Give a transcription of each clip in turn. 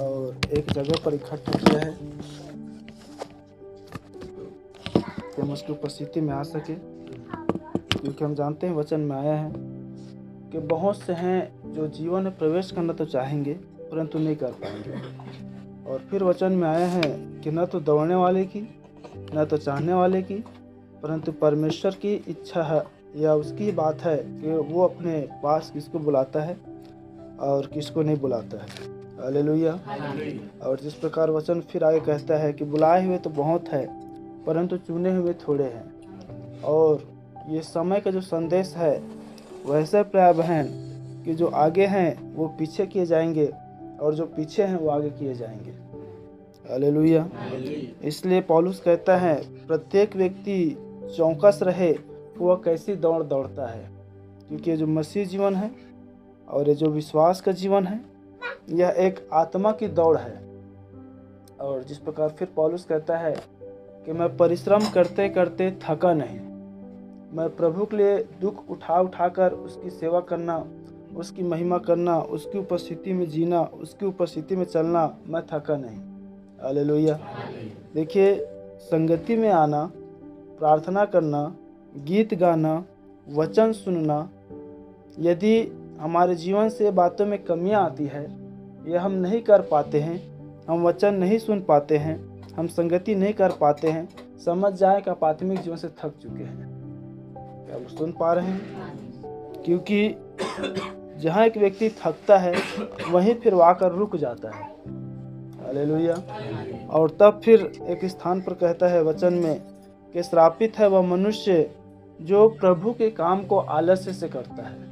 और एक जगह पर इकट्ठा किया है कि हम उसकी उपस्थिति में आ सके, क्योंकि हम जानते हैं वचन में आया है कि बहुत से हैं जो जीवन में प्रवेश करना तो चाहेंगे परंतु नहीं कर पाएंगे। और फिर वचन में आया है कि न तो दौड़ने वाले की, न तो चाहने वाले की, परंतु परमेश्वर की इच्छा है या उसकी बात है कि वो अपने पास किसको बुलाता है और किसको नहीं बुलाता है। हालेलुया। और जिस प्रकार वचन फिर आगे कहता है कि बुलाए हुए तो बहुत है परंतु चुने हुए थोड़े हैं। और ये समय का जो संदेश है वैसे प्रिय बहन कि जो आगे हैं वो पीछे किए जाएंगे और जो पीछे हैं वो आगे किए जाएंगे। हालेलुया। इसलिए पौलुस कहता है प्रत्येक व्यक्ति चौकस रहे वह कैसी दौड़ दौड़ता है, क्योंकि ये जो मसीह जीवन है और ये जो विश्वास का जीवन है यह एक आत्मा की दौड़ है। और जिस प्रकार फिर पौलुस कहता है कि मैं परिश्रम करते करते थका नहीं, मैं प्रभु के लिए दुख उठा कर उसकी सेवा करना, उसकी महिमा करना, उसकी उपस्थिति में जीना, उसकी उपस्थिति में चलना, मैं थका नहीं। हालेलुया। देखिए, संगति में आना, प्रार्थना करना, गीत गाना, वचन सुनना, यदि हमारे जीवन से बातों में कमियां आती है या हम नहीं कर पाते हैं, हम वचन नहीं सुन पाते हैं, हम संगति नहीं कर पाते हैं, समझ जाए कि आप आत्मिक जीवन से थक चुके हैं। क्या आप सुन पा रहे हैं? क्योंकि जहाँ एक व्यक्ति थकता है वहीं फिर वो आकर रुक जाता है। हालेलुया। और तब फिर एक स्थान पर कहता है वचन में कि श्रापित है वह मनुष्य जो प्रभु के काम को आलस्य से करता है।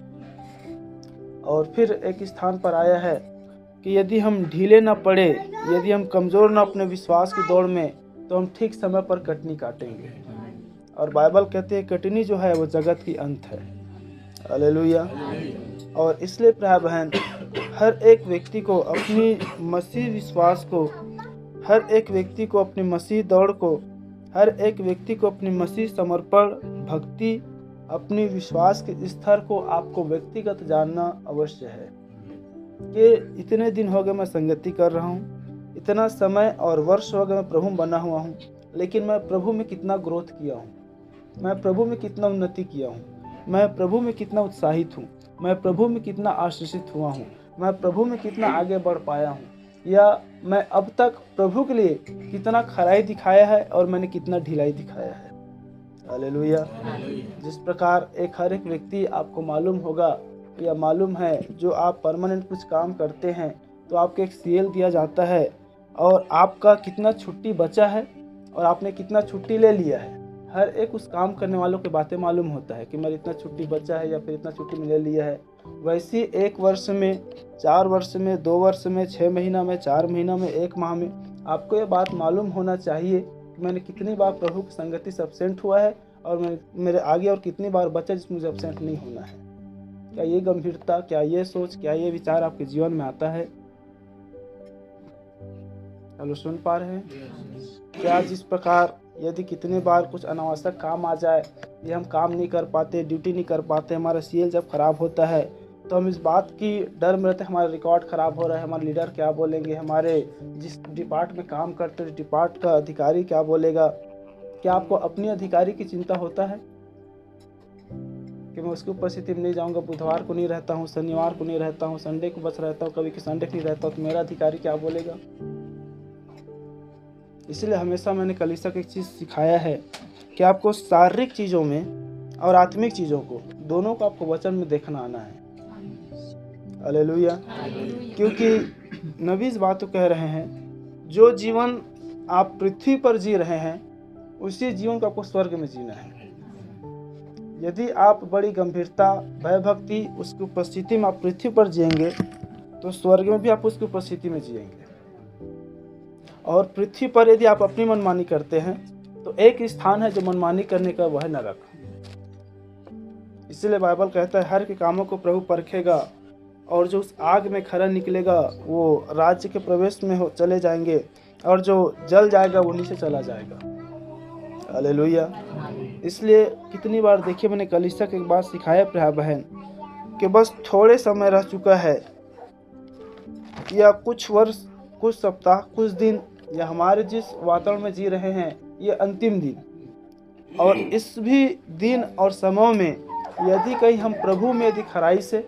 और फिर एक स्थान पर आया है कि यदि हम ढीले न पड़े, यदि हम कमज़ोर न अपने विश्वास की दौड़ में, तो हम ठीक समय पर कटनी काटेंगे। और बाइबल कहती है कटनी जो है वो जगत की अंत है। हालेलुया। और इसलिए प्रिय बहन, हर एक व्यक्ति को अपनी मसीह विश्वास को, हर एक व्यक्ति को अपनी मसीह दौड़ को, हर एक व्यक्ति को अपनी मसीह समर्पण, भक्ति, अपनी विश्वास के स्तर को आपको व्यक्तिगत जानना अवश्य है कि इतने दिन हो गए मैं संगति कर रहा हूँ, इतना समय और वर्ष हो गए मैं प्रभु बना हुआ हूँ, लेकिन मैं प्रभु में कितना ग्रोथ किया हूँ, मैं प्रभु में कितना उन्नति किया हूँ, मैं प्रभु में कितना उत्साहित हूँ, मैं प्रभु में कितना आशीषित हुआ हूँ, मैं प्रभु में कितना आगे बढ़ पाया हूँ, या मैं अब तक प्रभु के लिए कितना खराई दिखाया है और मैंने कितना ढिलाई दिखाया है। हालेलुया। जिस प्रकार हर एक व्यक्ति आपको मालूम होगा या मालूम है, जो आप परमानेंट कुछ काम करते हैं तो आपको एक सीएल दिया जाता है और आपका कितना छुट्टी बचा है और आपने कितना छुट्टी ले लिया है। हर एक उस काम करने वालों की बातें मालूम होता है कि मेरा इतना छुट्टी बचा है या फिर इतना छुट्टी मैंने ले लिया है। वैसे 1 वर्ष में, 4 वर्ष में, 2 वर्ष में, 6 महीना में, 4 महीना में, 1 माह में आपको ये बात मालूम होना चाहिए कि मैंने कितनी बार प्रभु की संगति से एब्सेंट हुआ है और मेरे आगे और कितनी बार बचा जिसमें मुझे एब्सेंट नहीं होना है। क्या ये गंभीरता, क्या ये सोच, क्या ये विचार आपके जीवन में आता है? हेलो, सुन पा रहे हैं? क्या जिस प्रकार यदि कितनी बार कुछ अनावश्यक काम आ जाए, ये हम काम नहीं कर पाते, ड्यूटी नहीं कर पाते, हमारा सीएल जब खराब होता है तो हम इस बात की डर में रहते हैं हमारा रिकॉर्ड खराब हो रहा है, हमारे लीडर क्या बोलेंगे, हमारे जिस डिपार्ट में काम करते हैं डिपार्ट का अधिकारी क्या बोलेगा। क्या आपको अपनी अधिकारी की चिंता होता है कि मैं उसकी उपस्थिति में नहीं जाऊंगा, बुधवार को नहीं रहता हूँ, शनिवार को नहीं रहता हूँ, संडे को बस रहता हूँ, कभी कि संडे को नहीं रहता हूँ, तो मेरा अधिकारी क्या बोलेगा? इसलिए हमेशा मैंने कलीसिया को एक चीज़ सिखाया है कि आपको शारीरिक चीज़ों में और आत्मिक चीज़ों को, दोनों को आपको वचन में देखना आना है। हालेलुया। क्योंकि नबी इस बात को कह रहे हैं, जो जीवन आप पृथ्वी पर जी रहे हैं उसी जीवन को आपको स्वर्ग में जीना है। यदि आप बड़ी गंभीरता, भयभक्ति, उसकी उपस्थिति में आप पृथ्वी पर जिएंगे तो स्वर्ग में भी आप उसकी उपस्थिति में जिएंगे। और पृथ्वी पर यदि आप अपनी मनमानी करते हैं तो एक स्थान है जो मनमानी करने का, वह है नरक। इसलिए बाइबल कहता है हर के कामों को प्रभु परखेगा और जो उस आग में खरा निकलेगा वो राज्य के प्रवेश में चले जाएंगे और जो जल जाएगा वो नीचे चला जाएगा। हालेलुया। इसलिए कितनी बार देखिए, मैंने कलीसिया को एक बात सिखाया प्रिय बहन कि बस थोड़े समय रह चुका है या कुछ वर्ष, कुछ सप्ताह, कुछ दिन, या हमारे जिस वातावरण में जी रहे हैं ये अंतिम दिन, और इस भी दिन और समय में यदि कहीं हम प्रभु में यदि खराई से,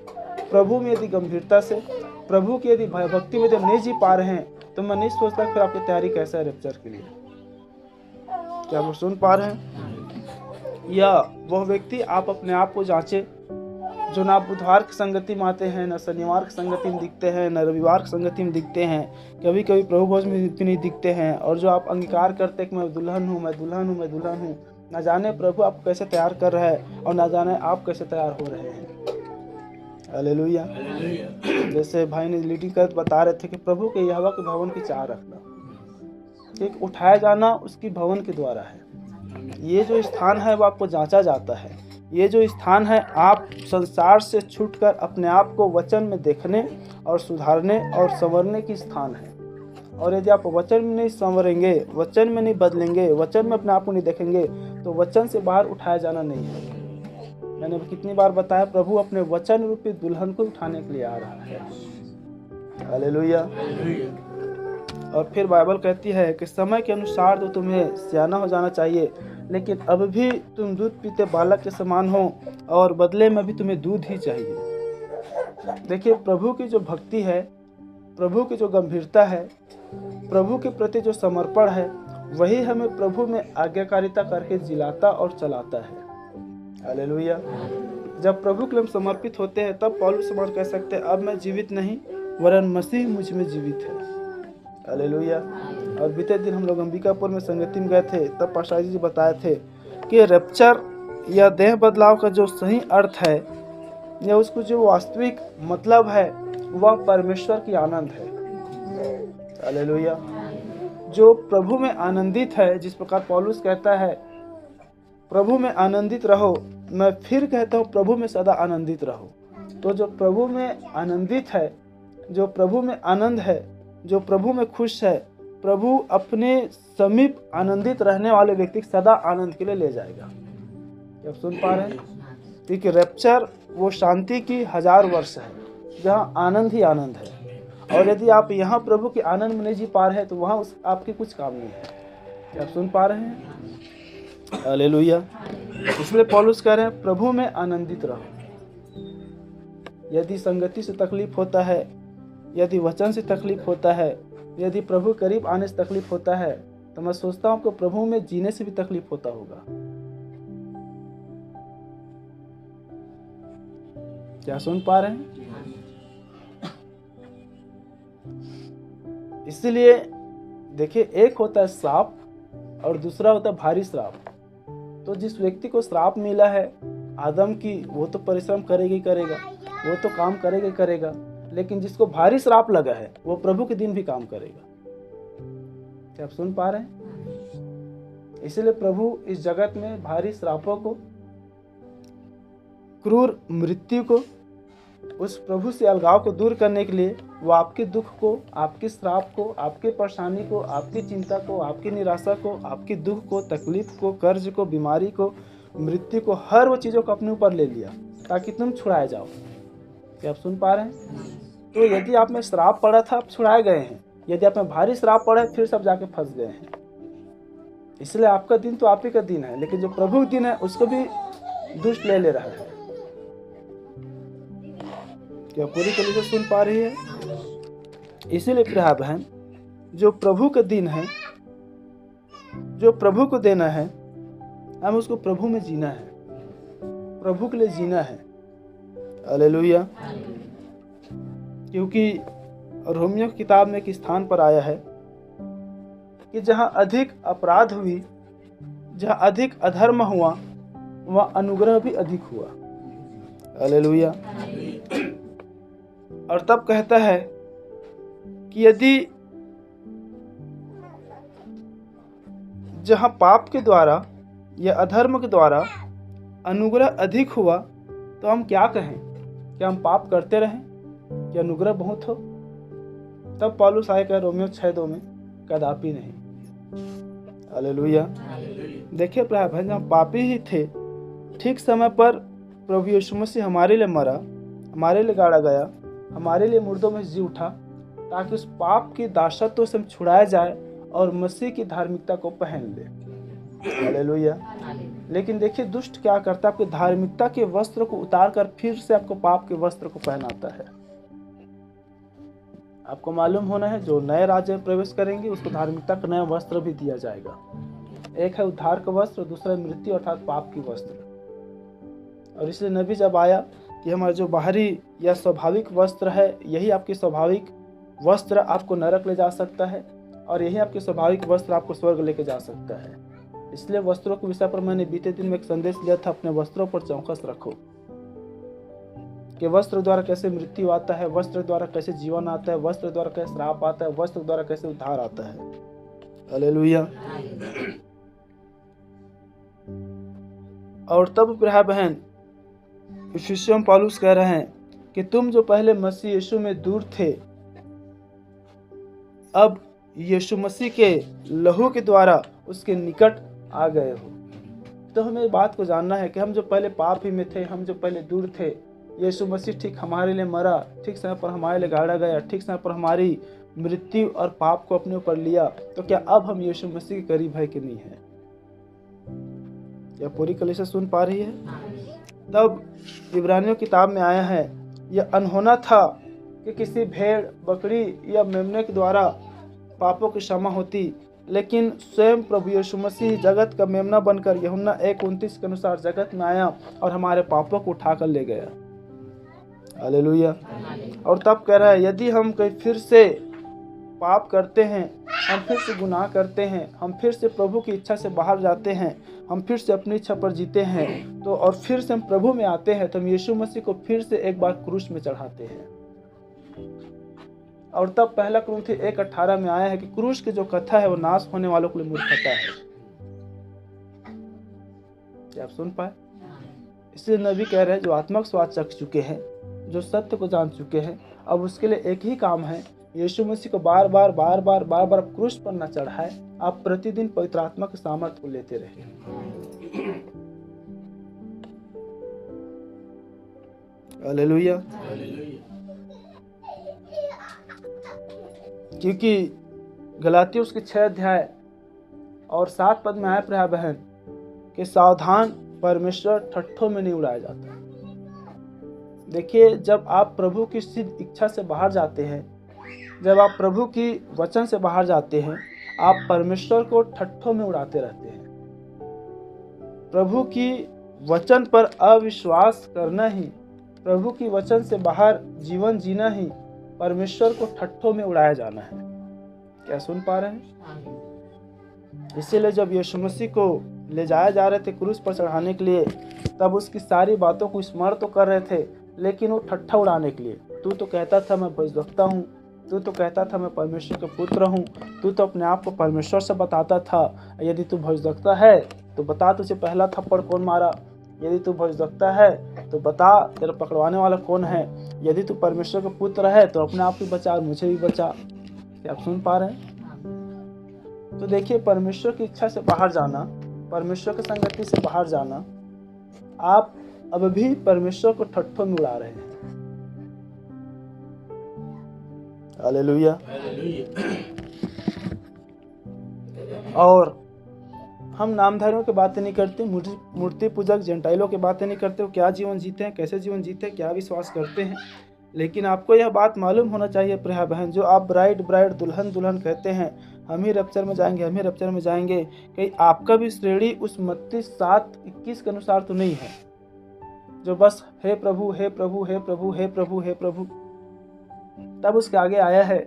प्रभु में यदि गंभीरता से, प्रभु की यदि भक्ति में यदि नहीं जी पा रहे हैं, तो मैं नहीं सोचता फिर आपकी तैयारी कैसा है रैप्चर के लिए। क्या आप सुन पा रहे हैं? या वह व्यक्ति, आप अपने आप को जांचे, जो ना बुधवार की संगति में आते हैं, ना शनिवार की संगति में दिखते हैं, ना रविवार की संगति में दिखते हैं, कभी कभी प्रभु भोज में भी नहीं दिखते हैं, और जो आप अंगीकार करते हैं कि मैं दुल्हन हूँ, मैं दुल्हन हूँ, मैं दुल्हन हूँ, ना जाने प्रभु आपको कैसे तैयार कर रहा है और ना जाने आप कैसे तैयार हो रहे हैं। हालेलुया। जैसे भाई ने लीडिंग कर बता रहे थे कि प्रभु के यहोवा के भवन की चाह रखना, एक उठाया जाना उसकी भवन के द्वारा है। ये जो स्थान है वो आपको जांचा जाता है। ये जो स्थान है, आप संसार से छूटकर अपने आप को वचन में देखने और सुधारने और संवरने की स्थान है। और यदि आप वचन में नहीं संवरेंगे, वचन में नहीं बदलेंगे, वचन में अपने आप को नहीं देखेंगे, तो वचन से बाहर उठाया जाना नहीं है। मैंने कितनी बार बताया, प्रभु अपने वचन रूपी दुल्हन को उठाने के लिए आ रहा है। हालेलुया। और फिर बाइबल कहती है कि समय के अनुसार तो तुम्हें सियाना हो जाना चाहिए, लेकिन अब भी तुम दूध पीते बालक के समान हो, और बदले में भी तुम्हें दूध ही चाहिए। देखिए, प्रभु की जो भक्ति है, प्रभु की जो गंभीरता है, प्रभु के प्रति जो समर्पण है, वही हमें प्रभु में आज्ञाकारिता करके जिलाता और चलाता है। हालेलुया। जब प्रभु के लिए समर्पित होते हैं, तब पौलुस समाज कह सकते हैं, अब मैं जीवित नहीं वरन मसीह मुझ में जीवित है। हालेलुया। और बीते दिन हम लोग अंबिकापुर में संगति में गए थे, तब पास्टर जी बताए थे कि रैप्चर या देह बदलाव का जो सही अर्थ है, या उसको जो वास्तविक मतलब है, वह परमेश्वर की आनंद है। हालेलुया। जो प्रभु में आनंदित है, जिस प्रकार पौलुस कहता है प्रभु में आनंदित रहो, मैं फिर कहता हूँ प्रभु में सदा आनंदित रहो। तो जो प्रभु में आनंदित है, जो प्रभु में आनंद है, जो प्रभु में खुश है, प्रभु अपने समीप आनंदित रहने वाले व्यक्ति को सदा आनंद के लिए ले जाएगा। क्या आप सुन पा रहे हैं? क्योंकि रैप्चर वो शांति की 1000 वर्ष है, जहाँ आनंद ही आनंद है। और यदि आप यहाँ प्रभु के आनंद में नहीं जी पा रहे हैं, तो वहाँ आपके कुछ काम नहीं है। क्या आप सुन पा रहे हैं? हालेलुया। इसलिए पौलुस कह रहे हैं, प्रभु में आनंदित रहो। यदि संगति से तकलीफ होता है, यदि वचन से तकलीफ होता है, यदि प्रभु करीब आने से तकलीफ होता है, तो मैं सोचता हूँ आपको प्रभु में जीने से भी तकलीफ होता होगा। क्या सुन पा रहे हैं? इसलिए देखिए, एक होता है श्राप और दूसरा होता है भारी श्राप। तो जिस व्यक्ति को श्राप मिला है आदम की, वो तो परिश्रम करेगा ही करेगा, वो तो काम करेगा ही करेगा, लेकिन जिसको भारी श्राप लगा है, वो प्रभु के दिन भी काम करेगा। क्या आप सुन पा रहे हैं? इसलिए प्रभु इस जगत में भारी श्रापों को, क्रूर मृत्यु को, उस प्रभु से अलगाव को दूर करने के लिए वो आपके दुख को, आपके श्राप को, आपकी परेशानी को, आपकी चिंता को, आपकी निराशा को, आपकी दुख को, तकलीफ को, कर्ज को, बीमारी को, मृत्यु को, हर वो चीज़ों को अपने ऊपर ले लिया ताकि तुम छुड़ाए जाओ। क्या आप सुन पा रहे हैं? तो यदि आप में श्राप पड़ा था, आप छुड़ाए गए हैं। यदि आप में भारी श्राप पड़ा है, फिर सब जाके फंस गए हैं। इसलिए आपका दिन तो आप ही का दिन है, लेकिन जो प्रभु का दिन है उसको भी दुष्ट ले रहा है। क्या पूरी तरीके से सुन पा रही है? इसीलिए प्रिय बहन, जो प्रभु का दिन है, जो प्रभु को देना है, हमें उसको प्रभु में जीना है, प्रभु के लिए जीना है। हालेलुया। क्योंकि रोमियो की किताब में एक स्थान पर आया है कि जहाँ अधिक अपराध हुई, जहाँ अधिक अधर्म हुआ, वहाँ अनुग्रह भी अधिक हुआ। हालेलुया। और तब कहता है कि यदि जहाँ पाप के द्वारा या अधर्म के द्वारा अनुग्रह अधिक हुआ, तो हम क्या कहें? क्या हम पाप करते रहें कि अनुग्रह बहुत हो? तब पौलुस आएगा रोमियो 6:2 में, कदापि नहीं। हालेलुया। देखिए प्राय भाई, हम पापी ही थे, ठीक समय पर प्रभु यीशु मसीह हमारे लिए मरा, हमारे लिए गाड़ा गया, हमारे लिए मुर्दों में जी उठा, ताकि उस पाप की दासत्व से हम छुड़ाया जाए और मसीह की धार्मिकता को पहन ले। हालेलुया। लेकिन देखिए दुष्ट क्या करता है, आपकी धार्मिकता के वस्त्र को उतार कर फिर से आपको पाप के वस्त्र को पहनाता है। आपको मालूम होना है, जो नए राज्य में प्रवेश करेंगे उसको धार्मिकता का नया वस्त्र भी दिया जाएगा। एक है उद्धार का वस्त्र, दूसरा मृत्यु अर्थात पाप की वस्त्र। और इसलिए नबी जब आया कि हमारा जो बाहरी या स्वाभाविक वस्त्र है, यही आपकी स्वाभाविक वस्त्र आपको नरक ले जा सकता है और यही आपके स्वाभाविक वस्त्र आपको स्वर्ग लेके जा सकता है। इसलिए वस्त्रों के विषय पर मैंने बीते दिन में एक संदेश दिया था, अपने वस्त्रों पर चौकस रखो कि वस्त्र द्वारा कैसे मृत्यु आता है, वस्त्र द्वारा कैसे जीवन आता है, वस्त्र द्वारा कैसे श्राप आता है, वस्त्र द्वारा कैसे उद्धार आता है। हालेलुया। और तब प्रिय बहन इफिसियों में पौलुस कह रहे हैं कि तुम जो पहले मसीह यीशु में दूर थे, अब यीशु मसीह के लहू के द्वारा उसके निकट आ गए हो। तो हमें बात को जानना है कि हम जो पहले पाप ही में थे, हम जो पहले दूर थे, यीशु मसीह ठीक हमारे लिए मरा, ठीक समय पर हमारे लिए गाड़ा गया, ठीक समय पर हमारी मृत्यु और पाप को अपने ऊपर लिया। तो क्या अब हम यीशु मसीह के करीब है कि नहीं है? क्या पूरी कलीसिया सुन पा रही है? तब इब्रानियों किताब में आया है, यह अनहोना था कि किसी भेड़, बकरी या मेमने के द्वारा पापों की क्षमा होती, लेकिन स्वयं प्रभु यीशु मसीह जगत का मेमना बनकर यूहन्ना 1:29 के अनुसार जगत में आया और हमारे पापों को उठाकर ले गया। हालेलुया। और तब कह रहा है, यदि हम कहीं फिर से पाप करते हैं, हम फिर से गुनाह करते हैं, हम फिर से प्रभु की इच्छा से बाहर जाते हैं, हम फिर से अपनी इच्छा पर जीते हैं, तो और फिर से हम प्रभु में आते हैं, तो हम यीशु मसीह को फिर से एक बार क्रूस में चढ़ाते हैं। और तब पहला कुरिन्थी 1:18 में आया है कि क्रूस की जो कथा है वो नाश होने वालों के लिए मूर्खता है। क्या आप सुन पाए? इसलिए नबी कह रहे हैं, जो आत्मिक स्वाद चख चुके हैं, जो सत्य को जान चुके हैं, अब उसके लिए एक ही काम है, यीशु मसीह को बार बार क्रूस पर न चढ़ाए, आप प्रतिदिन पवित्र आत्मा के सामर्थ्य को लेते रहे। हालेलुया। क्योंकि गलातियों उसके 6 अध्याय और 7 पद में आया प्रिय बहन कि सावधान, परमेश्वर ठट्ठों में नहीं उड़ाया जाता। देखिए, जब आप प्रभु की सिद्ध इच्छा से बाहर जाते हैं, जब आप प्रभु की वचन से बाहर जाते हैं, आप परमेश्वर को ठट्ठों में उड़ाते रहते हैं। प्रभु की वचन पर अविश्वास करना ही, प्रभु की वचन से बाहर जीवन जीना ही परमेश्वर को ठट्ठों में उड़ाया जाना है। क्या सुन पा रहे हैं? इसीलिए जब यीशु मसीह को ले जाया जा रहे थे क्रूस पर चढ़ाने के लिए, तब उसकी सारी बातों को स्मरण तो कर रहे थे, लेकिन वो ठट्ठा उड़ाने के लिए, तू तो कहता था मैं भविष्यवक्ता हूँ, तू तो कहता था मैं परमेश्वर का पुत्र हूँ, तू तो अपने आप को परमेश्वर से बताता था, यदि तू भविष्यवक्ता है तो बता तुझे पहला थप्पड़ कौन मारा, यदि तू भविष्यवक्ता है तो बता तेरा पकड़वाने वाला कौन है, यदि तू परमेश्वर का पुत्र है तो अपने आप भी बचा और मुझे भी बचा। क्या आप सुन पा रहे हैं? तो देखिए, परमेश्वर की इच्छा से बाहर जाना, परमेश्वर की संगति से बाहर जाना, आप अब भी परमेश्वर को ठट्ठों में उड़ा रहे हैं। हालेलुया। और हम नामधारियों की बातें नहीं करते, मूर्ति पूजक जेंटाइलों की बातें नहीं करते, वो क्या जीवन जीते हैं, कैसे जीवन जीते हैं, क्या विश्वास करते हैं। लेकिन आपको यह बात मालूम होना चाहिए प्रिय बहन, जो आप ब्राइड दुल्हन कहते हैं, हम ही रैप्चर में जाएंगे, हम ही रैप्चर में जाएंगे, कहीं आपका भी श्रेणी उस मत्ती 7:21 के अनुसार तो नहीं है, जो बस हे प्रभु हे प्रभु हे प्रभु हे प्रभु हे प्रभु। तब उसके आगे आया है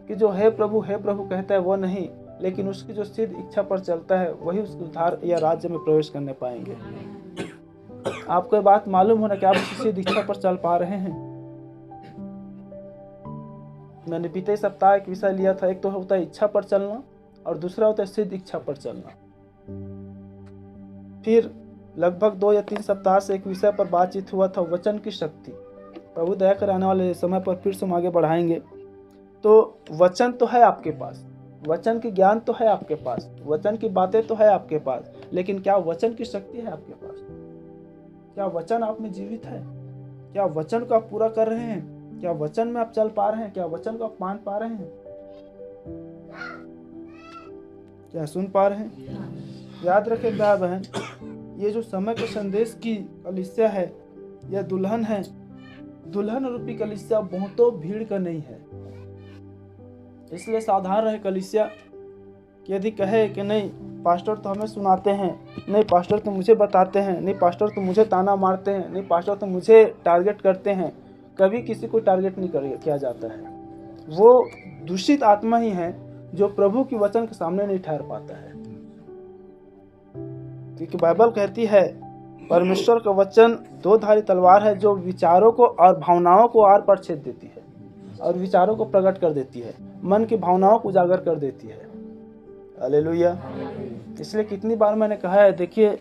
कि जो हे प्रभु कहता है वो नहीं, लेकिन उसकी जो सिद्ध इच्छा पर चलता है वही उसके उद्धार या राज्य में प्रवेश करने पाएंगे। आपको ये बात मालूम होना कि आप उसकी सिद्ध इच्छा पर चल पा रहे हैं। मैंने बीते सप्ताह एक विषय लिया था, एक तो होता है इच्छा पर चलना और दूसरा होता है सिद्ध इच्छा पर चलना। फिर लगभग 2 या 3 सप्ताह से एक विषय पर बातचीत हुआ था, वचन की शक्ति। प्रभु दया कर आने वाले समय पर फिर से हम आगे बढ़ाएंगे। तो वचन तो है आपके पास, वचन की ज्ञान तो है आपके पास, वचन की बातें तो है आपके पास, लेकिन क्या वचन की शक्ति है आपके पास? क्या वचन आप में जीवित है? क्या वचन को आप पूरा कर रहे हैं? क्या वचन में आप चल पा रहे हैं? क्या वचन को आप मान पा रहे हैं? क्या सुन पा रहे हैं? याद रखें भाई बहन, ये जो समय के संदेश की कलीसिया है, यह दुल्हन है। दुल्हन रूपी कलीसिया बहुतों भीड़ का नहीं है। इसलिए सावधान रहे कलीसिया कि यदि कहे कि नहीं पास्टर तो हमें सुनाते हैं, नहीं पास्टर तो मुझे बताते हैं, नहीं पास्टर तो मुझे ताना मारते हैं, नहीं पास्टर तो मुझे टारगेट करते हैं। कभी किसी को टारगेट नहीं किया जाता है। वो दूषित आत्मा ही है जो प्रभु की वचन के सामने नहीं ठहर पाता है। क्योंकि बाइबल कहती है परमेश्वर का वचन दो धारी तलवार है जो विचारों को और भावनाओं को आर पार छेद देती है और विचारों को प्रकट कर देती है, मन की भावनाओं को उजागर कर देती है। हालेलुया। इसलिए कितनी बार मैंने कहा है, देखिए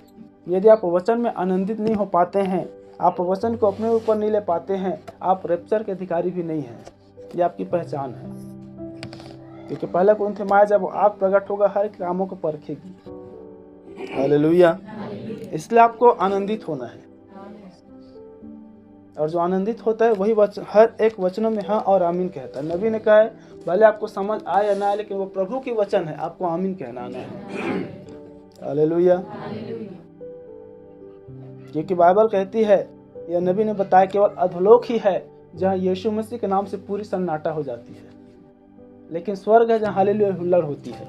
यदि आप वचन में आनंदित नहीं हो पाते हैं, आप वचन को अपने ऊपर नहीं ले पाते हैं, आप रैप्चर के अधिकारी भी नहीं हैं। ये आपकी पहचान है। क्योंकि पहले कुरिन्थियों में जब आप प्रकट होगा हर कामों को परखेगी। हालेलुया। इसलिए आपको आनंदित होना है, और जो आनंदित होता है वही हर एक वचनों में हाँ और आमीन कहता है। नबी ने कहा है भले आपको समझ आए या ना आए, लेकिन वो प्रभु की वचन है, आपको आमीन कहना आना है। हालेलुया। क्योंकि बाइबल कहती है, या नबी ने बताया, केवल अधोलोक ही है जहाँ यीशु मसीह के नाम से पूरी सन्नाटा हो जाती है, लेकिन स्वर्ग है जहाँ हालेलुया हुल्लड़ होती है।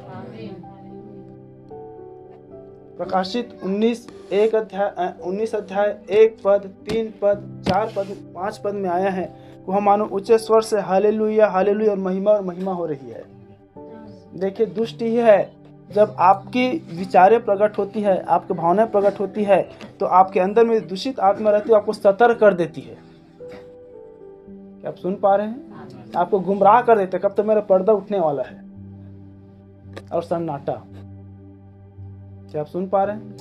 प्रकाशित 19 अध्याय 1 पद 3 पद 4 पद 5 पद में आया है कि हम मानो ऊंचे स्वर से हालेलुया हालेलुया और महिमा हो रही है। देखिए दुष्ट ही है जब आपकी विचारें प्रकट होती है, आपकी भावनाएं प्रकट होती है, तो आपके अंदर में दूषित आत्मा रहती है, आपको सतर्क कर देती है। क्या आप सुन पा रहे हैं? आपको गुमराह कर देते हैं, कब तो मेरा पर्दा उठने वाला है और सन्नाटा। क्या आप सुन पा रहे हैं?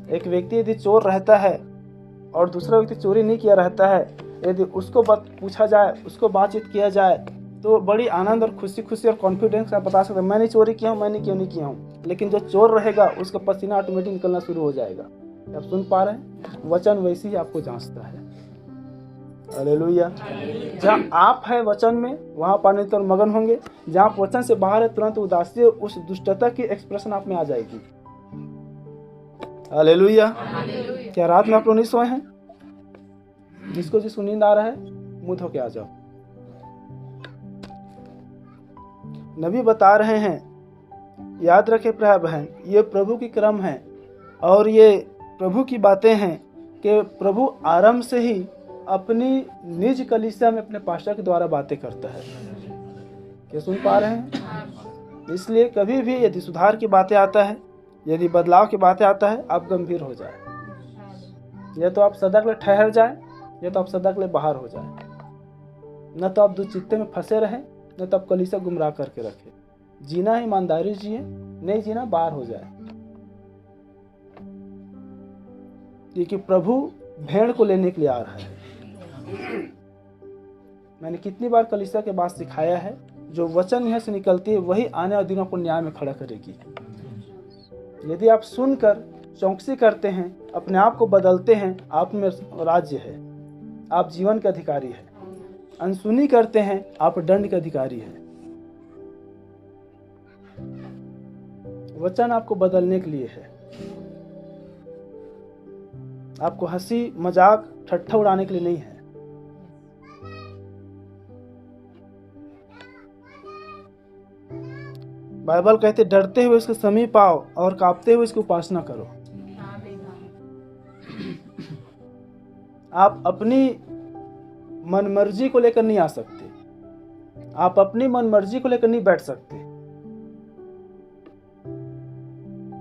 एक व्यक्ति यदि चोर रहता है और दूसरा व्यक्ति चोरी नहीं किया रहता है, यदि उसको पूछा जाए, उसको बातचीत किया जाए, तो बड़ी आनंद और खुशी और कॉन्फिडेंस से बता सकते हैं मैं नहीं चोरी किया हूँ, मैंने क्यों नहीं किया हूँ। लेकिन जो चोर रहेगा उसका पसीना ऑटोमेटिक निकलना शुरू हो जाएगा। आप सुन पा रहे हैं? वचन वैसे ही आपको जांचता है। हालेलुया। जहाँ आप है वचन में, वहाँ पानी तो मगन होंगे। जहाँ आप वचन से बाहर है, तुरंत उदासी उस दुष्टता की एक्सप्रेशन आप में आ जाएगी। हालेलुया। क्या रात में आप लोग नहीं सोए हैं? जिसको नींद आ रहा है मुंह धो के आ जाओ। नबी बता रहे हैं, याद रखे प्रिय बहन, ये प्रभु की क्रम है और ये प्रभु की बातें हैं कि प्रभु आरंभ से ही अपनी निज कलीसिया में अपने पास्टर के द्वारा बातें करता है। क्या सुन पा रहे हैं? इसलिए कभी भी यदि सुधार की बातें आता है, यदि बदलाव की बातें आता है, आप गंभीर हो जाए। या तो आप सदा के लिए ठहर जाए, या तो आप सदा के लिए बाहर हो जाए। न तो आप दुचित्ते में फंसे रहें, न तो आप कलीसिया गुमराह करके रखें। जीना है ईमानदारी जिए, नहीं जीना बाहर हो जाए। क्योंकि प्रभु भेड़ को लेने के लिए आ रहा है। मैंने कितनी बार कलीसिया के बाद सिखाया है, जो वचन यहाँ से निकलती है वही आने वाले दिनों को न्याय में खड़ा करेगी। यदि आप सुनकर चौकसी करते हैं, अपने आप को बदलते हैं, आप में राज्य है, आप जीवन के अधिकारी हैं। अनसुनी करते हैं, आप दंड के अधिकारी हैं। वचन आपको बदलने के लिए है, आपको हंसी मजाक ठट्ठा उड़ाने के लिए नहीं है। बाइबल कहते डरते हुए उसके समीप आओ और कांपते हुए इसकी उपासना करो। आप अपनी मनमर्जी को लेकर नहीं आ सकते, आप अपनी मनमर्जी को लेकर नहीं बैठ सकते।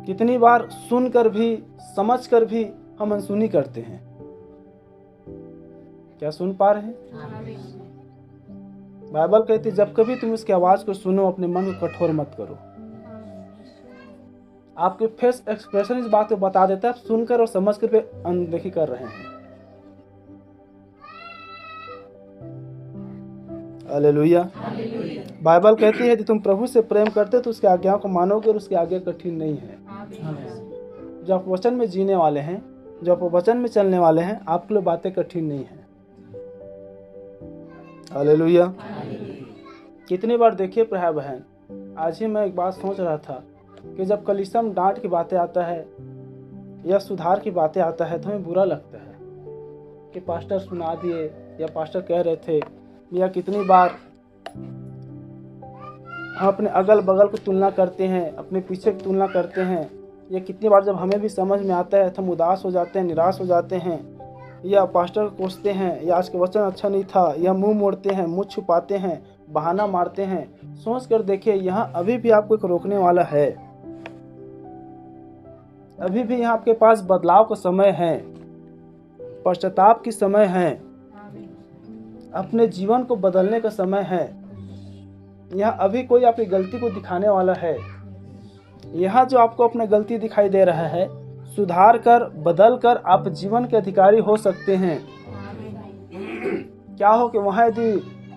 कितनी बार सुनकर भी समझकर भी हम अनसुनी करते हैं। क्या सुन पा रहे हैं? बाइबल कहती जब कभी तुम इसकी आवाज को सुनो, अपने मन को कठोर मत करो। आपके फेस एक्सप्रेशन इस बात को बता देता है आप सुनकर और समझकर पे अनदेखी कर रहे हैं। हालेलुया। बाइबल कहती है कि तुम प्रभु से प्रेम करते हो तो उसकी आज्ञाओं को मानोगे और उसकी आज्ञा कठिन नहीं है। जो आप वचन में जीने वाले हैं, जो आप वचन में चलने वाले हैं, आपके लिए बातें कठिन नहीं है। हालेलुया। कितनी बार देखिए भाई बहन, आज ही मैं एक बात सोच रहा था कि जब कलीसिया में डांट की बातें आता है या सुधार की बातें आता है तो हमें बुरा लगता है कि पास्टर सुना दिए या पास्टर कह रहे थे, या कितनी बार हम अपने अगल बगल की तुलना करते हैं, अपने पीछे की तुलना करते हैं, या कितनी बार जब हमें भी समझ में आता है तो हम उदास हो जाते हैं, निराश हो जाते हैं, या पास्टर को कोसते हैं, या आज का वचन अच्छा नहीं था, या मुंह मोड़ते हैं, मुंह छुपाते हैं, बहाना मारते हैं। सोच कर देखिए, यहाँ अभी भी आपको एक रोकने वाला है। अभी भी यहाँ आपके पास बदलाव का समय है, पश्चाताप की समय है, अपने जीवन को बदलने का समय है। यहाँ अभी कोई आपकी गलती को दिखाने वाला है। यहाँ जो आपको अपना गलती दिखाई दे रहा है, सुधार कर, बदल कर आप जीवन के अधिकारी हो सकते हैं। क्या हो कि वहाँ यदि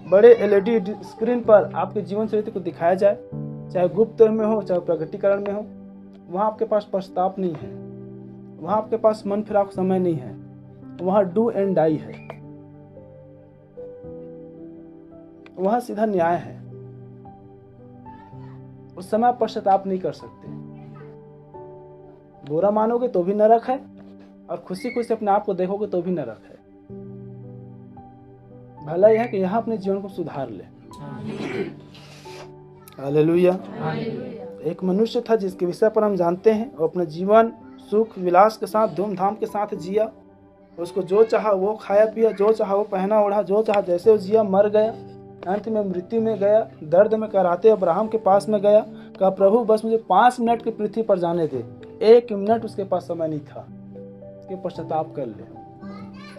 बड़े LED स्क्रीन पर आपके जीवन चरित्र को दिखाया जाए, चाहे गुप्त में हो चाहे प्रकटीकरण में हो, वहाँ आपके पास पश्चाताप नहीं है, वहाँ आपके पास मन फिराव समय नहीं है, वहाँ डू एंड डाई है, वहाँ सीधा न्याय है। उस समय आप पश्चाताप नहीं कर सकते। बुरा मानोगे तो भी नरक है, और खुशी खुशी अपने आप को देखोगे तो भी नरक है। भला यह है कि यहाँ अपने जीवन को सुधार ले। हालेलुया। एक मनुष्य था जिसके विषय पर हम जानते हैं, वो अपना जीवन सुख विलास के साथ धूमधाम के साथ जिया। उसको जो चाहा वो खाया पिया, जो चाहा वो पहना ओढ़ा, जो चाहा जैसे वो जिया, मर गया, अंत में मृत्यु में गया, दर्द में कराते अब्राहम के पास में गया, कहा प्रभु बस मुझे 5 मिनट की पृथ्वी पर जाने दे। 1 मिनट उसके पास समय नहीं था कि पश्चाताप कर ले।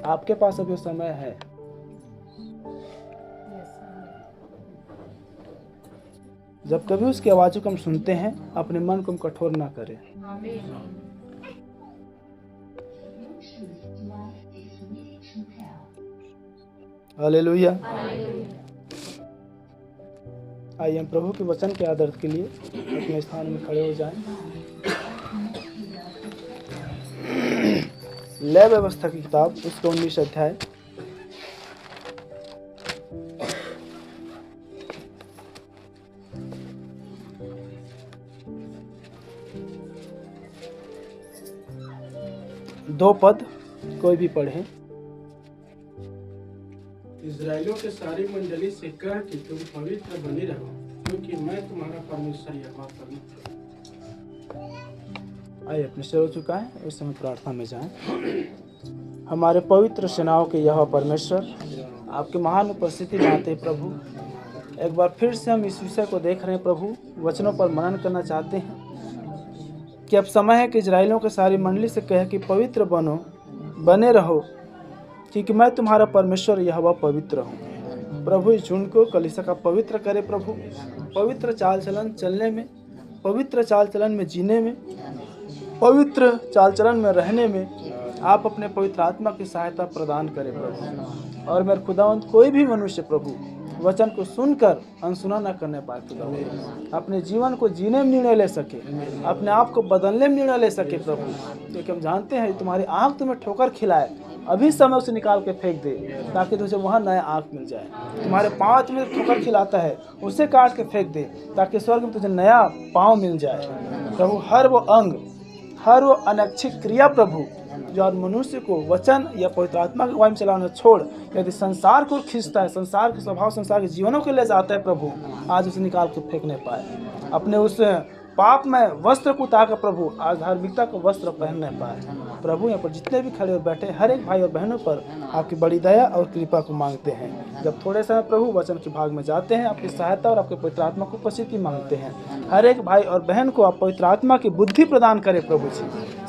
आपके पास अभी समय है। जब कभी उसकी आवाज़ों को हम सुनते हैं, अपने मन को हम कठोर ना करें। हालेलुया। आइए हम प्रभु के वचन के आदर के लिए अपने स्थान में खड़े हो जाएं। लय व्यवस्था की किताब उसका 19 अध्याय दो पद कोई भी पढ़े। इस्राएलियों के सारी मंडली से कह कि तुम पवित्र बने रहो, क्योंकि मैं तुम्हारा परमेश्वर यहोवा पवित्र हूं। आइए अपने सिर हो चुका है, इस समय प्रार्थना में जाएं। हमारे पवित्र सेनाओं के यहोवा परमेश्वर, आपके महान उपस्थिति में आते प्रभु, एक बार फिर से हम इस विषय को देख रहे हैं प्रभु, वचनों पर मनन करना चाहते हैं कि अब समय है कि इजराइलियों के सारी मंडली से कहे कि पवित्र बने रहो, क्योंकि मैं तुम्हारा परमेश्वर यहोवा पवित्र हूँ। प्रभु इस झुंड को कलीसिया का पवित्र करे प्रभु, पवित्र चाल चलन चलने में, पवित्र चाल चलन में जीने में, पवित्र चाल चलन में रहने में आप अपने पवित्र आत्मा की सहायता प्रदान करें प्रभु। और मेरे खुदावंत कोई भी मनुष्य प्रभु वचन को सुनकर अनसुना न करने पाए खुदावंत, अपने जीवन को जीने में निर्णय ले सके, अपने आप को बदलने में निर्णय ले सके प्रभु, क्योंकि हम जानते हैं तुम्हारी आँख तुम्हें ठोकर खिलाए, अभी समय उसे निकाल के फेंक दे ताकि तुझे वहाँ नया आँख मिल जाए। तुम्हारे पाँव तुम्हें ठोकर खिलाता है, उसे काट के फेंक दे ताकि स्वर्ग में तुझे नया पाँव मिल जाए प्रभु। हर वो अंग, हर वो अनैच्छिक क्रिया प्रभु जो आज मनुष्य को वचन या पवित्र आत्मा के वायु चलाना छोड़ यदि संसार को खींचता है, संसार के स्वभाव, संसार के जीवनों के ले जाता है प्रभु, आज उसे निकाल के फेंक नहीं पाए। अपने उस पाप में वस्त्र को उतार प्रभु आज धार्मिकता को वस्त्र पहनने पाए प्रभु। यहाँ पर जितने भी खड़े और बैठे हर एक भाई और बहनों पर आपकी बड़ी दया और कृपा को मांगते हैं। जब थोड़े समय प्रभु वचन के भाग में जाते हैं, आपकी सहायता और आपके पवित्र आत्मा को उपस्थिति मांगते हैं। हर एक भाई और बहन को आप पवित्र आत्मा की बुद्धि प्रदान करें प्रभु जी,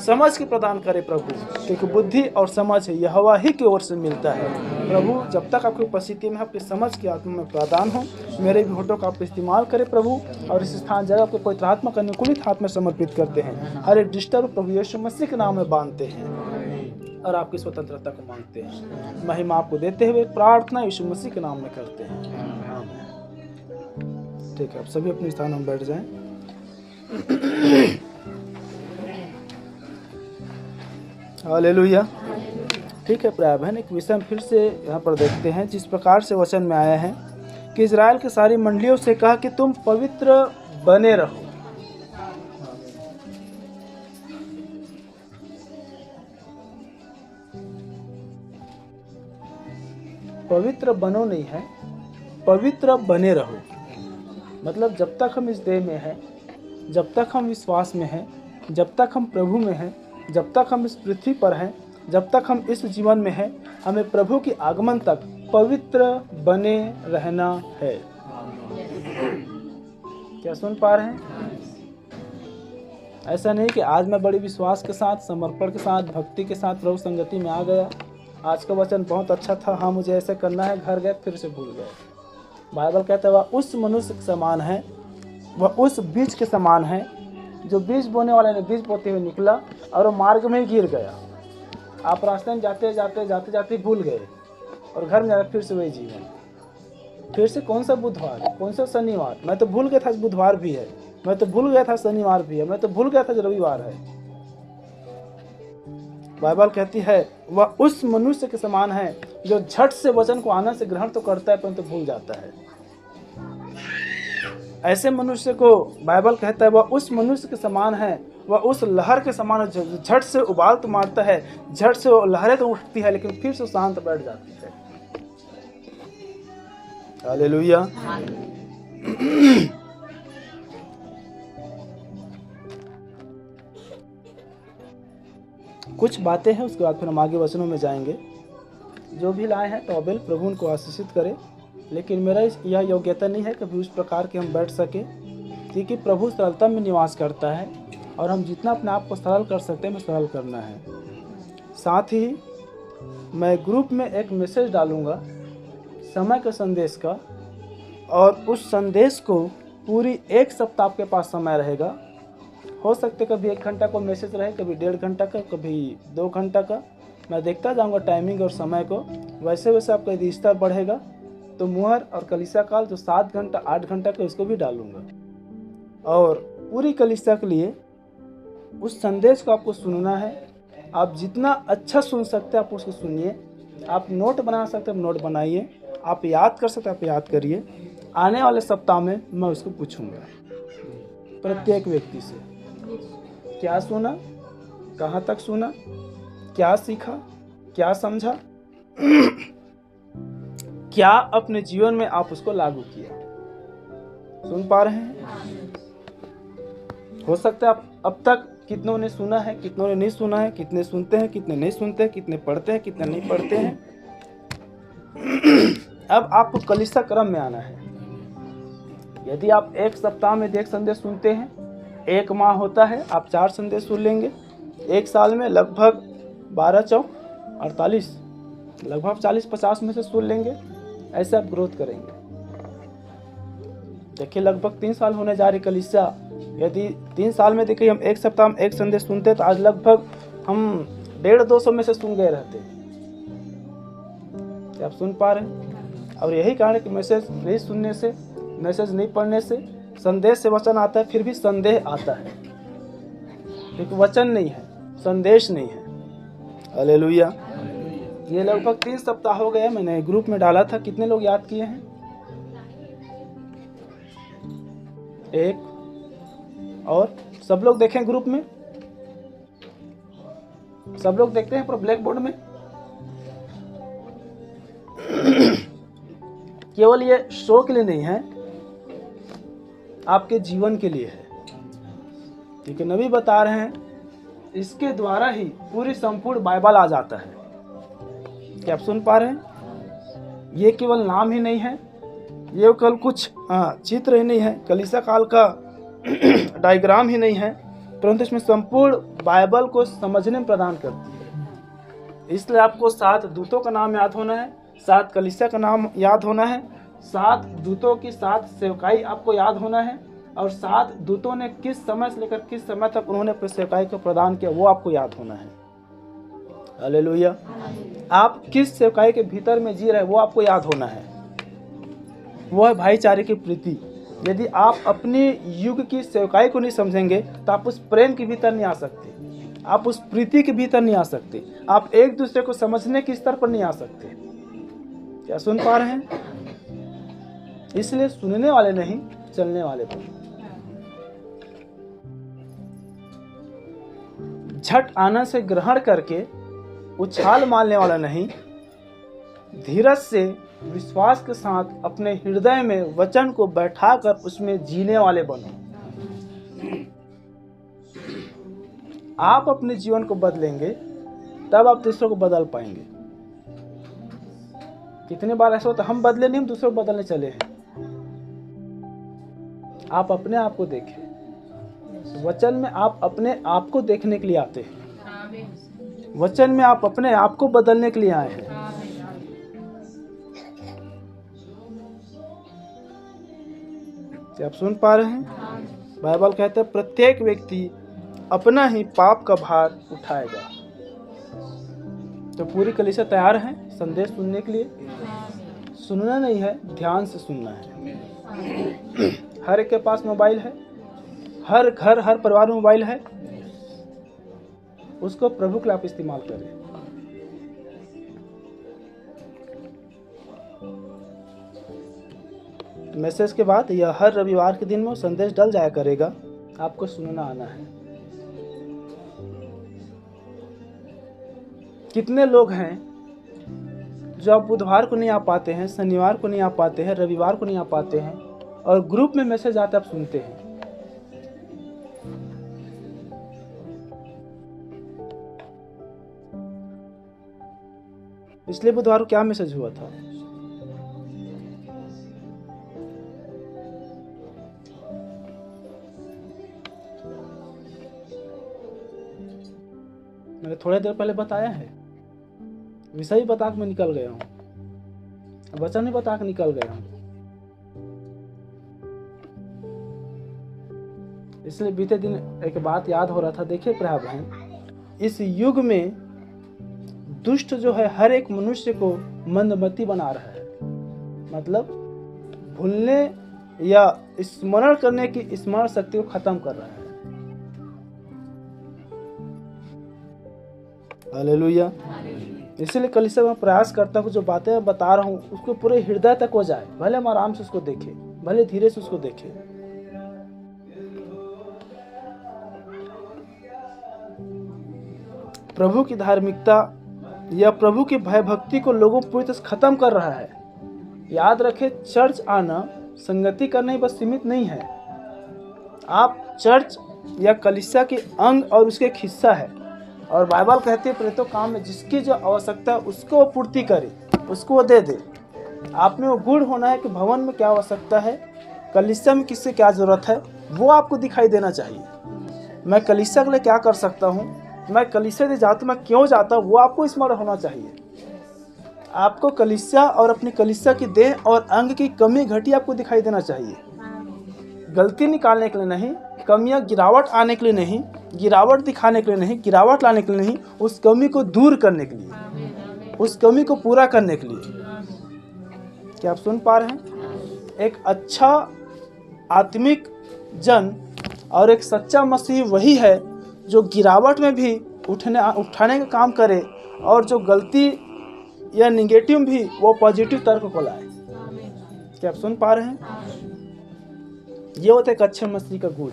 समझ की प्रदान करें प्रभु, क्योंकि बुद्धि और समझ यहोवा ही की ओर से मिलता है प्रभु। जब तक आपकी उपस्थिति में आपकी समझ की आत्मा में प्रदान हो, मेरे भी होठों का आप इस्तेमाल करें प्रभु, और इस स्थान जगह आपके पवित्र आत्मा का अनुकूलित हाथ में समर्पित करते हैं। हर एक डिस्टर्ब प्रभु यीशु मसीह के नाम में बांधते हैं और आपकी स्वतंत्रता को मांगते हैं। महिमा आपको देते हुए प्रार्थना यीशु मसीह के नाम में करते हैं, आमीन। ठीक है, आप सभी अपने स्थान में बैठ जाएं। हालेलुया। ठीक है प्रिय बहन, एक विषय हम फिर से यहाँ पर देखते हैं। जिस प्रकार से वचन में आया है कि इजराइल की सारी मंडलियों से कहा कि तुम पवित्र बने रहो। पवित्र बनो नहीं है, पवित्र बने रहो। मतलब जब तक हम इस देह में हैं, जब तक हम विश्वास में हैं, जब तक हम प्रभु में हैं, जब तक हम इस पृथ्वी पर हैं, जब तक हम इस जीवन में हैं, हमें प्रभु के आगमन तक पवित्र बने रहना है। क्या सुन पा रहे हैं? ऐसा नहीं कि आज मैं बड़े विश्वास के साथ, समर्पण के साथ, भक्ति के साथ प्रभु संगति में आ गया, आज का वचन बहुत अच्छा था, हाँ मुझे ऐसे करना है, घर गए फिर से भूल गए। बाइबल कहता है वह उस मनुष्य के समान है, वह उस बीज के समान है जो बीज बोने वाले ने बीज बोते हुए निकला और वो मार्ग में गिर गया। आप रास्ते में जाते जाते जाते जाते भूल गए और घर में जाकर फिर से वही जीवन। फिर से कौन सा बुधवार, कौन सा शनिवार, मैं तो भूल गया था बुधवार भी है, मैं तो भूल गया था शनिवार भी है, मैं तो भूल गया था रविवार है। बाइबल कहती है वह उस मनुष्य के समान है जो झट से वचन को आनंद से ग्रहण तो करता है परंतु भूल जाता है। ऐसे मनुष्य को बाइबल कहता है वह उस मनुष्य के समान है, वह उस लहर के समान है जो झट से उबाल तो मारता है, झट से वो लहरें तो उठती है लेकिन फिर से शांत बैठ जाती है। हालेलुया। कुछ बातें हैं, उसके बाद फिर हम आगे वचनों में जाएंगे। जो भी लाए हैं तो अबेल प्रभु उनको आशीषित करे, लेकिन मेरा यह योग्यता नहीं है कभी उस प्रकार के हम बैठ सके, क्योंकि प्रभु सरलता में निवास करता है और हम जितना अपने आप को सरल कर सकते हैं हमें सरल करना है। साथ ही मैं ग्रुप में एक मैसेज डालूंगा समय के संदेश का, और उस संदेश को पूरी एक सप्ताह आपके पास समय रहेगा। हो सकते कभी 1 घंटा को मैसेज रहे, कभी 1.5 घंटा का, कभी 2 घंटा का। मैं देखता जाऊंगा टाइमिंग और समय को, वैसे वैसे आपका यदि स्तर बढ़ेगा तो मुहर और कलीसिया काल जो 7 घंटा 8 घंटा का उसको भी डालूंगा। और पूरी कलीसिया के लिए उस संदेश को आपको सुनना है। आप जितना अच्छा सुन सकते हैं आप उसको सुनिए। आप नोट बना सकते हैं आप नोट बनाइए, आप याद कर सकते हैं आप याद करिए। आने वाले सप्ताह में मैं उसको पूछूंगा प्रत्येक व्यक्ति से, क्या सुना, कहाँ तक सुना, क्या सीखा, क्या समझा, क्या अपने जीवन में आप उसको लागू किया। सुन पा रहे हैं? हो सकता है आप अब तक कितनों ने सुना है, कितनों ने नहीं सुना है, कितने सुनते हैं, कितने नहीं सुनते हैं, कितने पढ़ते हैं, कितने नहीं पढ़ते हैं। अब आपको कलीसिया क्रम में आना है। यदि आप एक सप्ताह में 1 संदेश सुनते हैं, 1 माह होता है आप 4 संदेश सुन लेंगे, 1 साल में लगभग 12 चौक 48, लगभग 40-50 में से सुन लेंगे। ऐसे आप ग्रोथ करेंगे। देखिए लगभग 3 साल होने जा रही कलीसिया। यदि 3 साल में देखिए हम 1 सप्ताह में 1 संदेश सुनते तो आज लगभग हम 150-200 में से सुन गए रहते। क्या आप सुन पा रहे हैं? और यही कारण है कि मैसेज नहीं सुनने से, मैसेज नहीं पढ़ने से, संदेश से वचन आता है फिर भी संदेह आता है, क्योंकि वचन नहीं है, संदेश नहीं है। हालेलुया। ये लगभग 3 सप्ताह हो गए, मैंने ग्रुप में डाला था। कितने लोग याद किए हैं? 1 और सब लोग देखें ग्रुप में, सब लोग देखते हैं पर ब्लैक बोर्ड में। केवल ये शो के लिए नहीं है, आपके जीवन के लिए है। ठीक है, नबी बता रहे हैं इसके द्वारा ही पूरी संपूर्ण बाइबल आ जाता है। क्या आप सुन पा रहे हैं? ये केवल नाम ही नहीं है, ये केवल कुछ चित्र ही नहीं है, कलीसिया काल का डायग्राम ही नहीं है, परंतु इसमें संपूर्ण बाइबल को समझने में प्रदान करती है। इसलिए आपको 7 दूतों का नाम याद होना है, 7 कलीसिया का नाम याद होना है, 7 दूतों की 7 सेवकाई आपको याद होना है, और 7 दूतों ने किस समय से लेकर किस समय तक उन्होंने अपनी सेवकाई को प्रदान किया वो आपको याद होना है। हालेलुया। आप किस सेवकाई के भीतर में जी रहे वो आपको याद होना है। वो है भाईचारे की प्रीति। यदि आप अपने युग की सेवकाई को नहीं समझेंगे तो आप उस प्रेम के भीतर नहीं आ सकते। आप उस प्रीति के भीतर नहीं आ सकते, आप एक दूसरे को समझने के स्तर पर नहीं आ सकते। क्या सुन पा रहे हैं? इसलिए सुनने वाले नहीं, चलने वाले बनो। झट आनंद से ग्रहण करके उछाल मारने वाला नहीं, धीरज से विश्वास के साथ अपने हृदय में वचन को बैठाकर उसमें जीने वाले बनो। आप अपने जीवन को बदलेंगे तब आप दूसरों को बदल पाएंगे। कितने बार ऐसा होता है हम बदले नहीं, हम दूसरों को बदलने चले हैं। आप अपने आप को देखें। वचन में आप अपने आप को देखने के लिए आते हैं। वचन में आप अपने आप को बदलने के लिए आए हैं। क्या आप सुन पा रहे हैं? बाइबल कहता है प्रत्येक व्यक्ति अपना ही पाप का भार उठाएगा। तो पूरी कलीसिया तैयार है संदेश सुनने के लिए? सुनना नहीं है, ध्यान से सुनना है। हर एक के पास मोबाइल है, हर घर हर परिवार में मोबाइल है, उसको प्रभु के लिए आप इस्तेमाल करें। मैसेज के बाद या हर रविवार के दिन में संदेश डल जाया करेगा, आपको सुनना आना है। कितने लोग हैं जो अब बुधवार को नहीं आ पाते हैं, शनिवार को नहीं आ पाते हैं, रविवार को नहीं आ पाते हैं, और ग्रुप में मैसेज आता आप सुनते हैं। पिछले बुधवार को क्या मैसेज हुआ था? मैंने थोड़ी देर पहले बताया है। विषय ही बता के मैं निकल गया हूँ, वचन ही बता के निकल गया हूँ। इसलिए बीते दिन एक बात याद हो रहा था। देखिए प्रिय बहन, इस युग में दुष्ट जो है हर एक मनुष्य को मंदमती बना रहा है। मतलब भूलने या स्मरण करने की स्मरण शक्ति को खत्म कर रहा है। हालेलुया। इसीलिए कलीसिया में प्रयास करता हूँ जो बातें मैं बता रहा हूँ उसको पूरे हृदय तक हो जाए। भले हम आराम से उसको देखें, भले धीरे से उसको देखें। प्रभु की धार्मिकता या प्रभु की भय भक्ति को लोगों पूरी तरह से खत्म कर रहा है। याद रखें, चर्च आना संगति करना ही बस सीमित नहीं है। आप चर्च या कलीसिया के अंग और उसके एक हिस्सा है। और बाइबल कहती है प्रेरितों काम में जिसकी जो आवश्यकता है उसको वो पूर्ति करे, उसको वो दे दे। आप में वो गुण होना है कि भवन में क्या आवश्यकता है, कलीसिया में किससे क्या जरूरत है, वो आपको दिखाई देना चाहिए। मैं कलीसिया के लिए क्या कर सकता हूँ, मैं कलीसिया से जाता मैं क्यों जाता हूँ, वो आपको स्मरण होना चाहिए। आपको कलीसिया और अपनी कलीसिया की देह और अंग की कमी घटी आपको दिखाई देना चाहिए। गलती निकालने के लिए नहीं, कमियां गिरावट आने के लिए नहीं, गिरावट दिखाने के लिए नहीं, गिरावट लाने के लिए नहीं, उस कमी को दूर करने के लिए, उस कमी को पूरा करने के लिए। क्या आप सुन पा रहे हैं? एक अच्छा आत्मिक जन और एक सच्चा मसीह वही है जो गिरावट में भी उठाने का काम करे, और जो गलती या निगेटिव भी वो पॉजिटिव तर्क को लाए। क्या आप सुन पा रहे हैं? ये होता है एक अच्छे मसीह का गुण।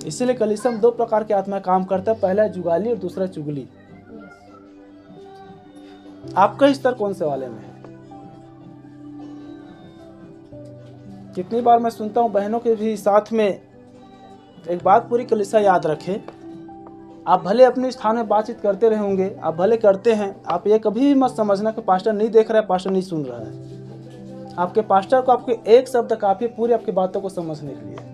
इसीलिए कलीसिया में दो प्रकार के आत्मा काम करता है, पहला जुगाली और दूसरा चुगली। आपका स्तर कौन से वाले में है? कितनी बार मैं सुनता हूं बहनों के भी साथ में, एक बात पूरी कलीसिया याद रखे, आप भले अपने स्थान में बातचीत करते रहे होंगे, आप भले करते हैं, आप ये कभी भी मत समझना कि पास्टर नहीं देख रहा है, पास्टर नहीं सुन रहा है। आपके पास्टर को आपके एक शब्द काफी पूरी आपकी बातों को समझने के लिए।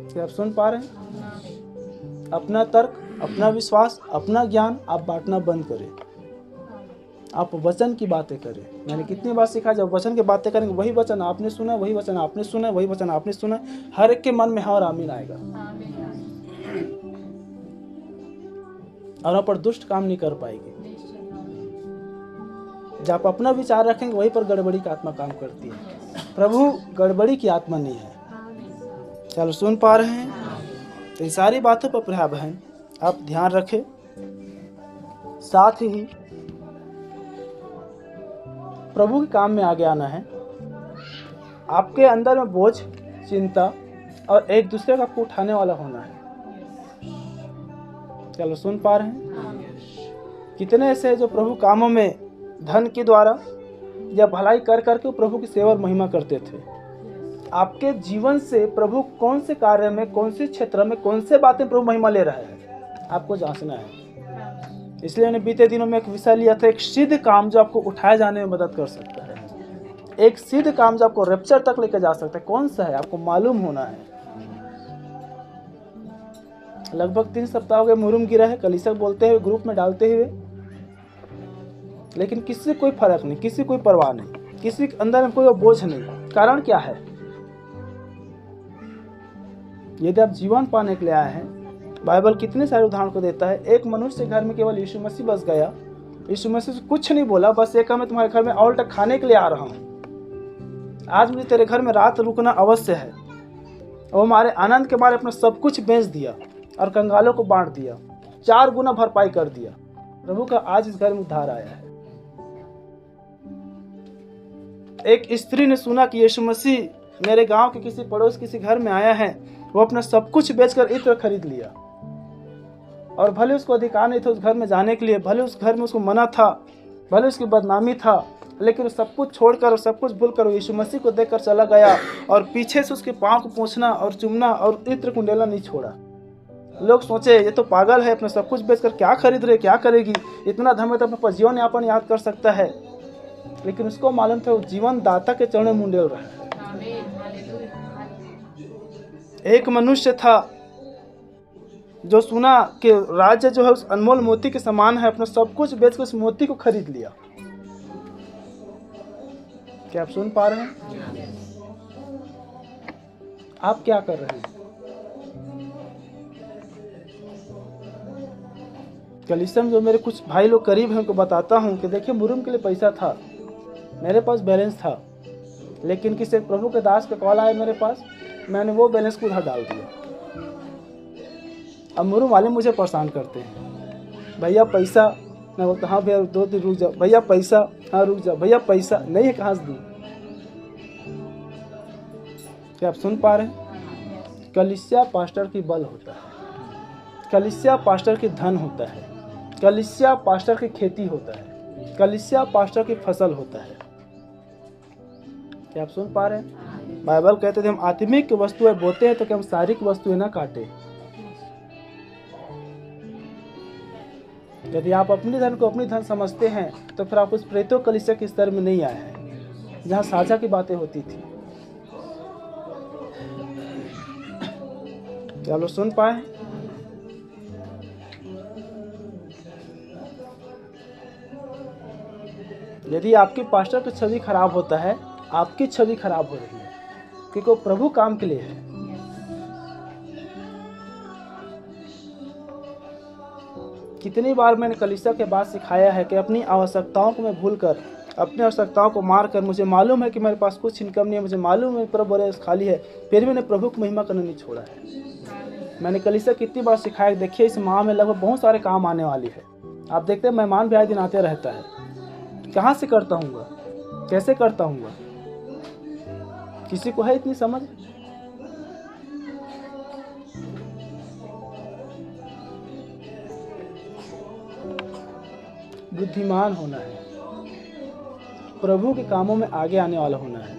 क्या आप सुन पा रहे हैं? अपना तर्क, अपना विश्वास, अपना ज्ञान आप बांटना बंद करें। आप वचन की बातें करें। मैंने कितनी बार सीखा, जब वचन की बातें करेंगे वही वचन आपने सुना, वही वचन आपने सुना, वही वचन आपने सुना, हर एक के मन में हाँ और आमीन आएगा। और वहाँ पर दुष्ट काम नहीं कर पाएगी। जब आप अपना विचार रखेंगे वहीं पर गड़बड़ी की आत्मा काम करती है। प्रभु गड़बड़ी की आत्मा नहीं है। चलो सुन पा रहे हैं? तो इन सारी बातों पर प्रिय बहन आप ध्यान रखें। साथ ही प्रभु के काम में आगे आना है। आपके अंदर में बोझ, चिंता और एक दूसरे का आपको उठाने वाला होना है। चलो सुन पा रहे हैं? कितने ऐसे हैं जो प्रभु कामों में धन के द्वारा या भलाई कर करके प्रभु की सेवा और महिमा करते थे। आपके जीवन से प्रभु कौन से कार्य में, कौन से क्षेत्र में, कौन से बातें प्रभु महिमा ले रहा है, आपको जांचना है। इसलिए मैंने बीते दिनों में एक विषय लिया था, एक सिद्ध काम जो आपको उठाए जाने में मदद कर सकता है, एक सिद्ध काम जो आपको रैप्चर तक लेकर जा सकता है। कौन सा है आपको मालूम होना है। लगभग 3 सप्ताह हो गए मुरुम गिरा है, कलीसिया बोलते हुए, ग्रुप में डालते हुए, लेकिन किसी से कोई फर्क नहीं, किसी कोई परवाह नहीं, किसी के अंदर में कोई बोझ नहीं। कारण क्या है? यदि आप जीवन पाने के लिए आए हैं, बाइबल कितने सारे उदाहरण को देता है। एक मनुष्य के घर में केवल यीशु मसीह बस गया, यीशु मसीह से कुछ नहीं बोला, बस एक मैं तुम्हारे घर में और तक खाने के लिए आ रहा हूँ, आज मुझे तेरे घर में रात रुकना अवश्य है। और हमारे आनंद के मारे अपना सब कुछ बेच दिया और कंगालों को बांट दिया, 4 गुना भरपाई कर दिया। प्रभु का आज इस घर में उद्धार आया है। एक स्त्री ने सुना कि यीशु मसीह मेरे गांव के किसी पड़ोस किसी घर में आया है, वो अपना सब कुछ बेचकर इत्र खरीद लिया। और भले उसको अधिकार नहीं था उस घर में जाने के लिए, भले उस घर में उसको मना था, भले उसकी बदनामी था, लेकिन वो सब कुछ छोड़कर और सब कुछ भूलकर यीशु मसीह को देखकर चला गया और पीछे से उसके पाँव को पोंछना और चूमना और इत्र कुंडेला नहीं छोड़ा। लोग सोचे ये तो पागल है, अपना सब कुछ बेचकर क्या खरीद रहे, क्या करेगी, इतना धन में तो अपना जीवन यापन याद कर सकता है। लेकिन उसको मालूम था वो जीवन दाता के चरणों में मुंडेल रहा है। एक मनुष्य था जो सुना कि राज्य जो है उस अनमोल मोती के समान है, अपना सब कुछ बेचकर उस मोती को खरीद लिया। क्या आप सुन पा रहे हैं? आप क्या कर रहे हैं? कलीसिया में जो मेरे कुछ भाई लोग करीब हैं उनको बताता हूँ कि देखिए मुरुम के लिए पैसा था, मेरे पास बैलेंस था, लेकिन किसी प्रभु के दास का कॉल आया मेरे पास, मैंने वो बैलेंस को उधर डाल दिया। अब मुरुम वाले मुझे परेशान करते हैं, भैया पैसा। मैं बोलता हाँ भैया 2 दिन रुक जाओ, भैया पैसा, हाँ रुक जाओ, भैया पैसा नहीं है, कहाँ से दूँ? क्या आप सुन पा रहे हैं? कलीसिया पास्टर की बल होता है, कलीसिया पास्टर की धन होता है, कलीसिया पास्टर की खेती होता है, कलीसिया पास्टर की फसल होता है। क्या आप सुन पा रहे हैं? बाइबल कहते थे हम आत्मिक वस्तुएं बोते हैं तो क्या हम शारीरिक वस्तुएं ना काटे। यदि आप अपनी धन को अपनी धन समझते हैं तो फिर आप उस प्रेतो कलीसिया के स्तर में नहीं आए हैं जहां साझा की बातें होती थी। क्या लोग सुन पाए? यदि आपके पास्टर की छवि खराब होता है, आपकी छवि खराब हो रही है, क्योंकि वो प्रभु काम के लिए है। कितनी बार मैंने कलीसिया के बाद सिखाया है कि अपनी आवश्यकताओं को मैं भूलकर, अपनी आवश्यकताओं को मारकर, मुझे मालूम है कि मेरे पास कुछ इनकम नहीं है, मुझे मालूम है प्रभु बड़े खाली है, फिर मैंने प्रभु को महिमा करना नहीं छोड़ा है। मैंने कलीसिया कितनी बार सिखाया, देखिए इस माह में लगभग बहुत सारे काम आने वाली है। आप देखते हैं मेहमान भी आए दिन आते रहता है, कहाँ से करता हूँगा, कैसे करता हूँगा? किसी को है इतनी समझ? बुद्धिमान होना है, प्रभु के कामों में आगे आने वाला होना है।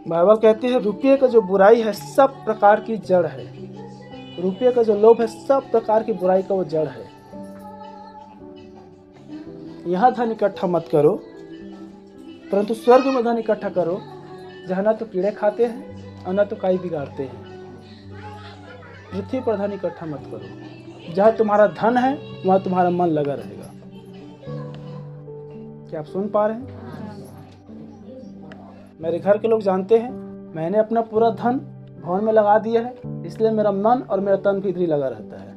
बाइबल कहती है रुपये का जो बुराई है सब प्रकार की जड़ है, रुपये का जो लोभ है सब प्रकार की बुराई का वो जड़ है। यहाँ धन इकट्ठा मत करो, परंतु स्वर्ग में धन इकट्ठा करो, जहाँ न तो कीड़े खाते हैं और न तो काई बिगाड़ते हैं। पृथ्वी पर धन इकट्ठा मत करो, जहाँ तुम्हारा धन है वहाँ तुम्हारा मन लगा रहेगा। क्या आप सुन पा रहे हैं? मेरे घर के लोग जानते हैं मैंने अपना पूरा धन भवन में लगा दिया है, इसलिए मेरा मन और मेरा तन भी इधर ही लगा रहता है।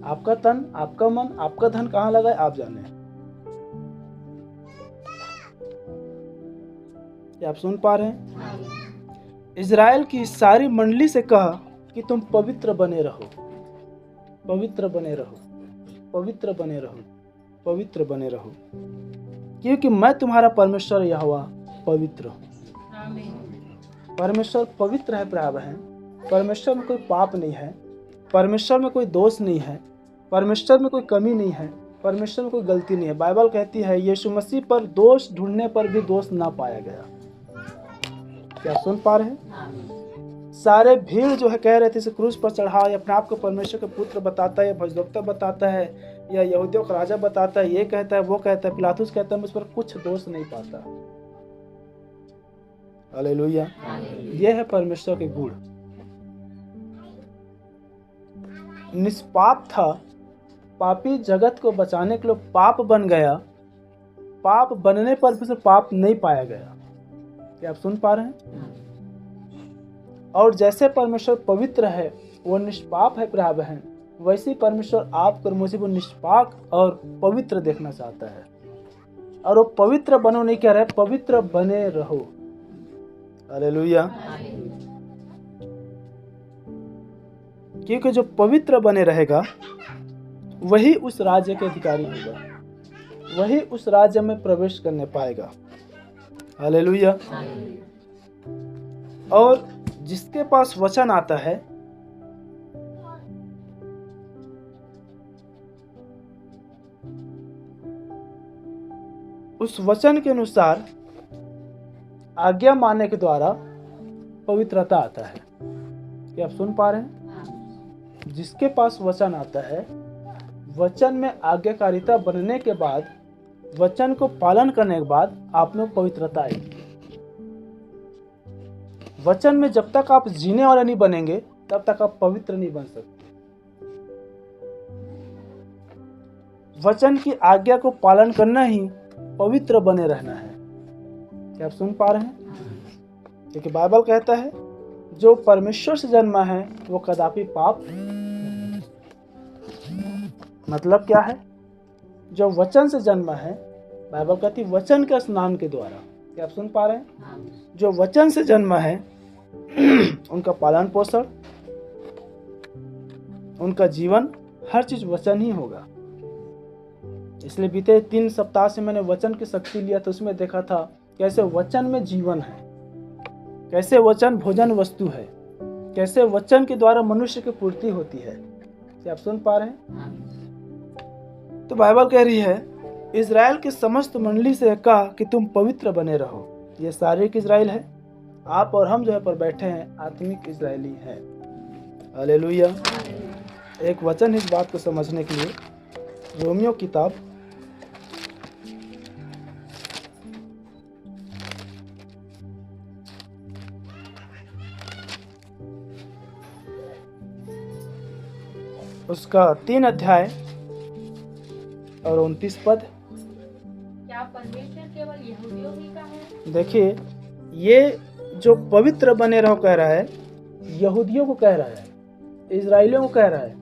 आपका तन, आपका मन, आपका धन कहाँ लगा है आप जाने। क्या आप सुन पा रहे हैं? इज़राइल की सारी मंडली से कहा कि तुम पवित्र बने रहो, पवित्र बने रहो, पवित्र बने रहो, पवित्र बने रहो, क्योंकि मैं तुम्हारा परमेश्वर यहोवा पवित्र हूँ। परमेश्वर पवित्र है प्रिय बहन। परमेश्वर में कोई पाप नहीं है, परमेश्वर में कोई दोष नहीं है, परमेश्वर में कोई कमी नहीं है, परमेश्वर में कोई गलती नहीं है। बाइबल कहती है यीशु मसीह पर दोष ढूंढने पर भी दोष ना पाया गया। क्या सुन पा रहे हैं? सारे भीड़ जो है कह रहे थे इसे क्रूस पर चढ़ाओ, या अपने आप को परमेश्वर के पुत्र बताता है, या भजदोक्ता बताता है, या यहूदियों का राजा बताता है, ये कहता है वो कहता है, पिलातुस कहता है, मुझ पर कुछ दोष नहीं पाता। हालेलुया। ये है परमेश्वर के गुण। निष्पाप था, पापी जगत को बचाने के लिए पाप बन गया, पाप बनने पर भी उसे पाप नहीं पाया गया। क्या आप सुन पा रहे हैं? और जैसे परमेश्वर पवित्र है, वो निष्पाप है प्रिय बहन, वैसे ही परमेश्वर आपको और मुझे वो निष्पाप और पवित्र देखना चाहता है। और वो पवित्र बनो नहीं कह रहे, पवित्र बने रहो। हालेलुया। क्योंकि जो पवित्र बने रहेगा वही उस राज्य के अधिकारी होगा, वही उस राज्य में प्रवेश करने पाएगा। हालेलुया। और जिसके पास वचन आता है, उस वचन के अनुसार आज्ञा मानने के द्वारा पवित्रता आता है। क्या आप सुन पा रहे हैं? जिसके पास वचन आता है, वचन में आज्ञाकारिता बनने के बाद, वचन को पालन करने के बाद आप में पवित्रता आएगी। वचन में जब तक आप जीने वाले नहीं बनेंगे तब तक आप पवित्र नहीं बन सकते। वचन की आज्ञा को पालन करना ही पवित्र बने रहना है। क्या आप सुन पा रहे हैं? क्योंकि बाइबल कहता है जो परमेश्वर से जन्मा है वो कदापि पाप, मतलब क्या है? जो वचन से जन्मा है, बाइबल कहती है वचन के स्नान के द्वारा। क्या आप सुन पा रहे हैं? जो वचन से जन्मा है उनका पालन पोषण, उनका जीवन, हर चीज वचन ही होगा। इसलिए बीते 3 सप्ताह से मैंने वचन की शक्ति लिया, तो उसमें देखा था कैसे वचन में जीवन है, कैसे वचन भोजन वस्तु है, कैसे वचन के द्वारा मनुष्य की पूर्ति होती है। क्या आप सुन पा रहे हैं? तो बाइबल कह रही है इज़राइल की समस्त मंडली से कहा कि तुम पवित्र बने रहो। ये शारीरिक इज़राइल है, आप और हम जो है पर बैठे हैं आत्मिक इज़राइली हैं। हालेलुया। एक वचन इस बात को समझने के लिए, रोमियो किताब 3 अध्याय और 29 पद। क्या परमेश्वर केवल यहूदियों ही का है? देखिए, ये जो पवित्र बने रहो कह रहा है, यहूदियों को कह रहा है, इजराइलियों को कह रहा है,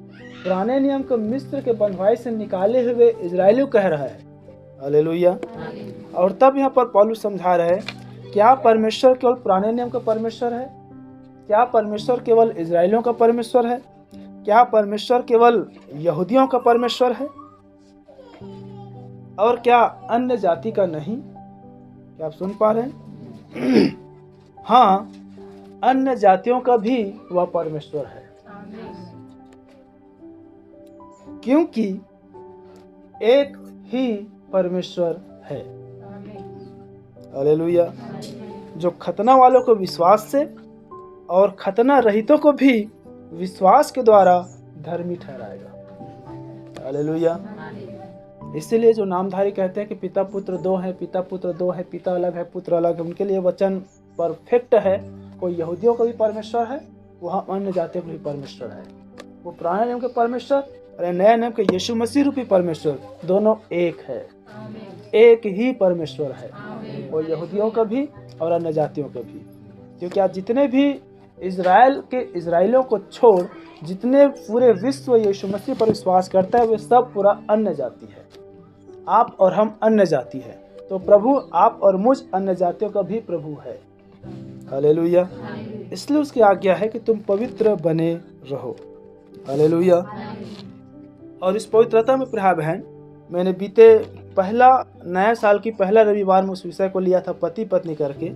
पुराने नियम को मिस्र के बंधुआई से निकाले हुए इजराइलियों को कह रहा है। हालेलुया। और तब यहाँ पर पौलुस समझा रहे हैं, क्या परमेश्वर केवल पुराने नियम का परमेश्वर है? क्या परमेश्वर केवल इजराइलियों का परमेश्वर है? क्या परमेश्वर केवल यहूदियों का परमेश्वर है और क्या अन्य जाति का नहीं? क्या आप सुन पा रहे हैं? हाँ, अन्य जातियों का भी वह परमेश्वर है, क्योंकि एक ही परमेश्वर है। हालेलुया। जो खतना वालों को विश्वास से और खतना रहितों को भी विश्वास के द्वारा धर्मी ठहराएगा। हालेलुया। इसीलिए जो नामधारी कहते हैं कि पिता पुत्र दो है, पिता पुत्र दो है, पिता अलग है, पुत्र अलग है, उनके लिए वचन परफेक्ट है। कोई यहूदियों का भी परमेश्वर है, वहाँ अन्य जातियों का भी परमेश्वर है। वो पुराने नियम के परमेश्वर और नए नियम के यीशु मसीह रूपी परमेश्वर दोनों एक है, एक ही परमेश्वर है, वो यहूदियों का भी और अन्य जातियों का भी। क्योंकि आज जितने भी इजराइल के इजराइलियों को छोड़ जितने पूरे विश्व यीशु मसीह पर विश्वास करता है, वे सब पूरा अन्य जाति है। आप और हम अन्य जाति है, तो प्रभु आप और मुझ अन्य जातियों का भी प्रभु है। हालेलुया। इसलिए उसकी आज्ञा है कि तुम पवित्र बने रहो। हालेलुया। और इस पवित्रता में प्रिय बहन, मैंने बीते पहला नया साल की पहला रविवार में उस विषय को लिया था पति पत्नी करके।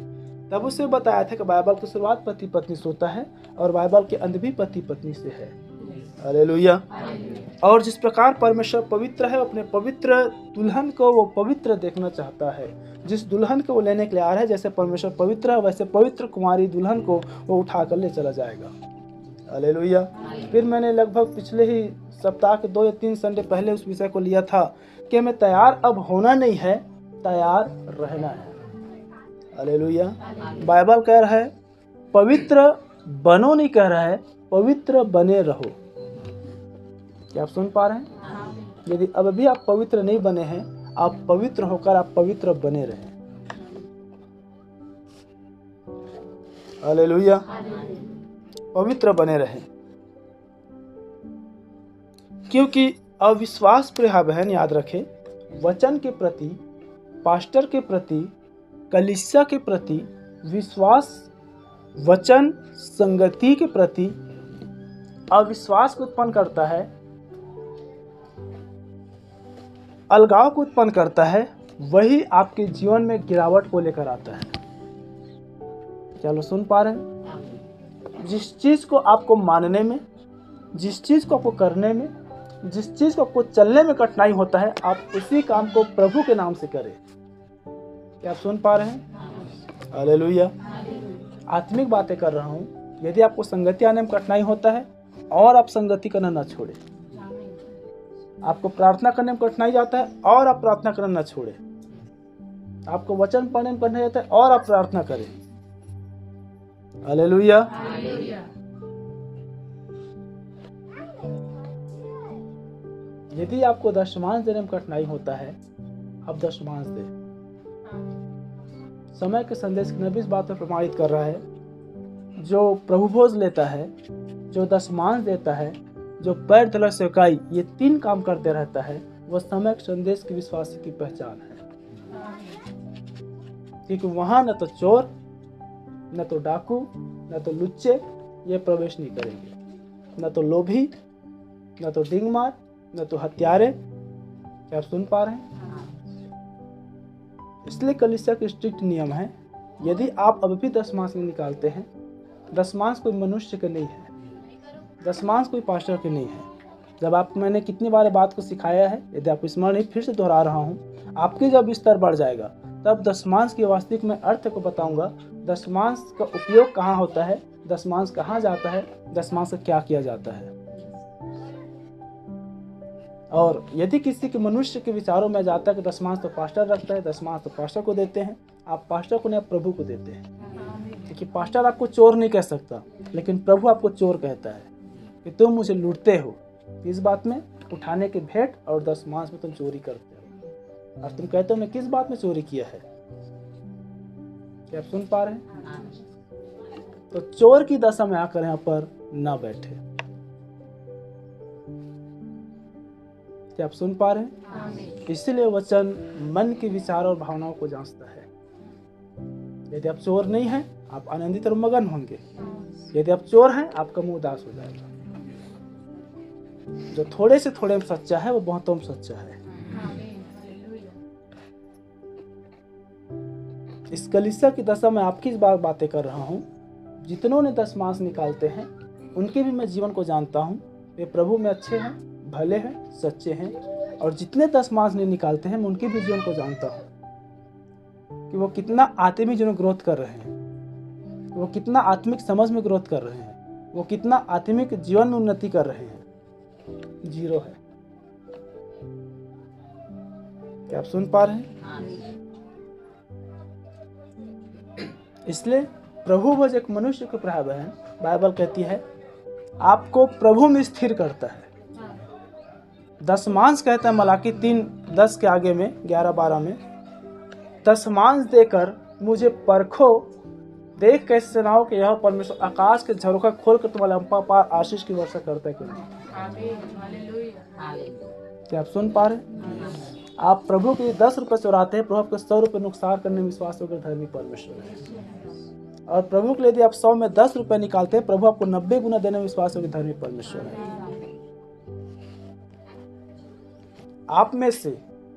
तब उसे बताया था कि बाइबल की शुरुआत पति पत्नी से होता है और बाइबल के अंत भी पति पत्नी से है। हालेलुया। और जिस प्रकार परमेश्वर पवित्र है, अपने पवित्र दुल्हन को वो पवित्र देखना चाहता है। जिस दुल्हन को वो लेने के लिए आ रहा है, जैसे परमेश्वर पवित्र है वैसे पवित्र कुमारी दुल्हन को वो उठा कर ले चला जाएगा। हालेलुया। फिर मैंने लगभग पिछले ही सप्ताह के 2 या 3 संडे पहले उस विषय को लिया था कि हमें तैयार अब होना नहीं है, तैयार रहना है। हालेलुया। बाइबल कह रहा है पवित्र बनो, नहीं कह रहा है पवित्र बने रहो। क्या आप सुन पा रहे हैं? यदि अब भी आप पवित्र नहीं बने हैं, आप पवित्र होकर आप पवित्र बने रहें। हालेलुया। पवित्र बने रहें, क्योंकि अविश्वास प्रिय बहन याद रखें, वचन के प्रति, पास्टर के प्रति, कलीसिया के प्रति विश्वास, वचन संगति के प्रति अविश्वास को उत्पन्न करता है, अलगाव को उत्पन्न करता है, वही आपके जीवन में गिरावट को लेकर आता है। चलो सुन पा रहे हैं? जिस चीज को आपको मानने में, जिस चीज को आपको करने में, जिस चीज को आपको चलने में कठिनाई होता है, आप उसी काम को प्रभु के नाम से करें। क्या आप सुन पा रहे हैं? हालेलुया। आत्मिक बातें कर रहा हूँ। यदि आपको संगति आने में कठिनाई होता है और आप संगति करना ना छोड़े। आपको प्रार्थना करने में कठिनाई जाता है और आप प्रार्थना करना ना छोड़े। आपको वचन पढ़ने में कठिनाई जाता है और आप प्रार्थना करें। हालेलुया। यदि आपको दशमांश देने में कठिनाई होता है, आप दशमांश दें। समय के संदेश की नबी इस बात पर प्रमाणित कर रहा है, जो प्रभु भोज लेता है, जो दशमांश देता है, जो पैर धुला सेवकाई, ये 3 काम करते रहता है, वह समय के संदेश के विश्वासी की पहचान है। क्योंकि वहां न तो चोर, न तो डाकू, न तो लुच्चे ये प्रवेश नहीं करेंगे, न तो लोभी, न तो डिंगमार, न तो हत्यारे। क्या आप सुन पा रहे हैं? इसलिए कलीसिया के स्ट्रिक्ट नियम है, यदि आप अब भी दशमांश नहीं निकालते हैं, दशमांश कोई मनुष्य के नहीं है, दशमांश कोई पास्टर के नहीं है। जब आप, मैंने कितनी बार बात को सिखाया है, यदि आप स्मरण नहीं, फिर से दोहरा रहा हूँ। आपकी जब स्तर बढ़ जाएगा तब दशमांश के वास्तविक में अर्थ को बताऊंगा। दशमांश का उपयोग कहाँ होता है, दशमांश कहाँ जाता है, दशमांश से क्या किया जाता है। और यदि किसी के मनुष्य के विचारों में जाता है कि दशमांश तो पास्टर रखता है, दशमांश तो पास्टर को देते हैं, आप पास्टर को नहीं, आप प्रभु को देते हैं। क्योंकि पास्टर आपको चोर नहीं कह सकता, लेकिन प्रभु आपको चोर कहता है कि तुम मुझे लूटते हो। किस बात में? उठाने के भेंट और दशमांश में तुम चोरी करते हो। और तुम कहते हो मैं किस बात में चोरी किया है? क्या आप सुन पा रहे हैं? तो चोर की दशा में आकर यहाँ पर ना बैठे। क्या आप सुन पा रहे हैं? इसलिए वचन मन के विचार और भावनाओं को जांचता है। यदि आप चोर नहीं हैं, आप आनंदित और मगन होंगे। यदि आप चोर हैं, आपका मुंह उदास हो जाएगा। जो थोड़े से थोड़े में सच्चा है, वो बहुतों में सच्चा है। इस कलीसिया की दशा में आपकी इस बार बातें कर रहा हूँ। जितनों ने दशमांश निकालते हैं, उनके भी मैं जीवन को जानता हूँ। वे प्रभु में अच्छे हैं, भले हैं, सच्चे हैं। और जितने दशमांश नहीं निकालते हैं, मैं उनके भी जीवन को जानता हूँ कि वो कितना आत्मिक जीवन ग्रोथ कर रहे हैं, वो कितना आत्मिक समझ में ग्रोथ कर रहे हैं, वो कितना आत्मिक जीवन में उन्नति कर रहे हैं। 0 है। क्या आप सुन पा रहे हैं? इसलिए प्रभु भोज एक मनुष्य को प्राप्त है। बाइबल कहती है आपको प्रभु में स्थिर करता है। दशमांश कहता है मलाकी 3:10 के आगे में 11-12 में, दशमांश देकर मुझे परखो, देख कैसे सेनाओं के यह परमेश्वर आकाश के झरोखा खोलकर तुम्हारे अम्पापार आशीष की वर्षा करता है कि नहीं। क्या आप सुन पा रहे? आप प्रभु के 10 रुपये चुराते हैं, प्रभु आपको 100 रुपये नुकसान करने में विश्वास होकर धर्मी परमेश्वर है। और प्रभु के लिए यदि आप 100 में 10 रुपये निकालते हैं, प्रभु आपको 90 गुना देने में विश्वास होकर धर्मी परमेश्वर है। आप में से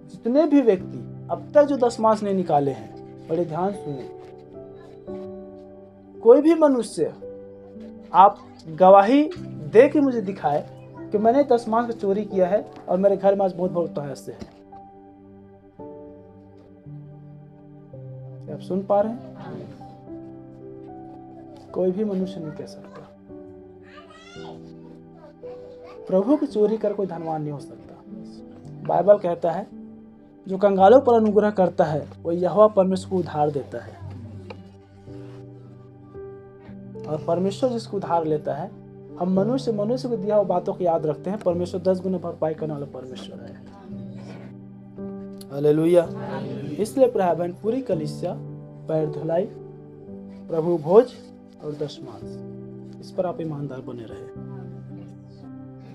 जितने भी व्यक्ति अब तक जो दशमांश नहीं निकाले हैं, बड़े ध्यान सुनिए, कोई भी मनुष्य आप गवाही दे के मुझे दिखाए कि मैंने दशमांश का चोरी किया है और मेरे घर में आज बहुत बहुत तहस है। आप सुन पा रहे हैं? कोई भी मनुष्य नहीं कह सकता। प्रभु की चोरी कर कोई धनवान नहीं हो सकता। बाइबल कहता है जो कंगालों पर अनुग्रह करता है वो यहोवा परमेश्वर को उधार देता है, और परमेश्वर जिसको उधार लेता है, हम मनुष्य को दिया हुआ बातों को याद रखते हैं, परमेश्वर 10 गुना भरपाई करने वाला परमेश्वर है। हालेलुया। इसलिए प्राय बहन पूरी कलीसिया पैर धुलाई, प्रभु भोज और दशमांश, इस पर आप ईमानदार बने रहे,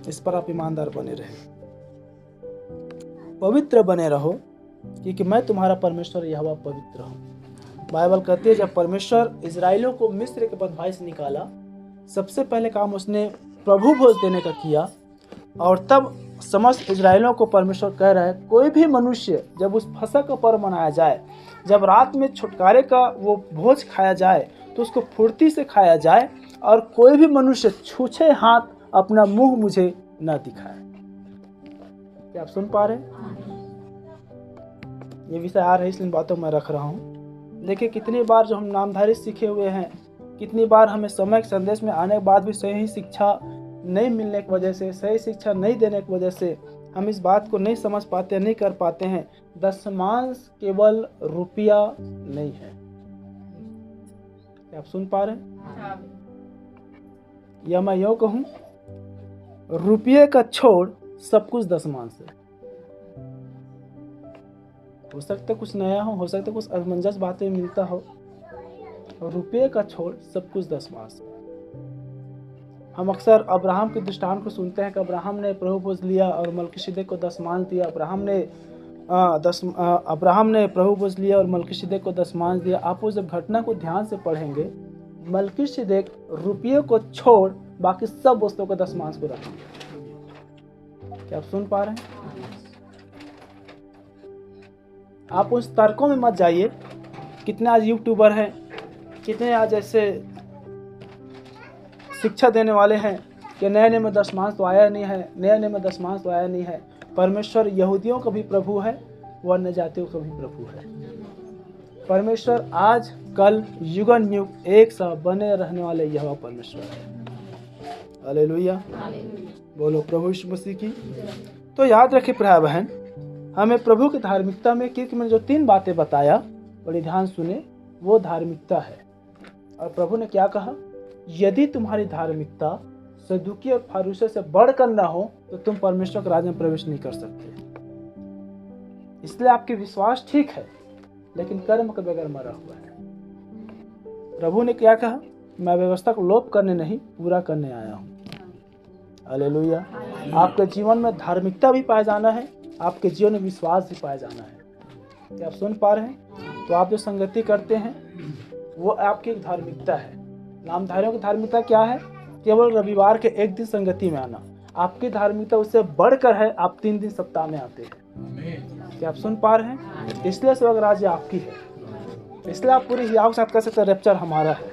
इस पर आप ईमानदार बने रहे, पवित्र बने रहो, क्योंकि मैं तुम्हारा परमेश्वर यहोवा पवित्र हूँ। बाइबल कहती है जब परमेश्वर इजराइलियों को मिस्र के बंधुआई से निकाला, सबसे पहले काम उसने प्रभु भोज देने का किया, और तब समस्त इजराइलियों को परमेश्वर कह रहा है कोई भी मनुष्य जब उस फसह का पर्व मनाया जाए, जब रात में छुटकारे का वो भोज खाया जाए तो उसको फुर्ती से खाया जाए, और कोई भी मनुष्य छूछे हाथ अपना मुंह मुझे न दिखाए। क्या आप सुन पा रहे हैं? ये विषय आ रहा है इसलिए बातों में रख रहा हूँ। देखिए कितनी बार जो हम नामधारी सीखे हुए हैं, कितनी बार हमें समय के संदेश में आने के बाद भी सही शिक्षा नहीं मिलने की वजह से, सही शिक्षा नहीं देने की वजह से हम इस बात को नहीं समझ पाते, नहीं कर पाते हैं। दशमांश केवल रुपया नहीं है। क्या आप सुन पा रहे हैं? या मैं यूं कहूं, रुपये का छोड़ सब कुछ दशमांश है। हो सकता कुछ नया हो सकता कुछ असमंजस बातें मिलता हो, रुपये का छोड़ सब कुछ दशमांश है। हम अक्सर अब्राहम के दृष्टांत को सुनते हैं कि अब्राहम ने प्रभु भोज लिया और मलकीसिदक को दशमांश दिया। अब्राहम ने प्रभु भोज लिया और मलकीसिदक को दशमांश दिया। आप वो जब घटना को ध्यान से पढ़ेंगे, मलकीसिदक रुपये को छोड़ बाकी सब वस्तुओं को दशमांश को रखेंगे। क्या आप सुन पा रहे हैं? आप उस तर्कों में मत जाइए। कितने आज यूट्यूबर हैं, कितने आज ऐसे शिक्षा देने वाले हैं कि नए में दशमांश तो आया नहीं है, नए में दशमांश तो आया नहीं है। परमेश्वर यहूदियों का भी प्रभु है, वह अन्य जातियों का भी प्रभु है। परमेश्वर आज कल युगन युग एक सा बने रहने वाले यहोवा परमेश्वर है। हालेलुया, बोलो प्रभु यीशु मसीह की। तो याद रखिए भाई बहन, हमें प्रभु की धार्मिकता में, क्योंकि मैंने जो 3 बातें बताया बड़ी ध्यान सुने, वो धार्मिकता है। और प्रभु ने क्या कहा? यदि तुम्हारी धार्मिकता सदुकी और फरीसियों से बढ़कर न हो तो तुम परमेश्वर के राज्य में प्रवेश नहीं कर सकते। इसलिए आपके विश्वास ठीक है लेकिन कर्म के बगैर मरा हुआ है। प्रभु ने क्या कहा? मैं व्यवस्था को लोप करने नहीं, पूरा करने आया हूँ। हालेलुया। आपके जीवन में धार्मिकता भी पाया जाना है, आपके जीवन में विश्वास भी पाया जाना है। क्या आप सुन पा रहे हैं? तो आप जो संगति करते हैं वो आपकी धार्मिकता है। नामधारियों की धार्मिकता क्या है? केवल रविवार के एक दिन संगति में आना। आपकी धार्मिकता उससे बढ़कर है, आप 3 दिन सप्ताह में आते हैं। क्या आप सुन पा रहे हैं? इसलिए स्वर्ग राज्य आपकी है। इसलिए आप पूरी हियाव के साथ कह सकते हैं रैप्चर हमारा है।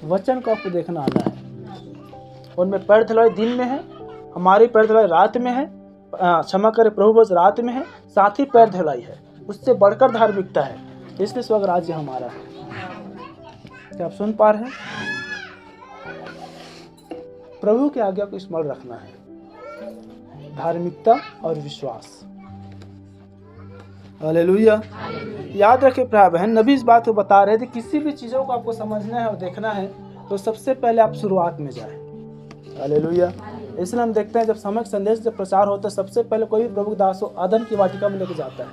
वचन को आपको देखना आना है। उनमें पैर धुलाई दिन में है, हमारी पैर धुलाई रात में है। क्षमा करे, प्रभु बस रात में है, साथ ही पैर धुलाई है। उससे बढ़कर धार्मिकता है, इसलिए स्वर्ग राज्य हमारा है। क्या आप सुन पा रहे हैं? प्रभु की आज्ञा को स्मरण रखना है, धार्मिकता और विश्वास। हालेलुया। याद रखिए भाई बहन, नबी इस बात को बता रहे थे, किसी भी चीजों को आपको समझना है और देखना है तो सबसे पहले आप शुरुआत में जाए। हालेलुया। इसलिए हम देखते हैं जब समय संदेश जब प्रचार होता है, सबसे पहले कोई भी प्रभु दास को अदन की वाटिका में लेके जाता है,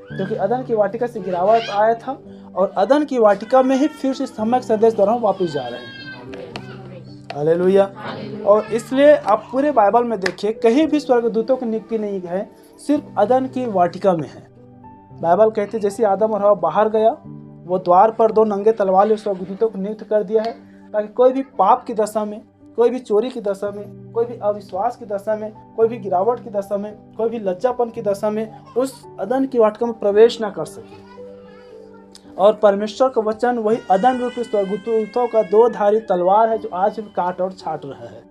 क्योंकि अदन की वाटिका से गिरावट आया था और अदन की वाटिका में ही फिर से समय संदेश दौरान वापस जा रहे हैं। हालेलुया। और इसलिए आप पूरे बाइबल में देखिए, कहीं भी स्वर्गदूतों की नियुक्ति नहीं है, सिर्फ अदन की वाटिका में है। बाइबल कहते जैसे आदम और हवा बाहर गया, वो द्वार पर 2 नंगे तलवार ले स्वर्गदूतों को नियुक्त कर दिया है, ताकि कोई भी पाप की दशा में, कोई भी चोरी की दशा में, कोई भी अविश्वास की दशा में, कोई भी गिरावट की दशा में, कोई भी लज्जापन की दशा में उस अदन की वाटिका में प्रवेश ना कर सके। और परमेश्वर का वचन वही अदन रूपी स्वर्गदूतों का 2 धारी तलवार है, जो आज भी काट और छाट रहा है।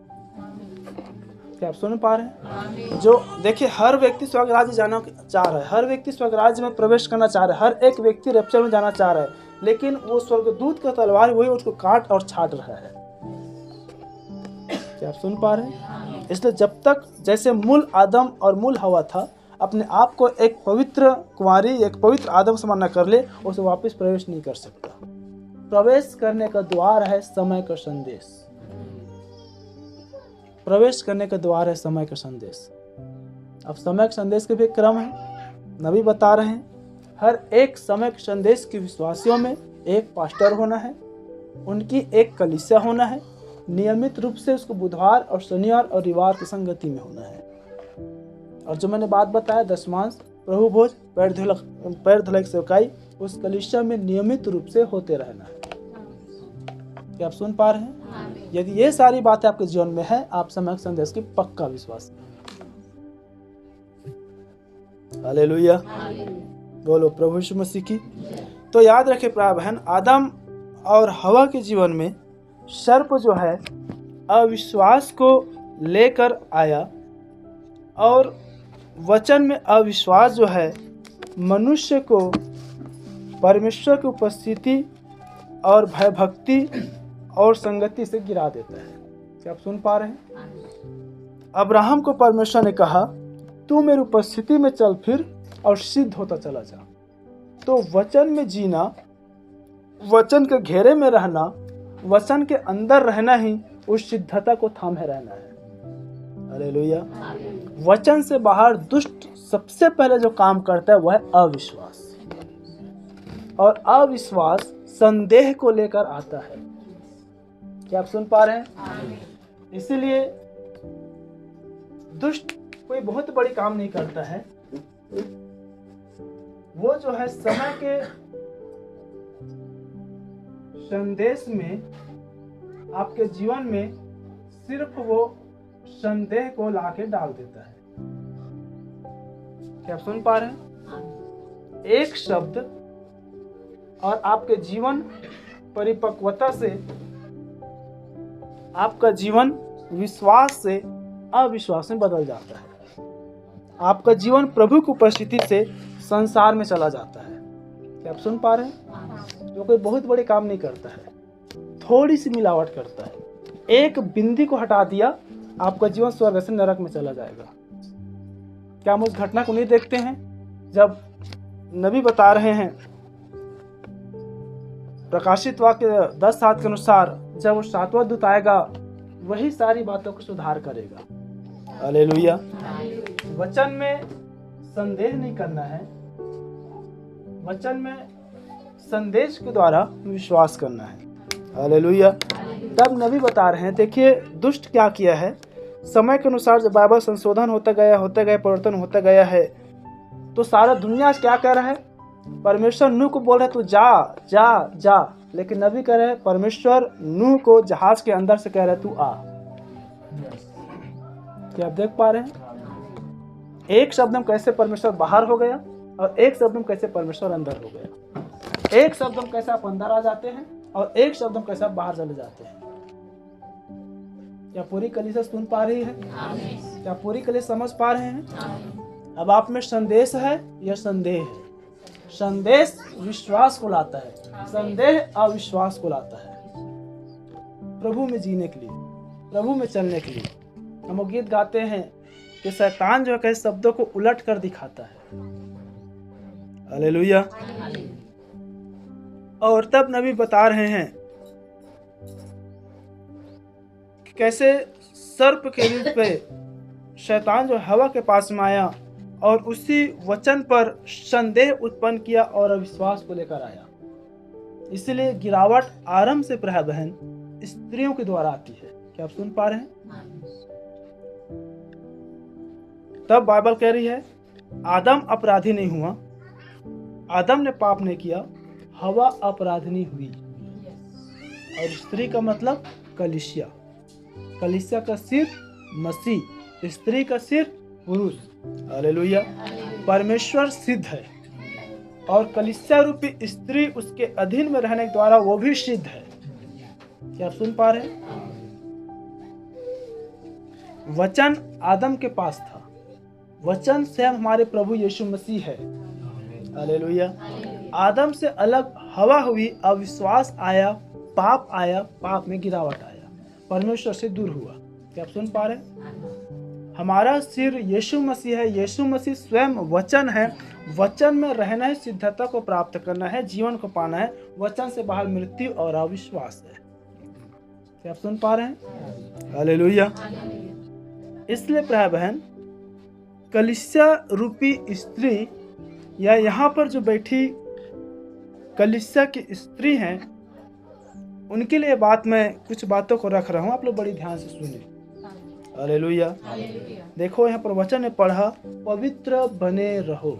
क्या आप सुन पा रहे हैं? जो देखिए, हर व्यक्ति स्वर्ग राज्य जाना चाह रहा है, हर व्यक्ति स्वर्ग राज्य में प्रवेश करना चाह रहा है, हर एक व्यक्ति रैप्चर में जाना चाह रहा है, लेकिन वो स्वर्गदूत का तलवार वही उसको काट और छाट रहा है। क्या आप सुन पा रहे हैं? इसलिए जब तक जैसे मूल आदम और मूल हवा था, अपने आप को एक पवित्र कुंवारी, एक पवित्र आदम समान न कर ले, उसे वापस प्रवेश नहीं कर सकता। प्रवेश करने का द्वार है समय का संदेश। प्रवेश करने का द्वार है समय का संदेश। अब समय के संदेश के भी एक क्रम है। नबी बता रहे हैं, हर एक समय के संदेश के विश्वासियों में एक पास्टर होना है, उनकी एक कलीसिया होना है, नियमित रूप से उसको बुधवार और शनिवार और रविवार की संगति में होना है। और जो मैंने बात बताया, दशमांश, प्रभु भोज, पैर धुलाई सेवकाई, उस कलीसिया में नियमित रूप से होते रहना है। क्या आप सुन पा रहे हैं? यदि ये सारी बातें आपके जीवन में है, आप समय संदेश की पक्का विश्वास। हालेलुया, बोलो प्रभु यीशु मसीह की। तो याद रखे प्रिय बहन, आदम और हवा के जीवन में सर्प जो है अविश्वास को लेकर आया, और वचन में अविश्वास जो है मनुष्य को परमेश्वर की उपस्थिति और भयभक्ति और संगति से गिरा देता है। क्या आप सुन पा रहे हैं? अब्राहम को परमेश्वर ने कहा, तू मेरी उपस्थिति में चल फिर और सिद्ध होता चला जा। तो वचन में जीना, वचन के घेरे में रहना, वचन के अंदर रहना ही उस सिद्धता को थामे रहना है। हालेलुया। वचन से बाहर दुष्ट सबसे पहले जो काम करता है वह है अविश्वास, और अविश्वास संदेह को लेकर आता है। क्या आप सुन पा रहे हैं? इसीलिए दुष्ट कोई बहुत बड़ी काम नहीं करता है, वो जो है समय के संदेश में आपके जीवन में सिर्फ वो संदेह को लाके डाल देता है। क्या आप सुन पा रहे हैं? एक शब्द और आपके जीवन परिपक्वता से, आपका जीवन विश्वास से अविश्वास में बदल जाता है। आपका जीवन प्रभु की उपस्थिति से संसार में चला जाता है। क्या आप सुन पा रहे हैं? जो कोई बहुत बड़े काम नहीं करता है, थोड़ी सी मिलावट करता है, एक बिंदी को हटा दिया, आपका जीवन स्वर्ग से नरक में चला जाएगा। क्या हम उस घटना को नहीं देखते हैं? जब नबी बता रहे हैं, प्रकाशित वाक्य 10:7 के अनुसार, जब वो 7वां दूत आएगा, वही सारी बातों को सुधार करेगा। हालेलुया। वचन में संदेह नहीं करना है, वचन में संदेश के द्वारा विश्वास करना है। हालेलुया। तब नबी बता रहे हैं, देखिए दुष्ट क्या किया है, समय के अनुसार जब बाइबल संशोधन होता गया, परिवर्तन होता गया है, तो सारा दुनिया क्या कह रहा है? परमेश्वर नूह को बोल रहा है, तू जा जा जा, लेकिन नबी कह रहे हैं, परमेश्वर नूह को जहाज के अंदर से कह रहा है, तू आ। क्या आप देख पा रहे हैं? एक शब्द में कैसे परमेश्वर बाहर हो गया, और एक शब्द में कैसे परमेश्वर अंदर हो गया। एक शब्द में कैसे आप अंदर आ जाते हैं, और एक शब्द में कैसे आप बाहर चले जाते हैं। क्या पूरी कलीसिया सुन पा रही है? क्या पूरी कलीसिया समझ पा रहे हैं? अब आप में संदेश है या संदेह है? संदेश विश्वास को लाता है, संदेह अविश्वास को लाता है। प्रभु में जीने के लिए, प्रभु में चलने के लिए हम वो गीत गाते हैं कि शैतान जो है कई शब्दों को उलट कर दिखाता है। हालेलुया। और तब नबी बता रहे हैं कि कैसे सर्प के रूप में शैतान जो हवा के पास में आया और उसी वचन पर संदेह उत्पन्न किया और अविश्वास को लेकर आया। इसलिए गिरावट आरंभ से प्रिय बहन स्त्रियों के द्वारा आती है। क्या आप सुन पा रहे हैं? तब बाइबल कह रही है आदम अपराधी नहीं हुआ, आदम ने पाप नहीं किया, हवा अपराधिनी हुई। और स्त्री का मतलब कलीसिया, कलीसिया का सिर मसीह, स्त्री का सिर पुरुष। हालेलुया। परमेश्वर सिद्ध है और कलीसिया रूपी स्त्री उसके अधीन में रहने के द्वारा वो भी सिद्ध है। क्या आप सुन पा रहे हैं? वचन आदम के पास था, वचन स्वयं हमारे प्रभु यीशु मसीह है। हालेलुया। आदम से अलग हवा हुई, अविश्वास आया, पाप आया, पाप में गिरावट आया, परमेश्वर से दूर हुआ। क्या आप सुन पा रहे हैं? हमारा सिर यीशु मसीह है, यीशु मसीह स्वयं वचन है। वचन में रहना है, सिद्धता को प्राप्त करना है, जीवन को पाना है। वचन से बाहर मृत्यु और अविश्वास है। क्या आप सुन पा रहे हैं? हालेलुया। इसलिए प्रिय बहन, कलीसिया रूपी स्त्री या यहाँ पर जो बैठी कलीसिया की स्त्री हैं, उनके लिए बात मैं कुछ बातों को रख रहा हूँ, आप लोग बड़ी ध्यान से सुने। हालेलुया। देखो यहाँ पर वचन ने पढ़ा, पवित्र बने रहो।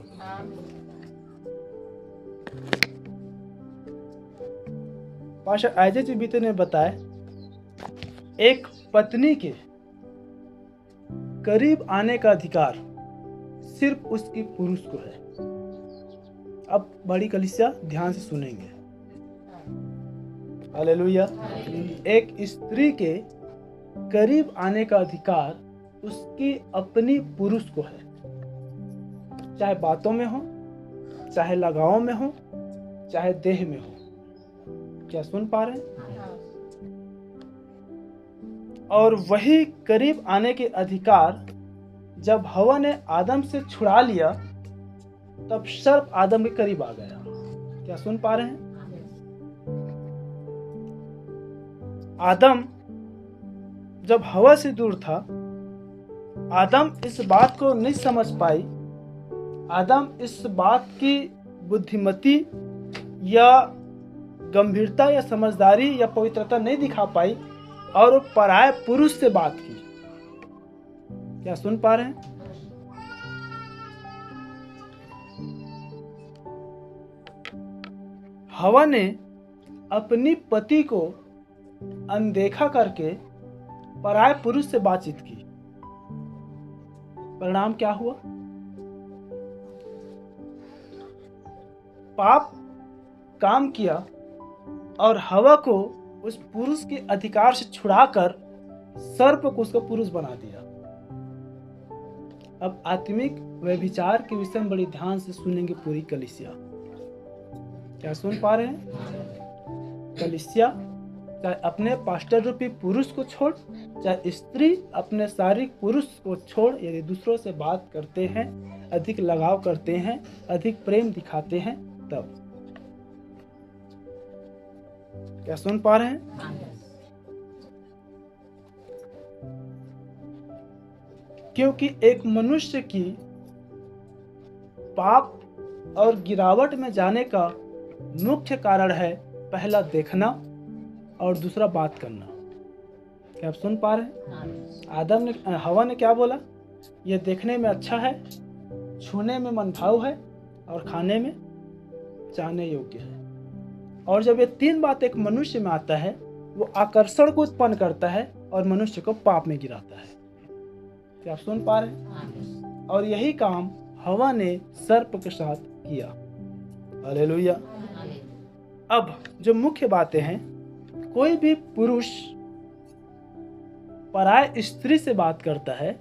पास्टर अजय जी बीते ने बताया, एक पत्नी के करीब आने का अधिकार सिर्फ उसकी पुरुष को है। अब बड़ी कलीसिया ध्यान से सुनेंगे। हालेलुया। एक स्त्री के करीब आने का अधिकार उसकी अपनी पुरुष को है, चाहे बातों में हो, चाहे लगाव में हो, चाहे देह में हो। क्या सुन पा रहे हैं? और वही करीब आने के अधिकार जब हवा ने आदम से छुड़ा लिया, तब सर्प आदम के करीब आ गया। क्या सुन पा रहे हैं? आदम जब हवा से दूर था, आदम इस बात को नहीं समझ पाई, आदम इस बात की बुद्धिमती या गंभीरता या समझदारी या पवित्रता नहीं दिखा पाई और वो पराये पुरुष से बात की। क्या सुन पा रहे हैं? हवा ने अपनी पति को अनदेखा करके पराये पुरुष से बातचीत की। परिणाम क्या हुआ? पाप काम किया और हवा को उस पुरुष के अधिकार से छुड़ाकर सर्प को उसका पुरुष बना दिया। अब आत्मिक व्यभिचार के विषय में बड़ी ध्यान से सुनेंगे पूरी कलीसिया। क्या सुन पा रहे हैं? कलीसिया चाहे अपने पास्टर रूपी पुरुष को छोड़, चाहे स्त्री अपने शारीरिक पुरुष को छोड़, यदि दूसरों से बात करते हैं, अधिक लगाव करते हैं, अधिक प्रेम दिखाते हैं, तब। क्या सुन पा रहे हैं? क्योंकि एक मनुष्य की पाप और गिरावट में जाने का मुख्य कारण है, पहला देखना और दूसरा बात करना। क्या आप सुन पा रहे हैं? हवा ने क्या बोला? यह देखने में अच्छा है, छूने में मनभाव है और खाने में चाहने योग्य है। और जब ये तीन बात एक मनुष्य में आता है, वो आकर्षण को उत्पन्न करता है और मनुष्य को पाप में गिराता है। क्या आप सुन पा रहे हैं? और यही काम हवा ने सर्प के साथ किया। हालेलुया। अब जो मुख्य बातें हैं, कोई भी पुरुष पराय स्त्री से बात करता है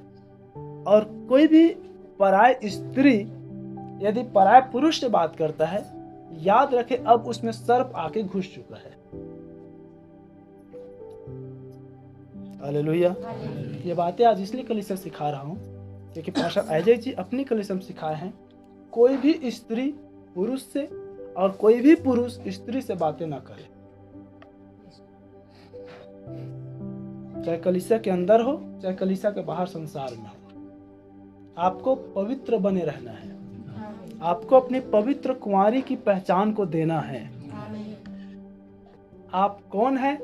और कोई भी पराय स्त्री यदि पराय पुरुष से बात करता है, याद रखें अब उसमें सर्प आके घुस चुका है। हालेलुया। ये बातें आज इसलिए कलीसिया सिखा रहा हूं क्योंकि पास्टर अजय जी अपनी कलीसिया में सिखाए हैं, कोई भी स्त्री पुरुष से और कोई भी पुरुष स्त्री से बातें ना करे, चाहे कलीसिया के अंदर हो चाहे कलीसिया के बाहर संसार में हो। आपको पवित्र बने रहना है, आपको अपनी पवित्र कुंवारी की पहचान को देना है। आप कौन है?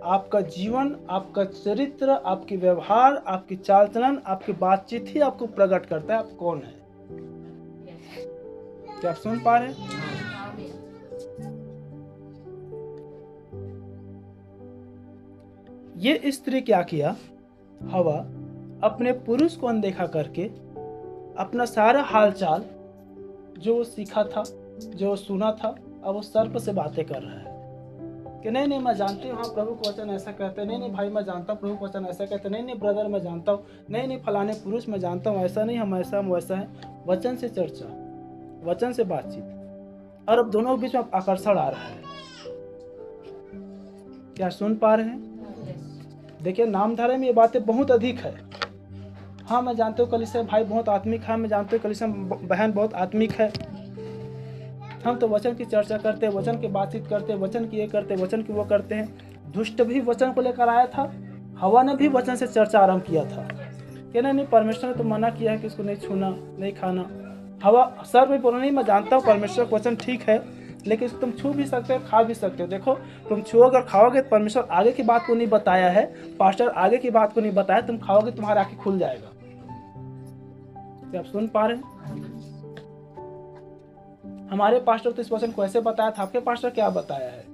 आपका जीवन, आपका चरित्र, आपकी व्यवहार, आपकी चाल चलन, आपकी बातचीत ही आपको प्रकट करता है आप कौन है। क्या आप सुन पा रहे हैं? आमीन। ये स्त्री क्या किया? हवा अपने पुरुष को अनदेखा करके अपना सारा हालचाल जो वो सीखा था, जो वो सुना था, अब वो सर्प से बातें कर रहा है कि नहीं नहीं मैं जानती हूँ, हाँ प्रभु का वचन ऐसा कहते हैं, नहीं नहीं भाई मैं जानता हूँ प्रभु का वचन ऐसा कहते हैं, नहीं नहीं ब्रदर मैं जानता हूँ, नहीं नहीं फलाने पुरुष मैं जानता हूँ, ऐसा नहीं हम ऐसा हम वैसा है। वचन से चर्चा, वचन से बातचीत, और अब दोनों के बीच में आकर्षण आ रहा है। क्या सुन पा रहे हैं? देखिए नामधारा में ये बातें बहुत अधिक है। हाँ मैं जानता हूँ कलीसिया भाई बहुत आत्मिक है, मैं जानता हूँ कलीसिया बहन बहुत आत्मिक है, हम तो वचन की चर्चा करते हैं, वचन की बातचीत करते हैं, वचन की ये करते हैं, वचन की वो करते हैं। दुष्ट भी वचन को लेकर आया था, हवा ने भी वचन से चर्चा आरंभ किया था कि नहीं परमेश्वर ने तो मना किया है कि इसको नहीं छूना नहीं खाना। हवा सर में बोला नहीं मैं जानता हूँ परमेश्वर का वचन ठीक है, लेकिन इसको तुम छू भी सकते हो खा भी सकते हो। देखो तुम छुओगे और खाओगे तो परमेश्वर आगे की बात को नहीं बताया है, पास्टर आगे की बात को नहीं बताया, तुम खाओगे तुम्हारी आंखें खुल जाएगा। क्या आप सुन पा रहे हैं? हमारे पास्टर तो इस वचन को ऐसे बताया था, आपके पास्टर क्या बताया है?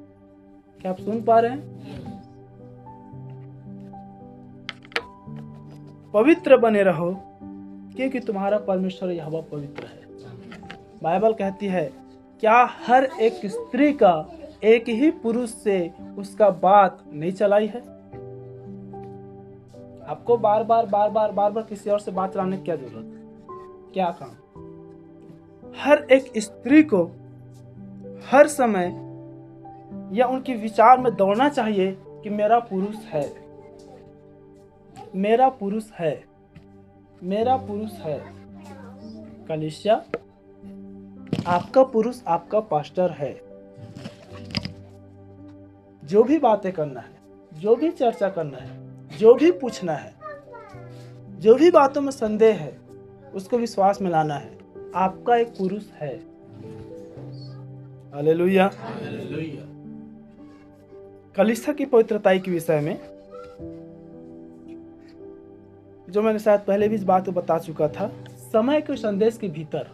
क्या आप सुन पा रहे हैं? पवित्र बने रहो क्योंकि तुम्हारा परमेश्वर यहोवा पवित्र है। बाइबल कहती है क्या हर एक स्त्री का एक ही पुरुष से उसका बात नहीं चलाई है? आपको बार बार किसी और से बात चलाने की क्या जरूरत है? क्या काम? हर एक स्त्री को हर समय या उनके विचार में दौड़ना चाहिए कि मेरा पुरुष है, मेरा पुरुष है, मेरा पुरुष है। कलीसिया आपका पुरुष आपका पास्टर है। जो भी बातें करना है, जो भी चर्चा करना है, जो भी पूछना है, जो भी बातों में संदेह है, उसको विश्वास में लाना है। आपका एक पुरुष है। हालेलुया। हालेलुया। कलीसिया की पवित्रताई के विषय में जो मैंने शायद पहले भी इस बात को बता चुका था, समय के संदेश के भीतर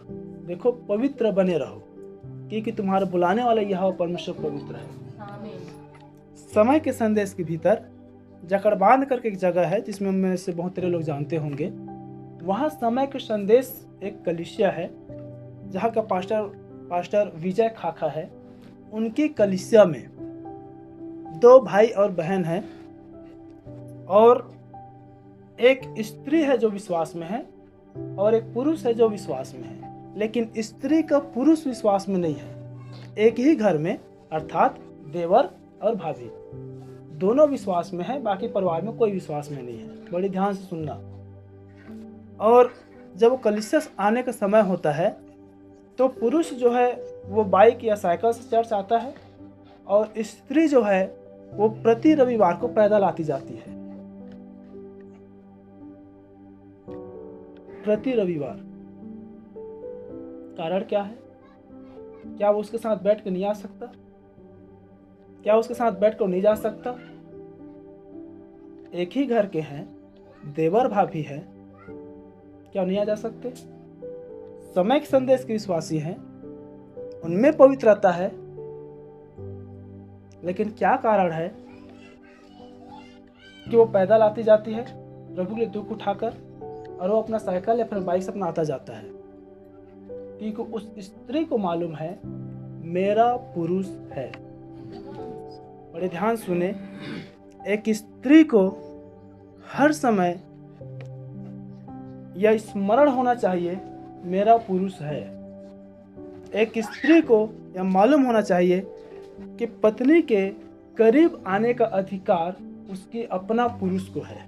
देखो पवित्र बने रहो क्योंकि तुम्हारा बुलाने वाला यहोवा परमेश्वर पवित्र है। आमीन। समय के संदेश के भीतर जकड़बांध करके एक जगह है जिसमें में से बहुत सारे लोग जानते होंगे। वहाँ समय के संदेश एक कलीसिया है जहाँ का पास्टर विजय खाखा है। उनकी कलीसिया में 2 भाई और बहन हैं और एक स्त्री है जो विश्वास में है और एक पुरुष है जो विश्वास में है, लेकिन स्त्री का पुरुष विश्वास में नहीं है। एक ही घर में अर्थात देवर और भाभी दोनों विश्वास में है, बाकी परिवार में कोई विश्वास में नहीं है। बड़ी ध्यान से सुनना। और जब वो कलीसिया आने का समय होता है तो पुरुष जो है वो बाइक या साइकिल से चर्च आता है और स्त्री जो है वो प्रति रविवार को पैदल आती जाती है। प्रति रविवार। कारण क्या है? क्या वो उसके साथ बैठ कर नहीं आ सकता? क्या उसके साथ बैठ कर नहीं जा सकता? एक ही घर के हैं, देवर भाभी है, क्या नहीं आ जा सकते? समय के संदेश के विश्वासी हैं, उनमें पवित्रता है, लेकिन क्या कारण है कि वो पैदल आती जाती है प्रभु के लिए दुख उठाकर, और वो अपना साइकिल या फिर बाइक से अपना आता जाता है? क्योंकि उस स्त्री को मालूम है मेरा पुरुष है। बड़े ध्यान सुने, एक स्त्री को हर समय यह स्मरण होना चाहिए मेरा पुरुष है। एक स्त्री को यह मालूम होना चाहिए कि पत्नी के करीब आने का अधिकार उसके अपना पुरुष को है।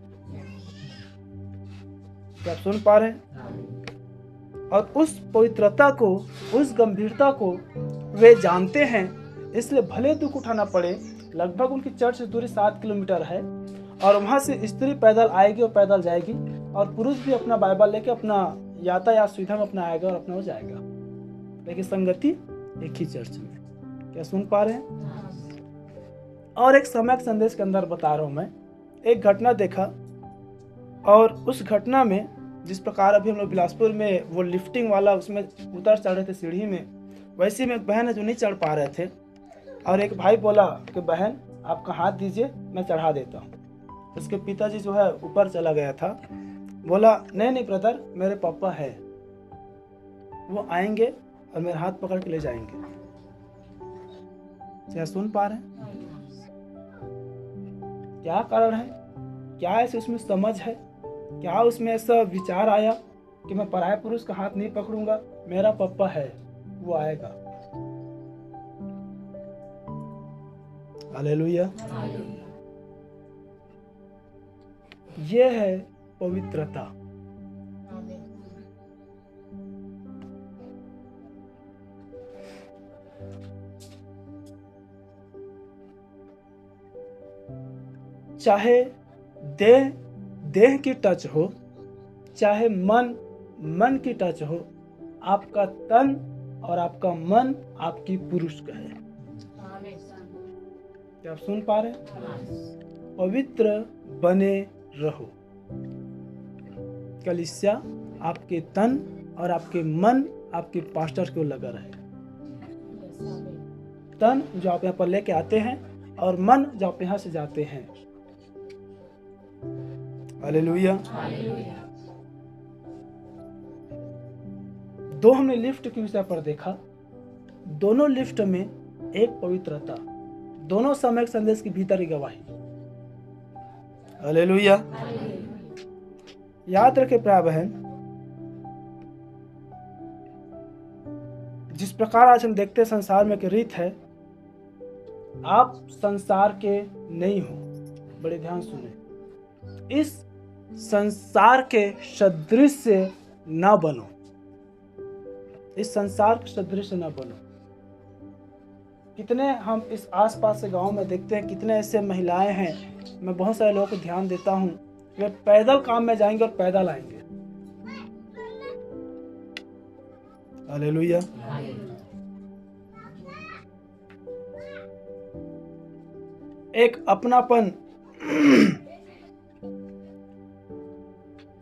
क्या आप सुन पा रहे हैं? और उस पवित्रता को, उस गंभीरता को वे जानते हैं, इसलिए भले दुख उठाना पड़े। लगभग उनकी चर्च से दूरी 7 किलोमीटर है और वहाँ से स्त्री पैदल आएगी और पैदल जाएगी और पुरुष भी अपना बाइबल लेके अपना यातायात सुविधा में अपना आएगा और अपना हो जाएगा, लेकिन संगति एक ही चर्च में। क्या सुन पा रहे हैं? और एक समय संदेश के अंदर बता रहा हूँ मैं, एक घटना देखा और उस घटना में जिस प्रकार अभी हम लोग बिलासपुर में वो लिफ्टिंग वाला उसमें उतर चढ़ रहे थे सीढ़ी में, वैसे में एक बहन है जो नहीं चढ़ पा रहे थे, और एक भाई बोला कि बहन आपका हाथ दीजिए, मैं चढ़ा देता हूँ। उसके पिताजी जो है ऊपर चला गया था, बोला नहीं नहीं ब्रदर, मेरे पापा है, वो आएंगे और मेरा हाथ पकड़ के ले जाएंगे। क्या सुन पा रहे हैं? क्या कारण है? क्या ऐसे उसमें समझ है? क्या उसमें ऐसा विचार आया कि मैं पराये पुरुष का हाथ नहीं पकड़ूंगा, मेरा पापा है, वो आएगा। हालेलुया। ये है पवित्रता। चाहे देह की टच हो, चाहे मन की टच हो, आपका तन और आपका मन आपकी पुरुष का है। क्या आप सुन पा रहे हैं? पवित्र बने रहो। कलीसिया आपके तन और आपके मन आपके पास्टर को लगा रहे। तन जो आप यहाँ पर लेके आते हैं और मन जो आप यहाँ से जाते हैं। हालेलुया। दो हमने लिफ्ट के विषय पर देखा। दोनों लिफ्ट में एक पवित्रता, दोनों समय संदेश के भीतर ही गवाही। हालेलुया। याद रखे प्यारे बहन, जिस प्रकार आज हम देखते हैं संसार में एक रीत है, आप संसार के नहीं हो। बड़े ध्यान सुने, इस संसार के सदृश से ना बनो, इस संसार के सदृश से ना बनो। कितने हम इस आसपास के गांव में देखते हैं, कितने ऐसे महिलाएं हैं, मैं बहुत सारे लोगों को ध्यान देता हूं, वे पैदल काम में जाएंगे और पैदल आएंगे। हालेलुया। एक अपनापन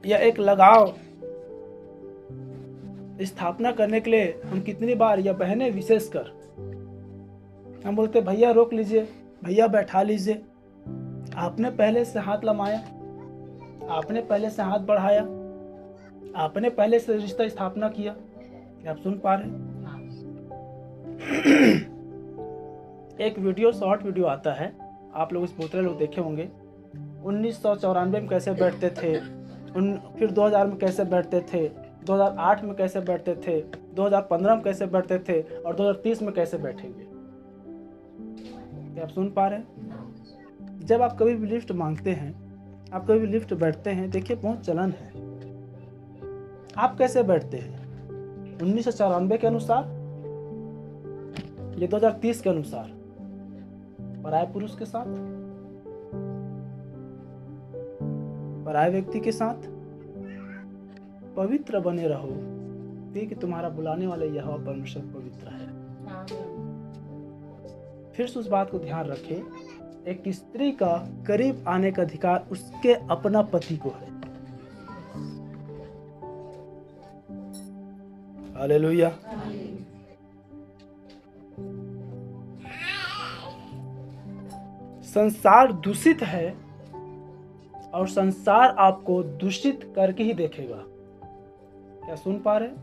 या एक लगाव स्थापना करने के लिए हम कितनी बार, या बहनें विशेषकर, हम बोलते भैया रोक लीजिए, भैया बैठा लीजिए। आपने पहले से हाथ लमाया, आपने पहले से हाथ बढ़ाया, आपने पहले से रिश्ता स्थापना किया। क्या आप सुन पा रहे हैं? एक वीडियो, शॉर्ट वीडियो आता है, आप लोग इस बोतले लोग देखे होंगे। 1994 में कैसे बैठते थे, फिर 2000 में कैसे बैठते थे, 2008 में कैसे बैठते थे, 2015 में कैसे बैठते थे, और 2030 में कैसे बैठेंगे। क्या आप सुन पा रहे हैं? जब आप कभी भी लिफ्ट मांगते हैं, आप कभी भी लिफ्ट बैठते हैं, देखिए बहुत चलन है। आप कैसे बैठते हैं? 1994 के अनुसार या 2030 के अनुसार? पराये पुरुष के साथ, पराये व्यक्ति के साथ। पवित्र बने रहो, क्योंकि तुम्हारा बुलाने वाले यहोवा परमेश्वर पवित्र है। फिर से उस बात को ध्यान रखें, एक स्त्री का करीब आने का अधिकार उसके अपना पति को है। हालेलुया। संसार दूषित है और संसार आपको दूषित करके ही देखेगा। क्या सुन पा रहे हैं?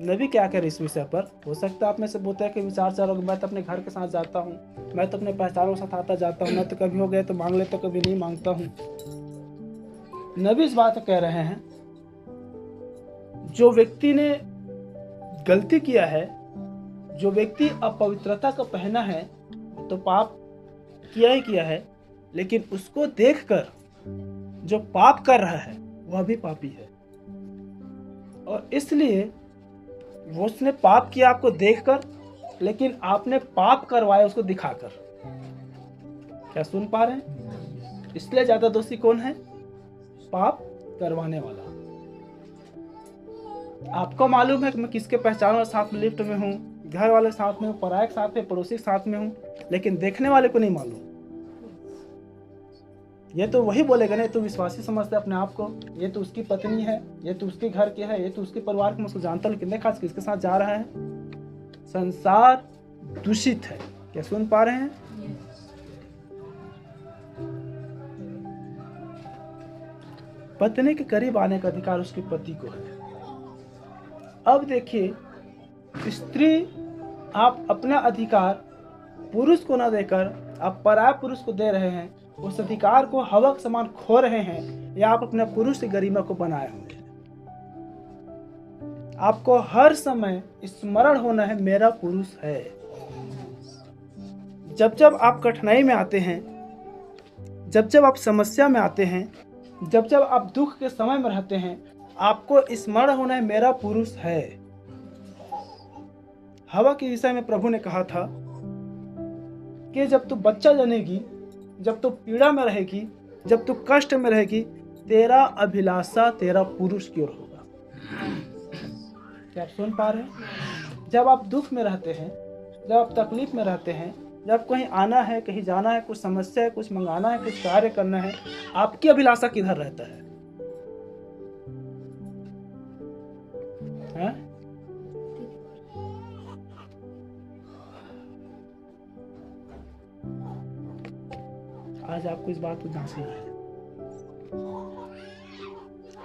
नबी क्या कह रहे इस विषय पर? हो सकता है आप में से बोलते हैं कि विचार चलोगे, मैं तो अपने घर के साथ जाता हूँ, मैं तो अपने पहचानों के साथ आता जाता हूँ, मैं तो कभी हो गया तो मांग लेता, कभी नहीं मांगता हूँ। नबी इस बात कह रहे हैं, जो व्यक्ति ने गलती किया है, जो व्यक्ति अपवित्रता का पहना है, तो पाप किया ही किया है, लेकिन उसको देखकर जो पाप कर रहा है वह भी पापी है। और इसलिए वो उसने पाप किया आपको देखकर, लेकिन आपने पाप करवाया उसको दिखाकर। क्या सुन पा रहे हैं? इसलिए ज्यादा दोषी कौन है? पाप करवाने वाला। आपको मालूम है कि मैं किसके पहचान वाले साथ में लिफ्ट में हूँ, घर वाले साथ में हूँ, पराये के साथ में, पड़ोसी के साथ में हूँ, लेकिन देखने वाले को नहीं मालूम। ये तो वही बोलेगा ना, तो विश्वासी समझते अपने आप को, ये तो उसकी पत्नी है, ये तो उसके घर के है, ये तो उसके परिवार के, मैं उसको जानता हूँ, कितने खास किसके साथ जा रहा है। संसार दूषित है। क्या सुन पा रहे हैं? पत्नी के करीब आने का अधिकार उसके पति को है। अब देखिए, स्त्री आप अपना अधिकार पुरुष को न देकर आप पराय पुरुष को दे रहे हैं। उस अधिकार को हवा के समान खो रहे हैं, या आप अपने पुरुष की गरिमा को बनाए हुए हैं। आपको हर समय स्मरण होना है, मेरा पुरुष है। जब जब आप कठिनाई में आते हैं, जब जब आप समस्या में आते हैं, जब जब आप दुख के समय में रहते हैं, आपको स्मरण होना है, मेरा पुरुष है। हवा के विषय में प्रभु ने कहा था कि जब तू बच्चा जनेगी, जब तू पीड़ा में रहेगी, जब तू कष्ट में रहेगी, तेरा अभिलाषा तेरा पुरुष की ओर होगा। क्या आप सुन पा रहे हैं? जब आप दुख में रहते हैं, जब आप तकलीफ में रहते हैं, जब कहीं आना है, कहीं जाना है, कुछ समस्या है, कुछ मंगाना है, कुछ कार्य करना है, आपकी अभिलाषा किधर रहता है? है? आज आपको इस बात को जांचना है।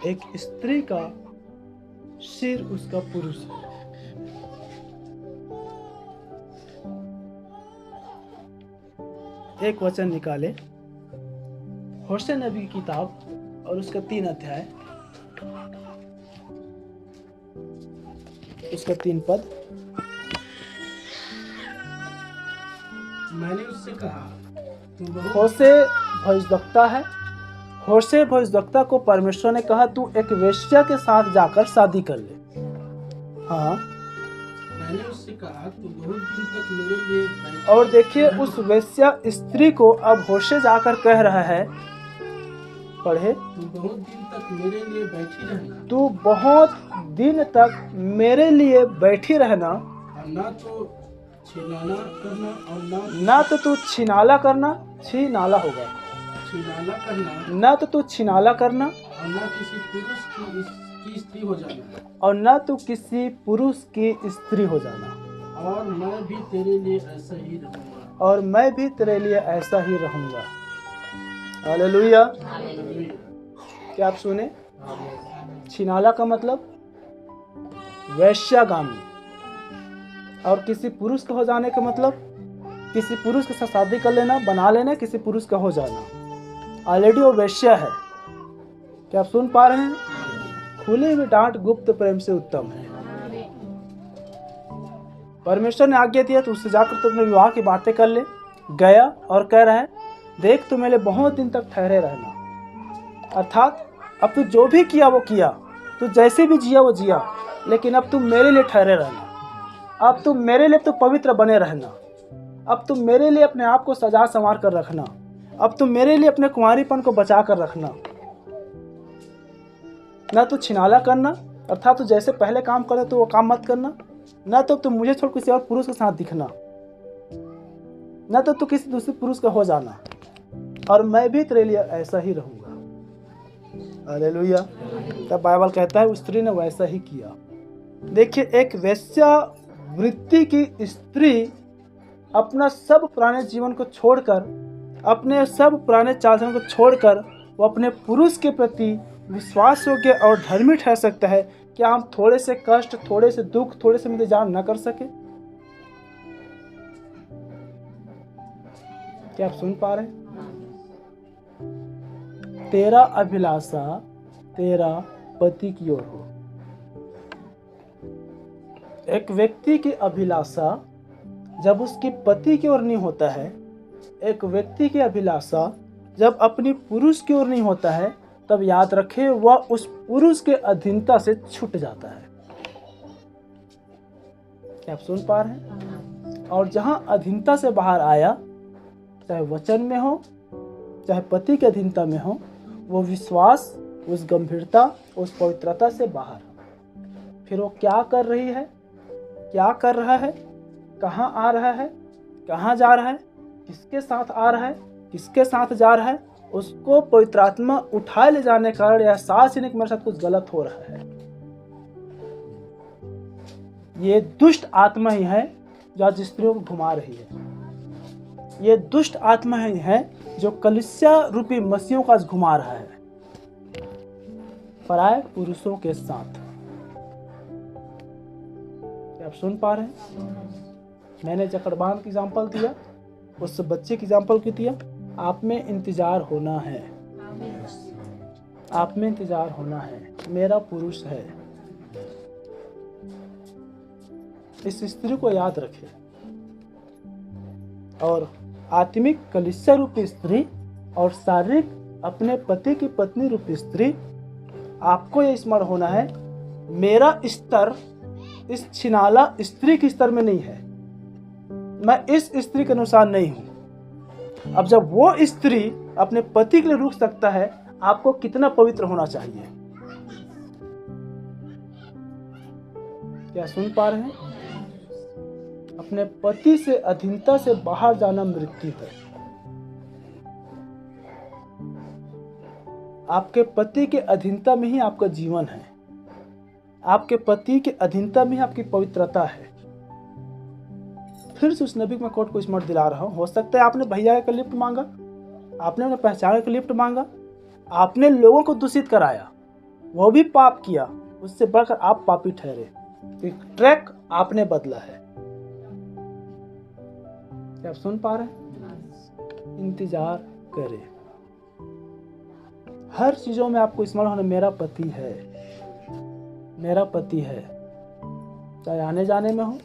एक स्त्री का सिर उसका पुरुष है। एक वचन निकाले, होशे नबी की किताब और उसका 3 अध्याय, उसका 3 पद। मैंने उससे कहा, तू बहुत होशे भविष्यवक्ता है। होशे भविष्यवक्ता को परमेश्वर ने कहा, तू एक वेश्या के साथ जाकर शादी कर ले। हाँ, मैंने उससे कहा, तू बहुत दिन तक मेरे लिए बैठी और देखिए उस वेश्या स्त्री को अब होशे जाकर कह रहा है, पढ़े, तू बहुत दिन तक मेरे लिए बैठी रहना, तू बहुत दिन तक मेरे लिए बैठी रहना, और ना तो छिनाला करना और ना तो तू छिनाला करना, छिनाला होगा, छिनाला करना ना तो तू छिनाला करना, और ना किसी पुरुष की स्त्री हो जाना, और ना तू किसी पुरुष की स्त्री हो जाना, और मैं भी तेरे लिए ऐसा ही रहूंगा। और मैं भी तेरे लिए ऐसा ही रहूंगा। हालेलुया। क्या आप सुने? छिनाला का मतलब वैश्यागामी, और किसी पुरुष का हो जाने का मतलब किसी पुरुष के साथ शादी कर लेना, बना लेना, किसी पुरुष का हो जाना। ऑलरेडी वो वैश्या है। क्या आप सुन पा रहे हैं? खुली हुई डांट गुप्त प्रेम से उत्तम है। परमेश्वर ने आज्ञा दिया तो उससे जाकर तो अपने विवाह की बातें कर ले। गया और कह रहा है, देख तू मेरे बहुत दिन तक ठहरे रहना। अर्थात अब तू जो भी किया वो किया, तू जैसे भी जिया वो जिया, लेकिन अब तू मेरे लिए ठहरे रहना। अब तू मेरे लिए तो पवित्र बने रहना। अब तू मेरे लिए अपने आप को सजा संवार कर रखना। अब तू मेरे लिए अपने कुंवारीपन को बचा कर रखना। ना तो छिनाला करना, अर्थात तू जैसे पहले काम करता तो वो काम मत करना। ना तो तू मुझे छोड़ किसी और पुरुष के साथ दिखना, ना तो तू किसी दूसरे पुरुष का हो जाना, और मैं भी तेरे लिए ऐसा ही रहूंगा। हालेलुया। तब बाइबल कहता है उस स्त्री ने वैसा ही किया। देखिए, एक वैश्या वृत्ति की स्त्री अपना सब पुराने जीवन को छोड़कर, अपने सब पुराने चाल चलन को छोड़कर वो अपने पुरुष के प्रति विश्वास योग्य और धर्मी ठहर सकता है। क्या हम थोड़े से कष्ट, थोड़े से दुख, थोड़े से इंतजार न कर सके? क्या आप सुन पा रहे हैं? तेरा अभिलाषा तेरा पति की ओर हो। एक व्यक्ति की अभिलाषा जब उसके पति की ओर नहीं होता है, एक व्यक्ति की अभिलाषा जब अपनी पुरुष की ओर नहीं होता है, तब याद रखे वह उस पुरुष के अधीनता से छूट जाता है। क्या आप सुन पा रहे हैं? और जहां अधीनता से बाहर आया, चाहे वचन में हो, चाहे पति के अधीनता में हो, वो विश्वास, उस गंभीरता, उस पवित्रता से बाहर। फिर वो क्या कर रही है, क्या कर रहा है, कहाँ आ रहा है, कहाँ जा रहा है, किसके साथ आ रहा है, किसके साथ जा रहा है, उसको पवित्र आत्मा उठा ले जाने के कारण एहसास ही नहीं कि मेरे साथ कुछ गलत हो रहा है। ये दुष्ट आत्मा ही है जो आज स्त्रियों को घुमा रही है। ये दुष्ट आत्मा ही है जो कलीसिया रूपी मसीहों का आज घुमा रहा है पराये पुरुषों के साथ। क्या आप सुन पा रहे हैं? मैंने जकड़बान की एग्जाम्पल दिया, उस बच्चे की एग्जाम्पल की दिया। आप में इंतजार होना है, आप में इंतजार होना है। मेरा पुरुष है। इस स्त्री को याद रखें। और आत्मिक कलीसिया रूपी स्त्री और शारीरिक अपने पति की पत्नी रूपी स्त्री, आपको यह स्मरण होना है, मेरा स्तर इस छिनाला स्त्री के स्तर में नहीं है। मैं इस स्त्री के अनुसार नहीं हूं। अब जब वो स्त्री अपने पति के लिए रुक सकता है, आपको कितना पवित्र होना चाहिए। क्या सुन पा रहे हैं? अपने पति से अधीनता से बाहर जाना मृत्यु है। आपके पति के अधीनता में ही आपका जीवन है। आपके पति के अधीनता में ही आपकी पवित्रता है। फिर से उस नबी में कोर्ट को स्मरण दिला रहा हूं। हो सकता है आपने भैया का लिफ्ट मांगा, आपने अपने पहचान का लिफ्ट मांगा, आपने लोगों को दूषित कराया, वो भी पाप किया, उससे बढ़कर आप पापी ठहरे। एक ट्रैक आपने बदला है। क्या आप सुन पा रहे हैं? इंतजार करें। हर चीजों में आपको स्मरण होना, मेरा पति है, मेरा पति है। चाहे आने जाने में हो,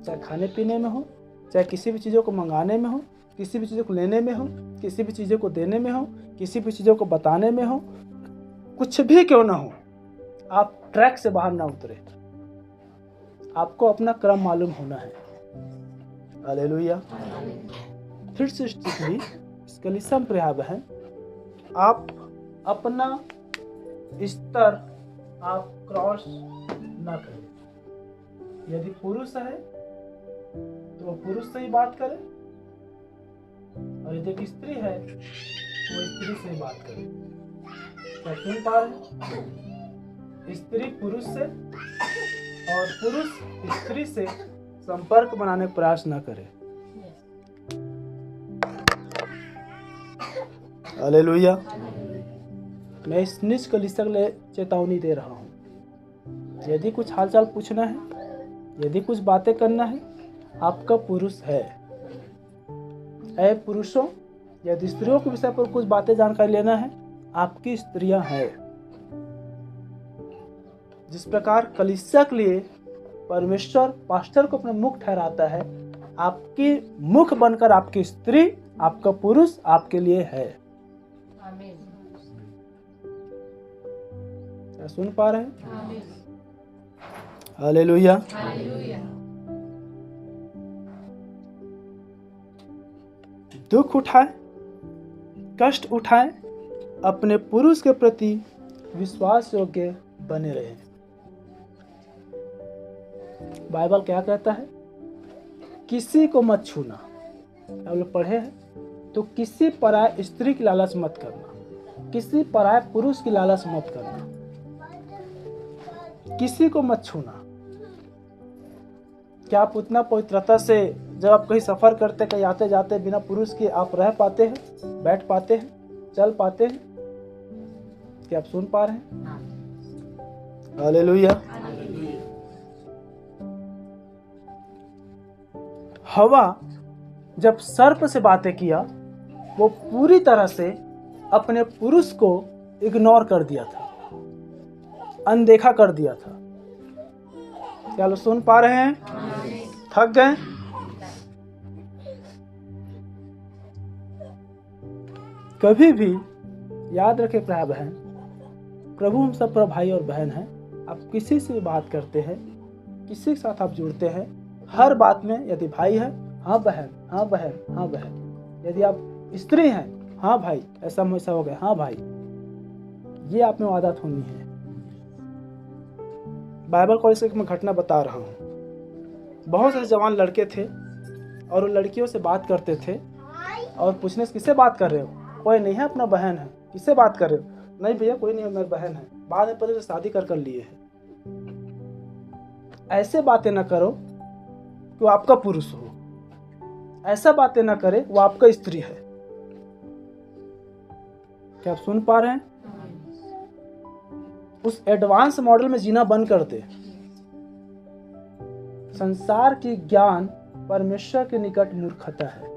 चाहे खाने पीने में हो, चाहे किसी भी चीज़ों को मंगाने में हो, किसी भी चीज़ों को लेने में हो, किसी भी चीज़ों को देने में हो, किसी भी चीज़ों को बताने में हो, कुछ भी क्यों ना हो, आप ट्रैक से बाहर ना उतरे। आपको अपना क्रम मालूम होना है। हालेलुया। फिर से स्टिकली इसके लिए संप्रया है, आप अपना स्तर आप क्रॉस ना करें। यदि पुरुष है तो वो पुरुष से ही बात करे, और यदि एक स्त्री है तो वो स्त्री से ही बात करे। क्या सुन पा रहे? स्त्री पुरुष से और पुरुष स्त्री से संपर्क बनाने का प्रयास ना करे। हालेलुया। मैं इस निज कलीसिया के लिए चेतावनी दे रहा हूँ। यदि कुछ हालचाल पूछना है, यदि कुछ बातें करना है, आपका पुरुष है। ऐ पुरुषों, यदि स्त्रियों के विषय पर कुछ बातें जानकारी लेना है, आपकी स्त्रियां हैं। जिस प्रकार कलीसिया के लिए परमेश्वर पास्टर को अपना मुख ठहराता है, आपकी मुख बनकर आपकी स्त्री, आपका पुरुष आपके लिए है। क्या सुन पा रहे हैं? हालेलुया। दुख उठाए, कष्ट उठाए, अपने पुरुष के प्रति विश्वास योग्य बने रहे। बाइबल क्या कहता है? किसी को मत छूना। आप लोग पढ़े हैं? तो किसी पराय स्त्री की लालच मत करना, किसी पराय पुरुष की लालच मत करना, किसी को मत छूना। क्या आप उतना पवित्रता से जब आप कहीं सफर करते, कहीं आते जाते, बिना पुरुष के आप रह पाते हैं, बैठ पाते हैं, चल पाते हैं? क्या आप सुन पा रहे हैं? हालेलुया। हवा जब सर्प से बातें किया, वो पूरी तरह से अपने पुरुष को इग्नोर कर दिया था, अनदेखा कर दिया था। क्या लोग सुन पा रहे हैं? थक गए? कभी भी याद रखें प्रिय बहन, प्रभु हम सब पर भाई और बहन हैं। आप किसी से भी बात करते हैं, किसी के साथ आप जुड़ते हैं, हर बात में यदि भाई है, हाँ बहन, हाँ बहन, हाँ बहन। यदि आप स्त्री हैं, हाँ भाई, ऐसा हो गया, हाँ भाई। ये आप में आदत होनी है। बाइबल कॉलेज से मैं घटना बता रहा हूँ। बहुत सारे जवान लड़के थे और वो लड़कियों से बात करते थे और पूछने से किससे बात कर रहे हो? कोई नहीं है, अपना बहन है। किससे बात कर रहे हो? नहीं भैया कोई नहीं है, मेरी बहन है। बाद में पता शादी कर लिए है। ऐसे बातें ना करो कि वो आपका पुरुष हो, ऐसा बातें ना करे वो आपका स्त्री है। क्या आप सुन पा रहे हैं? उस एडवांस मॉडल में जीना बंद कर दे। संसार की ज्ञान परमेश्वर के निकट मूर्खता है।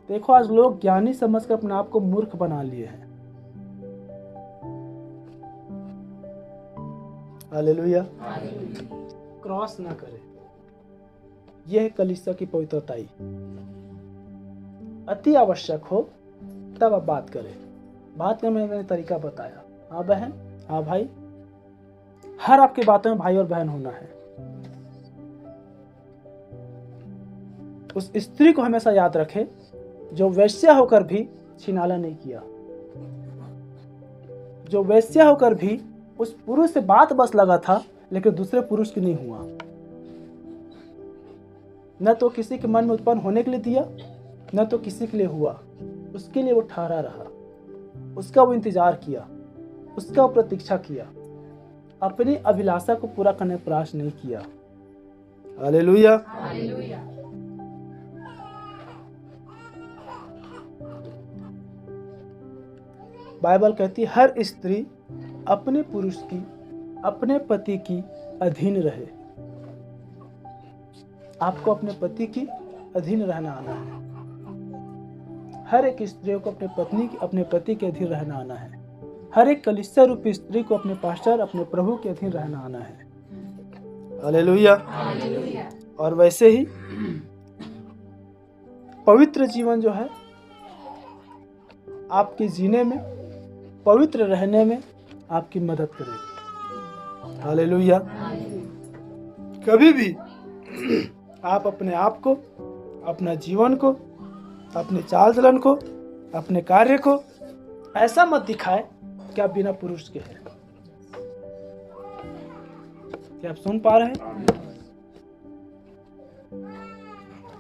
देखो आज लोग ज्ञानी समझकर अपने आप को मूर्ख बना लिए हैं। हालेलुया। क्रॉस ना करे, यह है कलीसिया की पवित्रताई। अति आवश्यक हो तब आप बात करें। बात करने में मैंने तरीका बताया। हाँ बहन, हाँ भाई, हर आपकी बातों में भाई और बहन होना है। उस स्त्री को हमेशा याद रखे जो वेश्या होकर भी छिनाला नहीं किया, जो वेश्या होकर भी उस पुरुष से बात बस लगा था लेकिन दूसरे पुरुष की नहीं हुआ। न तो किसी के मन में उत्पन्न होने के लिए दिया, न तो किसी के लिए हुआ। उसके लिए वो ठहरा रहा, उसका वो इंतजार किया, उसका वो प्रतीक्षा किया, अपनी अभिलाषा को पूरा करने का प्रयास नहीं किया। हालेलुया। हालेलुया। बाइबल कहती है हर स्त्री अपने पुरुष की, अपने पति की अधीन रहे। आपको अपने पति की अधीन रहना आना है। हर एक स्त्री को अपने पत्नी की, अपने पति के अधीन रहना आना है। हर एक कलीसिया रूपी स्त्री को अपने पास्टर, अपने प्रभु के अधीन रहना आना है। हालेलुया। हालेलुया। और वैसे ही पवित्र जीवन जो है आपके जीने में, पवित्र रहने में आपकी मदद करेगी। हालेलुया। कभी भी आप अपने आप को, अपना जीवन को, अपने चाल चलन को, अपने कार्य को ऐसा मत दिखाए कि आप बिना पुरुष के हैं। क्या आप सुन पा रहे हैं?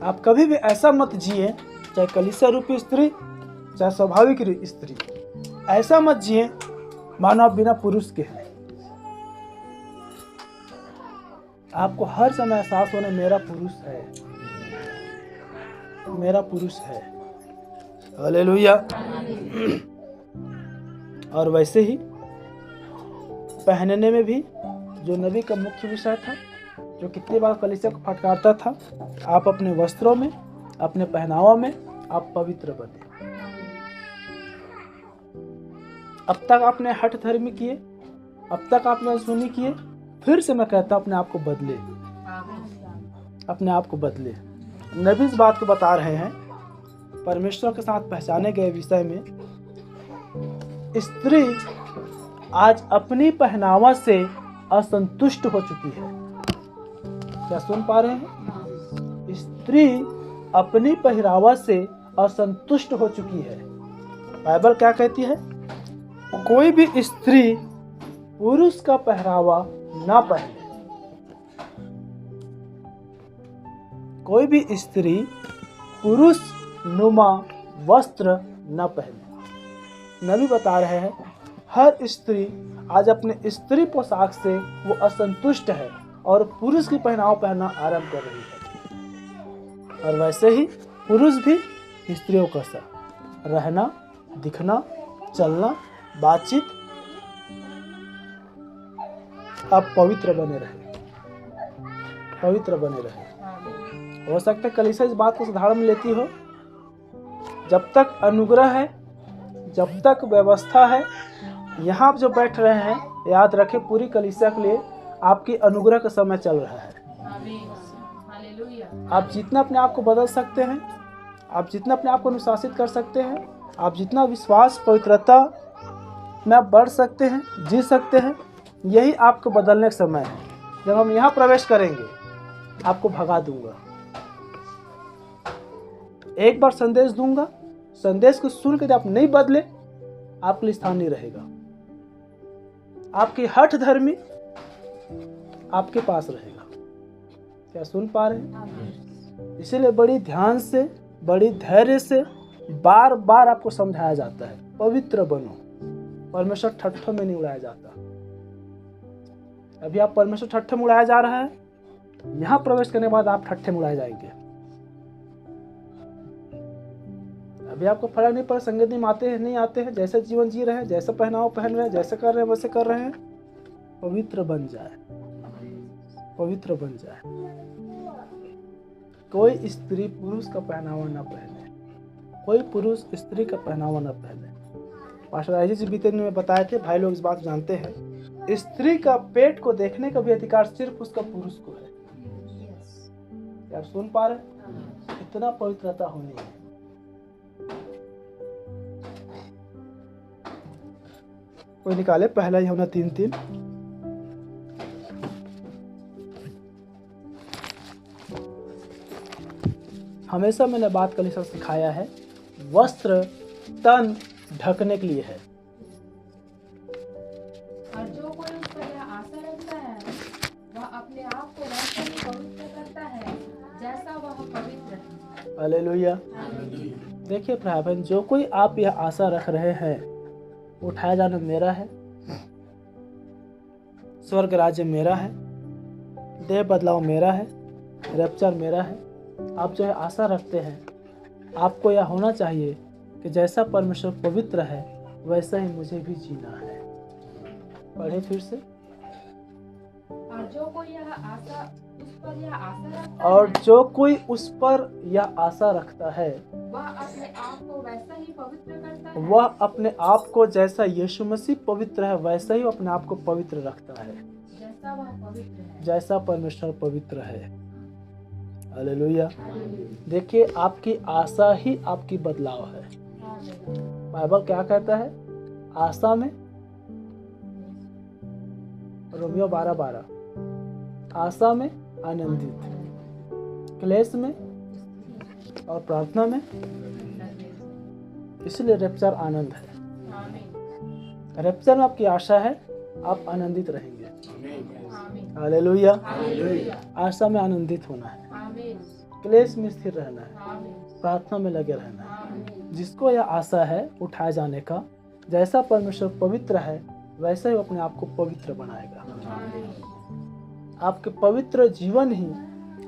आप कभी भी ऐसा मत जिए, चाहे कलीसिया रूपी स्त्री, चाहे स्वाभाविक स्त्री, ऐसा मत जिए मानो आप बिना पुरुष के हैं। आपको हर समय एहसास होना मेरा पुरुष है, मेरा पुरुष है। हालेलुया। और वैसे ही पहनने में भी जो नबी का मुख्य विषय था, जो कितनी बार कलीसिया को फटकारता था, आप अपने वस्त्रों में, अपने पहनावा में आप पवित्र बने। अब तक आपने हठ धर्मी किए, अब तक आपने अनसुनी किए, फिर से मैं कहता हूं अपने आप को बदले, अपने आप को बदले। नबी इस बात को बता रहे हैं परमेश्वर के साथ पहचाने गए विषय में। स्त्री आज अपनी पहनावा से असंतुष्ट हो चुकी है। क्या सुन पा रहे हैं? स्त्री अपनी पहनावा से असंतुष्ट हो चुकी है। बाइबल क्या कहती है? कोई भी स्त्री पुरुष का पहरावा ना पहने। कोई भी स्त्री पुरुष नुमा वस्त्र न पहने। नबी बता रहे हैं हर स्त्री आज अपने स्त्री पोशाक से वो असंतुष्ट है और पुरुष की पहनावा पहनना आरंभ कर रही है। और वैसे ही पुरुष भी स्त्रियों का सा रहना, दिखना, चलना, बातचीत, आप पवित्र बने रहे, पवित्र बने रहे। हो सकता है कलीसिया इस बात को सुधार में लेती हो। जब तक अनुग्रह है, जब तक व्यवस्था है, यहाँ आप जो बैठ रहे हैं, याद रखें पूरी कलीसिया के लिए आपकी अनुग्रह का समय चल रहा है। आप जितना अपने आप को बदल सकते हैं, आप जितना अपने आप को अनुशासित कर सकते हैं, आप जितना विश्वास पवित्रता में आप बढ़ सकते हैं, जी सकते हैं, यही आपको बदलने का समय है। जब हम यहाँ प्रवेश करेंगे आपको भगा दूंगा, एक बार संदेश दूंगा, संदेश को सुन कर आप नहीं बदले आपके लिए स्थान नहीं रहेगा। आपकी हठ धर्मी आपके पास रहेगा। क्या सुन पा रहे हैं? इसीलिए बड़ी ध्यान से, बड़ी धैर्य से बार बार आपको समझाया जाता है पवित्र बनो। परमेश्वर ठट्ठों में नहीं उड़ाया जाता। अभी आप परमेश्वर ठट्ठे में उड़ाया जा रहा है, यहाँ प्रवेश करने के बाद आप ठट्ठे में उड़ाए जाएंगे। अभी आपको फर्क नहीं पड़ा संगति में आते हैं नहीं आते हैं, जैसे जीवन जी रहे हैं, जैसा पहनावा पहन रहे हैं, जैसे कर रहे हैं वैसे कर रहे हैं। पवित्र बन जाए, पवित्र बन जाए। कोई स्त्री पुरुष का पहनावा न पहने, कोई पुरुष स्त्री का पहनावा न पहने। पास्टर राजी जी बीते दिन में बताए थे, भाई लोग इस बात जानते हैं, स्त्री का पेट को देखने का भी अधिकार सिर्फ उसका पुरुष को है। क्या आप सुन पा रहे? इतना पवित्रता होनी है। कोई निकाले पहला यूहन्ना 3:3। हमेशा मैंने बात कलीसिया से सिखाया है, वस्त्र तन ढकने के लिए है। और जो कोई उस पर यह आशा रखता है वह अपने आप को वैसे ही पवित्र करता है जैसा वह पवित्र है। हालेलुया। देखिए भाई बहन, जो कोई आप यह आशा रख रहे हैं, उठाया जाना मेरा है, स्वर्ग राज्य मेरा है, देह बदलाव मेरा है, रैप्चर मेरा है। आप जो है आशा रखते हैं, आपको यह होना चाहिए कि जैसा परमेश्वर पवित्र है वैसा ही मुझे भी जीना है। पढ़े फिर से। और जो कोई यह आशा उस पर यह आशा रखता और है जो कोई उस पर यह आशा रखता है, वह अपने आप को वैसा ही पवित्र करता है वह अपने आप को जैसा यीशु मसीह पवित्र है वैसा ही अपने आप को पवित्र रखता है, जैसा वह पवित्र है। जैसा परमेश्वर पवित्र है। हालेलुया। देखिए, आपकी आशा ही आपकी बदलाव है। बाइबल क्या कहता है? आशा में, रोमियो 12:12, आशा में आनंदित, क्लेश में और प्रार्थना में। इसलिए रैप्चर आनंद है। रैप्चर में आपकी आशा है, आप आनंदित रहेंगे। हालेलुया। आशा में आनंदित होना है, क्लेश में स्थिर रहना है, प्रार्थना में लगे रहना है। जिसको यह आशा है उठाए जाने का, जैसा परमेश्वर पवित्र है वैसे ही वो अपने आप को पवित्र बनाएगा। आपके पवित्र जीवन ही,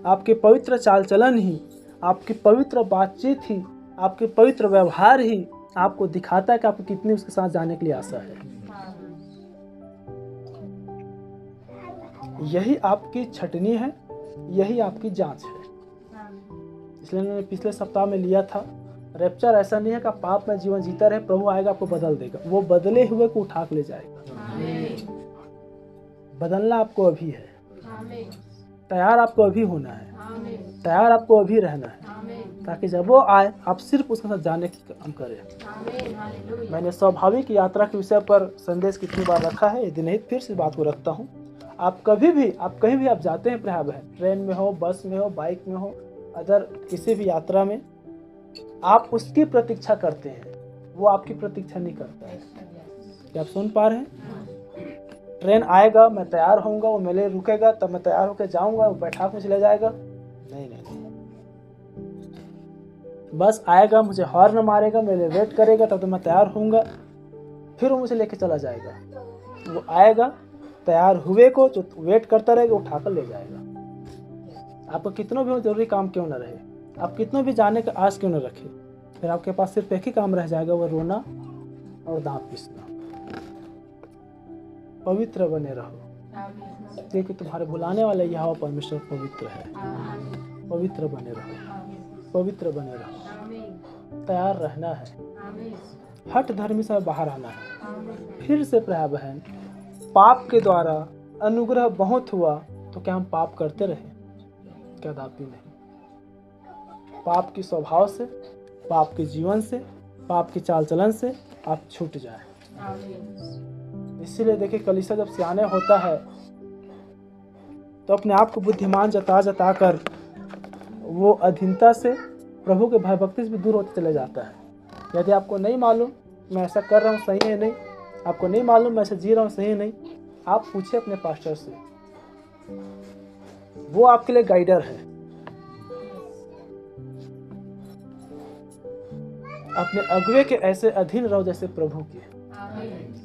आपके पवित्र चाल चलन ही, आपकी पवित्र बातचीत ही, आपके पवित्र व्यवहार ही आपको दिखाता है कि आपको कितनी उसके साथ जाने के लिए आशा है। यही आपकी छटनी है, यही आपकी जांच है। इसलिए मैंने पिछले सप्ताह में लिया था, रैप्चर ऐसा नहीं है कि आप पाप में जीवन जीता रहे, प्रभु आएगा आपको बदल देगा। वो बदले हुए को उठा के ले जाएगा। बदलना आपको अभी है, तैयार आपको अभी होना है, तैयार आपको अभी रहना है, ताकि जब वो आए आप सिर्फ उसके साथ जाने की काम करें। मैंने स्वाभाविक यात्रा के विषय पर संदेश कितनी बार रखा है, ये दिन ही फिर से बात को रखता हूँ। आप कभी भी, आप कहीं भी आप जाते हैं प्रिय बहन, ट्रेन में हो, बस में हो, बाइक में हो, अदर किसी भी यात्रा में, आप उसकी प्रतीक्षा करते हैं, वो आपकी प्रतीक्षा नहीं करता है। क्या आप सुन पा रहे हैं? ट्रेन आएगा, मैं तैयार होऊंगा, वो मेरे लिए रुकेगा, तब मैं तैयार होकर जाऊंगा, वो बैठा के चले जाएगा? नहीं नहीं नहीं। बस आएगा, मुझे हॉर्न मारेगा, मेरे लिए वेट करेगा, तब तो मैं तैयार होऊंगा, फिर वो मुझे लेके चला जाएगा। वो आएगा, तैयार हुए को जो वेट करता रहेगा उठाकर ले जाएगा। आपको कितना भी जरूरी काम क्यों न रहे, आप कितना भी जाने का आस क्यों न रखें, फिर आपके पास सिर्फ एक ही काम रह जाएगा, वो रोना और दांत पीसना। पवित्र बने रहो, क्योंकि तुम्हारे बुलाने वाला यहोवा परमेश्वर पवित्र है। पवित्र बने रहो, पवित्र बने रहो, तैयार रहना है, हट धर्मी से बाहर आना है। फिर से प्रिय बहन, पाप के द्वारा अनुग्रह बहुत हुआ तो क्या हम पाप करते रहे? कदापि नहीं। पाप की स्वभाव से, पाप के जीवन से, पाप की चाल चलन से आप छूट जाए। इसीलिए देखिए, कलीसिया जब सियाने होता है तो अपने आप को बुद्धिमान जता जता कर वो अधीनता से, प्रभु के भय भक्ति से भी दूर होते चले जाता है। यदि आपको नहीं मालूम मैं ऐसा कर रहा हूँ सही है नहीं, आपको नहीं मालूम मैं ऐसे जी रहा हूँ सही नहीं, आप पूछिए अपने पास्टर से, वो आपके लिए गाइडर है। अपने अगुवे के ऐसे अधीन रहो जैसे प्रभु के,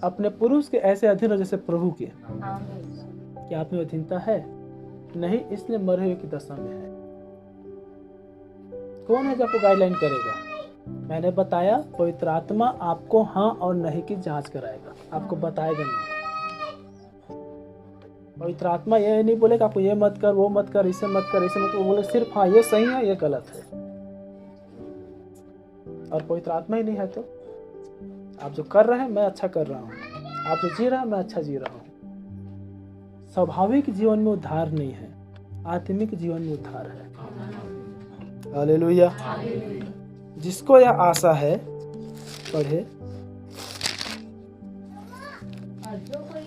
अपने पुरुष के ऐसे अधीन रहो जैसे प्रभु के। क्या आप में अधीनता है? नहीं, इसलिए मरे हुए की दशा में है। कौन है जो आपको गाइडलाइन करेगा? मैंने बताया, पवित्र आत्मा आपको हाँ और नहीं की जांच कराएगा, आपको बताएगा नहीं। पवित्र आत्मा ये नहीं बोलेगा आपको ये मत कर, वो मत कर, इसे मत कर, इसे मत कर। वो बोले सिर्फ हाँ ये सही है, ये गलत है। और पवित्र आत्मा ही नहीं है तो आप जो कर रहे हैं मैं अच्छा कर रहा हूँ, आप जो जी रहे हैं मैं अच्छा जी रहा हूँ। स्वाभाविक जीवन में उद्धार नहीं है, आत्मिक जीवन में उद्धार है। हालेलुया। जिसको यह आशा है पढ़े। और जो कोई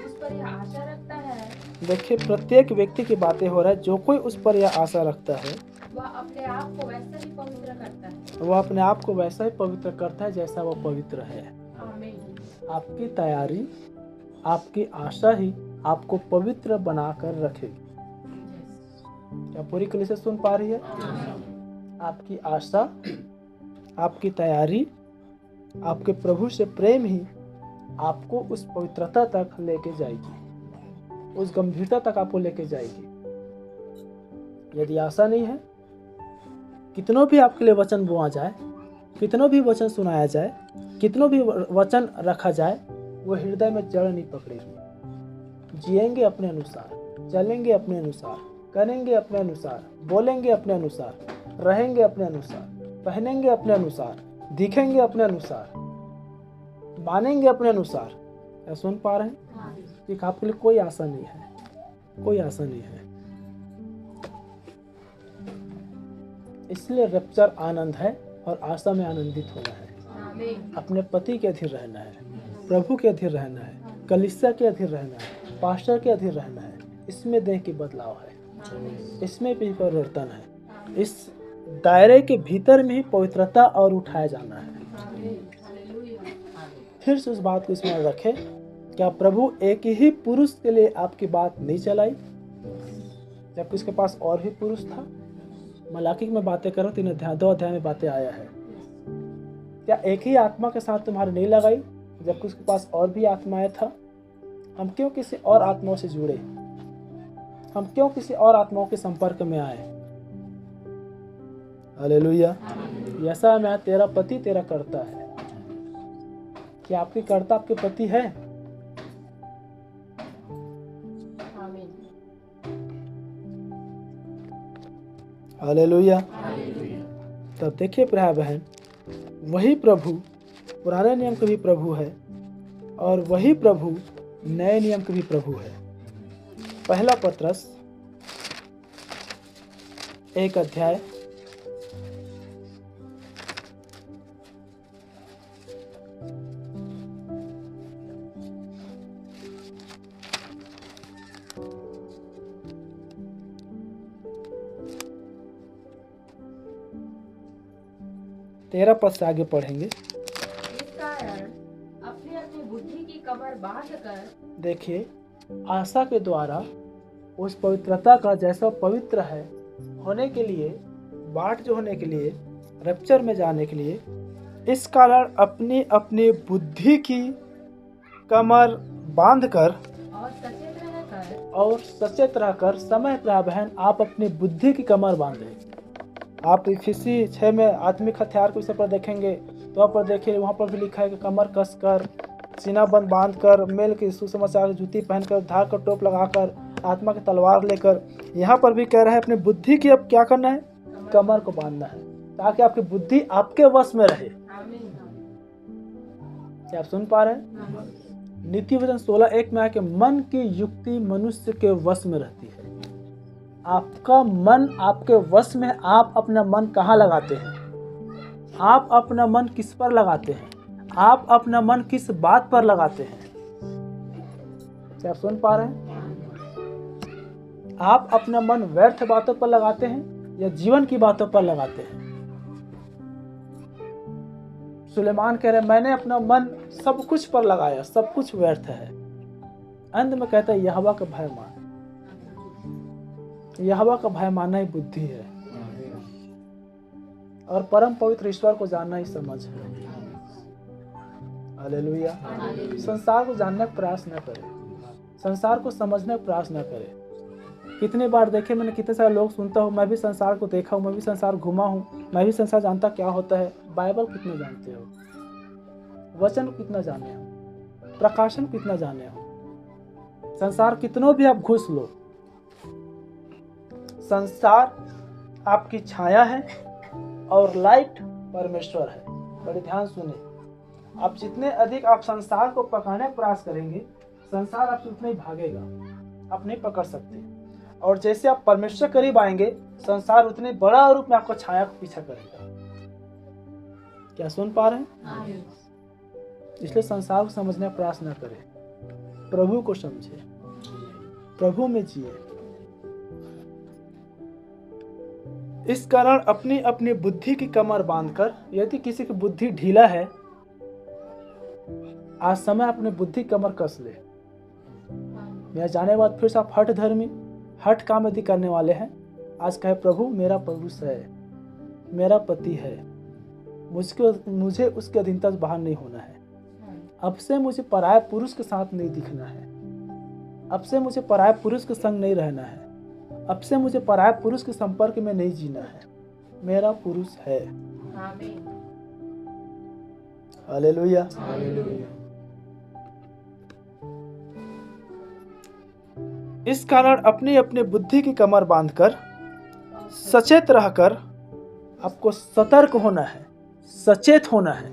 उस पर यह आशा रखता है देखिए, प्रत्येक व्यक्ति की बातें हो रहा है। जो कोई उस पर यह आशा रखता है वह अपने आप को वैसा ही पवित्र करता है। वह अपने आप को वैसा ही पवित्र करता है जैसा वह पवित्र है। आमीन। आपकी तैयारी, आपकी आशा ही आपको पवित्र बनाकर रखेगी। क्या पूरी कलीसिया सुन पा रही है? आपकी आशा, आपकी तैयारी, आपके प्रभु से प्रेम ही आपको उस पवित्रता तक लेके जाएगी, उस गंभीरता तक आपको लेके जाएगी। यदि आशा नहीं है, कितनों भी आपके लिए वचन बोआ जाए, कितनों भी वचन सुनाया जाए, कितनों भी वचन रखा जाए, वो हृदय में जड़ नहीं पकड़ेगी। जिएंगे अपने अनुसार, चलेंगे अपने अनुसार, करेंगे अपने अनुसार, बोलेंगे अपने अनुसार, रहेंगे अपने अनुसार, पहनेंगे अपने अनुसार, दिखेंगे अपने अनुसार, मानेंगे अपने अनुसार। क्या सुन पा रहे हैं? कि आपके लिए कोई आशा नहीं है, कोई आशा नहीं है। इसलिए रैप्चर आनंद है और आशा में आनंदित होना है। आमीन। अपने पति के अधीन रहना है, प्रभु के अधीन रहना है, कलीसिया के अधीन रहना है, पास्टर के अधीन रहना है। इसमें देह की बदलाव है, इसमें भी परिवर्तन है। इस दायरे के भीतर में ही पवित्रता और उठाया जाना है। फिर से उस बात को स्मरण रखें, क्या प्रभु एक ही पुरुष के लिए आपकी बात नहीं चलाई, जबकि उसके पास और भी पुरुष था? मलाकी में बातें करो, 2 अध्याय में बातें आया है। क्या एक ही आत्मा के साथ तुम्हारी नहीं लगाई, जबकि उसके पास और भी आत्माएं था? हम क्यों किसी और आत्माओं से जुड़े? हम क्यों किसी और आत्माओं के संपर्क में आए? हालेलुया। ऐसा मैं तेरा पति तेरा करता है। क्या आपकी कर्ता आपके पति है? आमीन। हालेलुया। तब देखिए प्रिय बहन, वही प्रभु पुराने नियम के भी प्रभु है और वही प्रभु नए नियम के भी प्रभु है। पहला पत्रस 1 अध्याय 13 पद से आगे पढ़ेंगे। इस कारण अपनी अपनी बुद्धि की कमर बांधकर देखिए, आशा के द्वारा उस पवित्रता का, जैसा पवित्र है होने के लिए, बाट जो होने के लिए, रैप्चर में जाने के लिए, इस कारण अपनी अपनी बुद्धि की कमर बांधकर और सचेत रहकर समय प्रिय बहन, आप अपनी बुद्धि की कमर बांधें। आप इफिसी 6 में आत्मिक हथियार को इस पर देखेंगे तो वहाँ पर देखिए, वहाँ पर भी लिखा है कि कमर कसकर, सीना बंद बांधकर, मेल की सुसमाचार जूती पहनकर, धार का टोप लगाकर, आत्मा की तलवार लेकर। यहाँ पर भी कह रहा है अपनी बुद्धि की अब क्या करना है? कमर को बांधना है, ताकि आपकी बुद्धि आपके वश में रहे। क्या आप सुन पा रहे हैं? नीति वचन 16:1 में है कि मन की युक्ति मनुष्य के वश में रहती है। आपका मन आपके वश में। आप अपना मन कहाँ लगाते हैं? आप अपना मन किस पर लगाते हैं? आप अपना मन किस बात पर लगाते हैं? क्या आप सुन पा रहे हैं? आप अपना मन व्यर्थ बातों पर लगाते हैं या जीवन की बातों पर लगाते हैं? सुलेमान कह रहे हैं, मैंने अपना मन सब कुछ पर लगाया, सब कुछ व्यर्थ है। अंत में कहता है, यहोवा का भय मान। यहोवा का भय मानना ही बुद्धि है और परम पवित्र ईश्वर को जानना ही समझ है। हालेलुया। संसार को जानने का प्रयास न करें, संसार को समझने का प्रयास न करें। कितनी बार देखे मैंने, कितने सारे लोग सुनता हूँ, मैं भी संसार को देखा हूँ, मैं भी संसार घुमा हूँ, मैं भी संसार जानता क्या होता है। बाइबल कितना जानते हो, वचन कितना जाने हो, प्रकाशन कितना जाने हो। संसार कितनों भी आप घुस लो, संसार आपकी छाया है और लाइट परमेश्वर है। बड़े ध्यान सुने, आप जितने अधिक आप संसार को पकड़ने का प्रयास करेंगे, संसार आपसे उतना ही भागेगा, आप नहीं पकड़ सकते। और जैसे आप परमेश्वर करीब आएंगे, संसार उतने बड़ा रूप में आपको छाया को पीछा करेगा। क्या सुन पा रहे हैं? इसलिए संसार को समझने का प्रयास न करें, प्रभु को समझे, प्रभु में जिए। इस कारण अपनी अपनी बुद्धि की कमर बांधकर, यदि किसी की बुद्धि ढीला है, आज समय अपनी बुद्धि कमर कस ले। मेरा जाने बाद फिर से आप हठ धर्मी, हठ काम यदि करने वाले हैं, आज कहे प्रभु मेरा पुरुष है, मेरा पति है, मुझे उसके अधीनता से बाहर नहीं होना है। अब से मुझे पराये पुरुष के साथ नहीं दिखना है, अब से मुझे पराये पुरुष के संग नहीं रहना है, अब से मुझे पराये पुरुष के संपर्क में नहीं जीना है। मेरा पुरुष है। हालेलुया। इस कारण अपनी अपनी बुद्धि की कमर बांधकर सचेत रहकर आपको सतर्क होना है, सचेत होना है।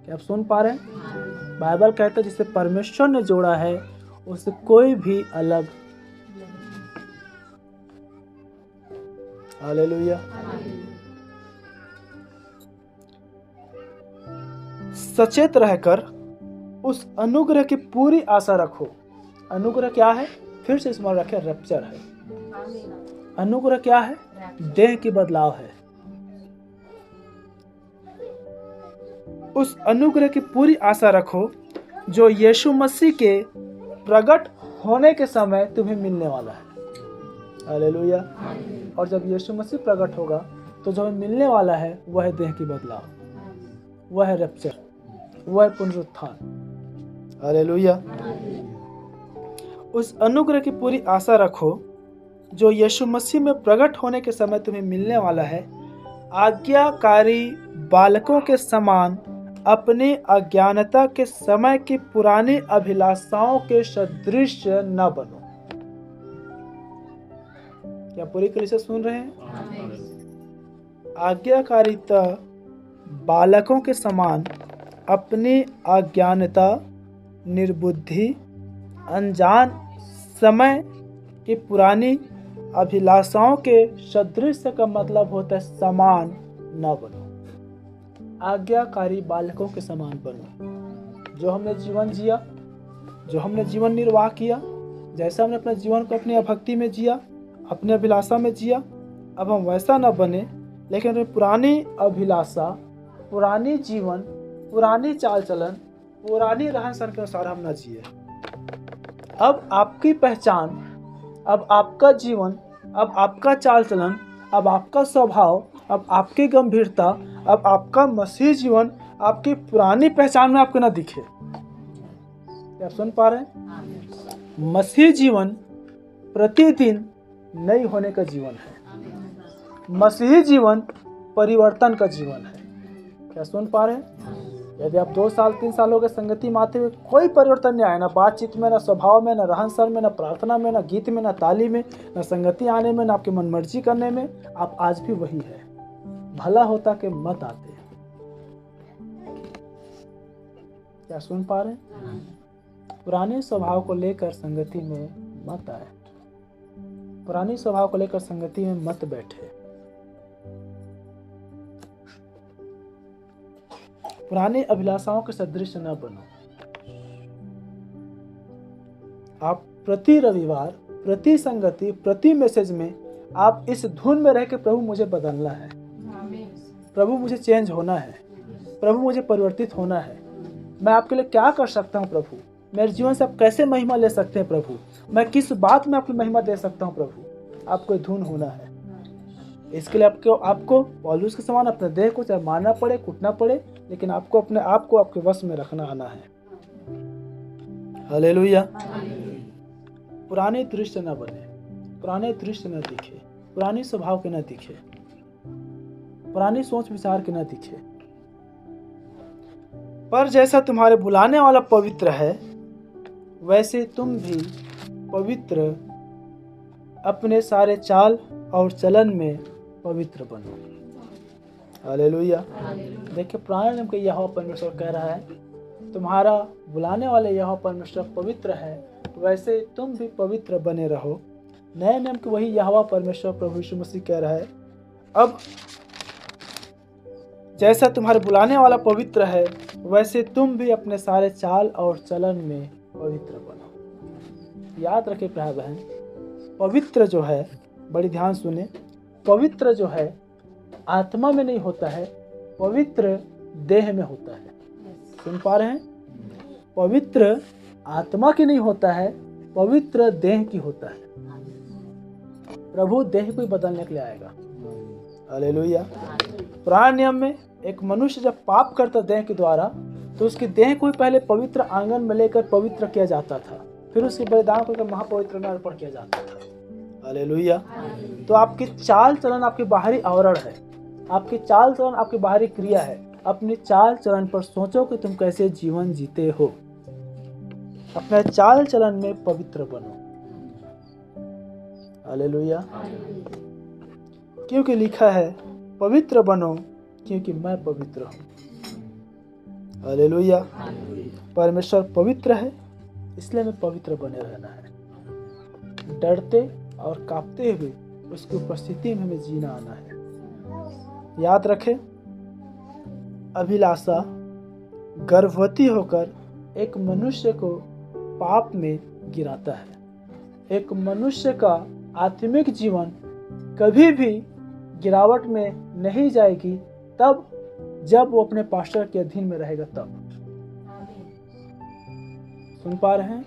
क्या आप सुन पा रहे हैं? बाइबल कहता है जिसे परमेश्वर ने जोड़ा है उससे कोई भी अलग। हालेलुया। सचेत रहकर उस अनुग्रह की पूरी आशा रखो। अनुग्रह क्या है? फिर से स्मरण रखें, रैप्चर है। अनुग्रह क्या है? देह की बदलाव है। उस अनुग्रह की पूरी आशा रखो जो यीशु मसीह के प्रकट होने के समय तुम्हें मिलने वाला है। हालेलुया। और जब यीशु मसीह प्रकट होगा तो जो मिलने वाला है वह है देह की बदलाव, वह है रैप्चर, वह है पुनरुत्थान। हालेलुया। उस अनुग्रह की पूरी आशा रखो जो यीशु मसीह में प्रकट होने के समय तुम्हें मिलने वाला है। आज्ञाकारी बालकों के समान अपनी अज्ञानता के समय की पुरानी अभिलाषाओं के सदृश न बनो। क्या पूरी कलीसिया सुन रहे हैं? आज्ञाकारिता बालकों के समान अपनी अज्ञानता, निर्बुद्धि, अनजान समय की पुरानी अभिलाषाओं के सदृश का मतलब होता है समान न बनो। आज्ञाकारी बालकों के समान बनो। जो हमने जीवन जिया, जो हमने जीवन निर्वाह किया, जैसा हमने अपने जीवन को अपनी भक्ति में जिया, अपनी अभिलाषा में जिया, अब हम वैसा न बने, लेकिन अपनी पुरानी अभिलाषा, पुरानी जीवन, पुरानी चाल चलन, पुरानी रहन सहन के अनुसार हम न जिए। अब आपकी पहचान, अब आपका जीवन, अब आपका चाल चलन, अब आपका स्वभाव, अब आपकी गंभीरता, अब आपका मसीह जीवन आपकी पुरानी पहचान में आपको ना दिखे। क्या आप सुन पा रहे हैं? मसीह जीवन प्रतिदिन नई होने का जीवन है। मसीही जीवन परिवर्तन का जीवन है। क्या सुन पा रहे हैं? यदि आप 2 साल 3 साल हो गए संगति में आते हुए कोई परिवर्तन नहीं आया, ना बातचीत में, ना स्वभाव में, ना रहन सहन में, ना प्रार्थना में, ना गीत में, ना ताली में, ना संगति आने में, ना आपकी मनमर्जी करने में, आप आज भी वही है। भला होता कि मत आते। क्या सुन पा रहे हैं? पुराने स्वभाव को लेकर संगति में मत आए, पुरानी स्वभाव को लेकर संगति में मत बैठे। पुरानी अभिलाषाओं के सदृश न बनो। आप प्रति रविवार, प्रति संगति, प्रति मैसेज में आप इस धुन में रह के प्रभु मुझे बदलना है, प्रभु मुझे चेंज होना है, प्रभु मुझे परिवर्तित होना है। मैं आपके लिए क्या कर सकता हूँ प्रभु? मेरे जीवन से आप कैसे महिमा ले सकते हैं प्रभु? मैं किस बात में आपकी महिमा दे सकता हूँ प्रभु? आपको धुन होना है। इसके लिए आपको पौलुस के समान अपने देह को चाहे मारना पड़े, कूटना पड़े, लेकिन आपको अपने आप को आपके वश में रखना आना है। हालेलुया। पुराने दृश्य न बने, पुराने दृश्य न दिखे, पुरानी स्वभाव के न दिखे, पुरानी सोच विचार के न दिखे। पर जैसा तुम्हारे बुलाने वाला पवित्र है, वैसे तुम भी पवित्र अपने सारे चाल और चलन में पवित्र बनो। हालेलुया। देखिए, पुराने नियम के यहोवा परमेश्वर कह रहा है, तुम्हारा बुलाने वाले यहोवा परमेश्वर पवित्र है, वैसे तुम भी पवित्र बने रहो। नए नियम के वही यहोवा परमेश्वर प्रभु यीशु मसीह कह रहा है, अब जैसा तुम्हारे बुलाने वाला पवित्र है, वैसे तुम भी अपने सारे चाल और चलन में पवित्र बनो। याद रखे प्यारे बहन, पवित्र जो है, बड़ी ध्यान सुने, पवित्र जो है आत्मा में नहीं होता है, पवित्र देह में होता है। सुन पा रहे हैं? पवित्र आत्मा की नहीं होता है, पवित्र देह की होता है। प्रभु देह को ही बदलने के लिए आएगा। हालेलुया। पुराने नियम में एक मनुष्य जब पाप करता देह के द्वारा, तो उसकी देह को ही पहले पवित्र आंगन में लेकर पवित्र किया जाता था, फिर उसके बलिदान को महापवित्र में अर्पण किया जाता था। हालेलुया। तो आपकी चाल चलन आपके बाहरी आवरण है, आपकी चाल चलन आपकी बाहरी क्रिया है। अपनी चाल चलन पर सोचो कि तुम कैसे जीवन जीते हो। अपने चाल चलन में पवित्र बनो। हालेलुया। क्योंकि लिखा है, पवित्र बनो क्योंकि मैं पवित्र हूँ। हालेलुया। परमेश्वर पवित्र है, इसलिए हमें पवित्र बने रहना है। डरते और कांपते हुए उसकी उपस्थिति में हमें जीना आना है। याद रखें, अभिलाषा गर्भवती होकर एक मनुष्य को पाप में गिराता है। एक मनुष्य का आत्मिक जीवन कभी भी गिरावट में नहीं जाएगी तब जब वो अपने पास्टर के अधीन में रहेगा तब। सुन पा रहे हैं?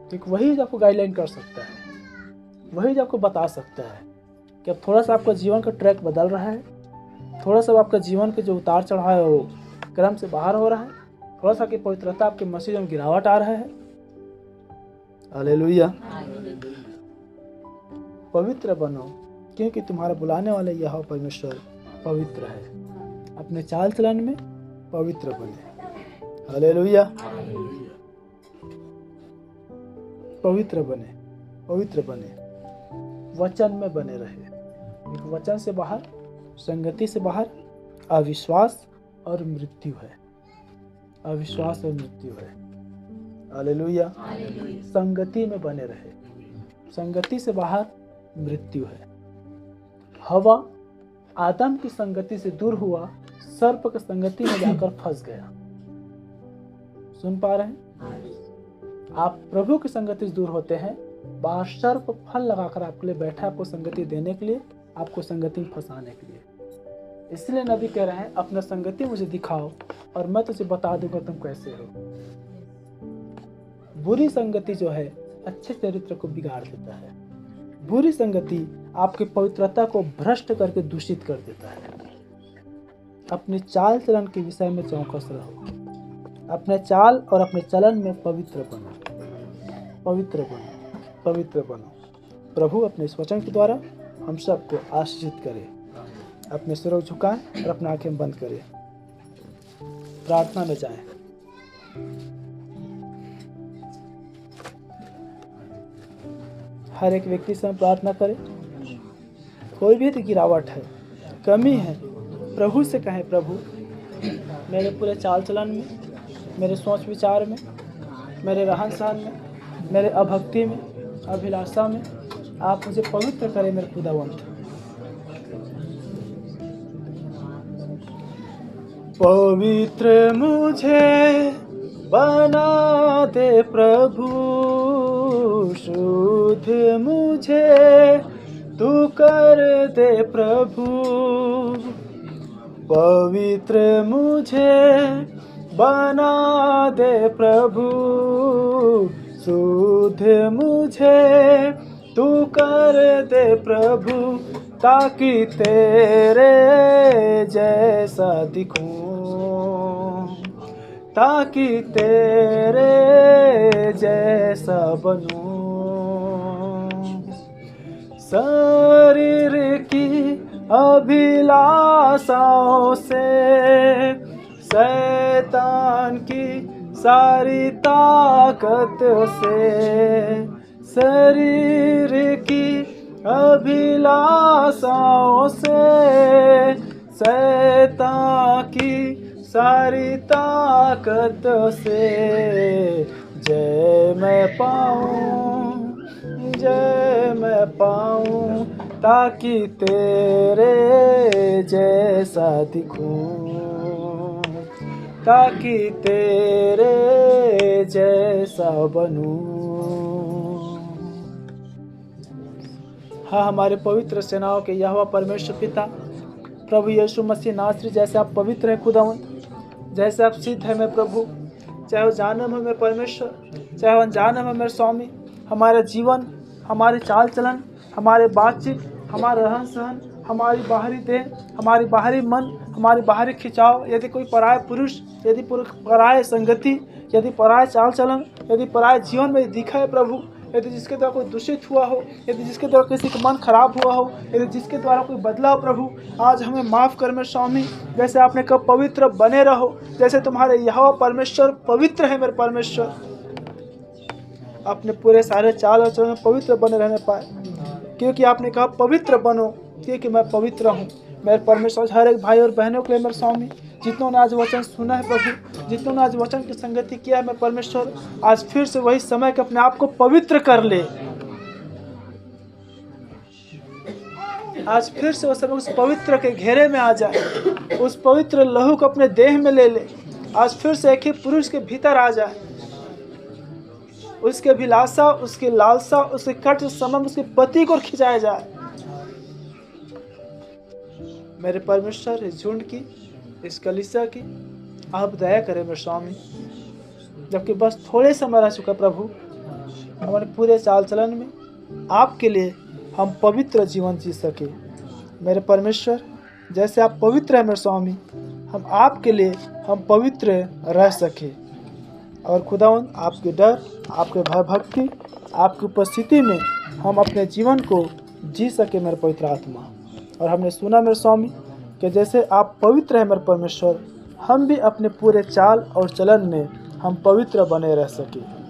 क्योंकि वही आपको गाइडलाइन कर सकता है, वही आपको बता सकता है कि अब थोड़ा सा आपका जीवन का ट्रैक बदल रहा है, थोड़ा सा आपका जीवन के जो उतार चढ़ाव है वो क्रम से बाहर हो रहा है, थोड़ा सा की पवित्रता आपके मसीह में गिरावट आ रहा है। हालेलुया। पवित्र बनो क्योंकि तुम्हारा बुलाने वाले यहोवा परमेश्वर पवित्र है। अपने चाल चलन में पवित्र बने। हालेलुया। पवित्र बने, पवित्र बने, वचन में बने रहे। एक वचन से बाहर, संगति से बाहर अविश्वास और मृत्यु है। अविश्वास और मृत्यु है। हालेलुया। संगति में बने रहे, संगति से बाहर मृत्यु है। हवा आदम की संगति से दूर हुआ, सर्प की संगति में जाकर फंस गया। सुन पा रहे हैं? आप प्रभु की संगति से दूर होते हैं, बाहर सर्प फल लगाकर आपके लिए बैठा, आपको संगति देने के लिए, आपको संगति में फंसाने के लिए। इसलिए नबी कह रहे हैं, अपना संगति मुझे दिखाओ और मैं तुझे बता दूंगा तुम कैसे हो। बुरी संगति जो है अच्छे चरित्र को बिगाड़ देता है। बुरी संगति आपकी पवित्रता को भ्रष्ट करके दूषित कर देता है। अपने चाल चलन के विषय में चौकस रहो। अपने चाल और अपने चलन में पवित्र बनो, पवित्र बनो, पवित्र बनो। प्रभु अपने इस वचन के द्वारा हम सबको आशीषित करे। अपने सिर झुकाएं और अपनी आंखें बंद करें। प्रार्थना में जाएं। हर एक व्यक्ति से हम प्रार्थना करें। कोई भी गिरावट है, कमी है, प्रभु से कहें, प्रभु मेरे पूरे चाल चलन में, मेरे सोच विचार में, मेरे रहन सहन में, मेरे अभक्ति में, अभिलाषा में आप मुझे पवित्र करें मेरे खुदावंत। पवित्र मुझे बना दे प्रभु, शुद्ध मुझे तू कर दे प्रभु। पवित्र मुझे बना दे प्रभु, शुद्ध मुझे तू कर दे प्रभु, ताकि तेरे जैसा दिखूं, ताकि तेरे जैसा बनूं। शरीर की अभिलाषाओं से, शैतान की सारी ताकत से, शरीर की अभिलाषाओं से, शैतान की सारी ताकत से जय मैं पाऊं, जय मैं पाऊं, ताकि तेरे जैसा दिखूं, ताकि तेरे जैसा बनूं। हाँ, हमारे पवित्र सेनाओं के यहोवा परमेश्वर पिता प्रभु यीशु मसीह नासरी, जैसे आप पवित्र हैं खुदावंद, जैसे आप सिद्ध है मेरे प्रभु, चाहे वो जाने में मेरे परमेश्वर, चाहे वो अनजाने में मेरे स्वामी, हमारा जीवन, हमारे चाल चलन, हमारे बातचीत, हमारा रहन सहन, हमारी बाहरी देह, हमारी बाहरी मन, हमारी बाहरी खिंचाव, यदि कोई पराय पुरुष, यदि पराय संगति, यदि पराय चाल चलन, यदि पराय जीवन में दिखा है प्रभु, यदि जिसके द्वारा कोई दूषित हुआ हो, यदि जिसके द्वारा किसी का मन खराब हुआ हो, यदि जिसके द्वारा कोई बदलाव, प्रभु आज हमें माफ़ कर मेरे स्वामी। जैसे आपने कहा पवित्र बने रहो, जैसे तुम्हारे यहोवा परमेश्वर पवित्र है मेरे परमेश्वर, अपने पूरे सारे चाल और चलन में पवित्र बने रहने पाए, क्योंकि आपने कहा पवित्र बनो क्योंकि मैं पवित्र हूँ। मेरे परमेश्वर हर एक भाई और बहनों के लिए मेरे स्वामी, जितनों ने आज वचन सुना है प्रभु, जितनों ने आज वचन की संगति किया है मेरे परमेश्वर, आज फिर से वही समय के अपने आप को पवित्र कर ले। आज फिर से वो सब उस पवित्र के घेरे में आ जाए, उस पवित्र लहू को अपने देह में ले ले। आज फिर से एक ही पुरुष के भीतर आ जाए, उसके अभिलाषा, उसकी लालसा, उसके कट समम उसके पति को खिंचाया जाए। मेरे परमेश्वर इस झुंड की, इस कलीसिया की आप दया करें मेरे स्वामी, जबकि बस थोड़े समय रह चुका प्रभु, हमारे पूरे चाल चलन में आपके लिए हम पवित्र जीवन जी सके। मेरे परमेश्वर जैसे आप पवित्र हैं मेरे स्वामी, हम आपके लिए हम पवित्र रह सके। और खुदावंद आपके डर, आपके भय भक्ति, आपकी उपस्थिति में हम अपने जीवन को जी सके मेरे पवित्र आत्मा। और हमने सुना मेरे स्वामी कि जैसे आप पवित्र हैं मेरे परमेश्वर, हम भी अपने पूरे चाल और चलन में हम पवित्र बने रह सके।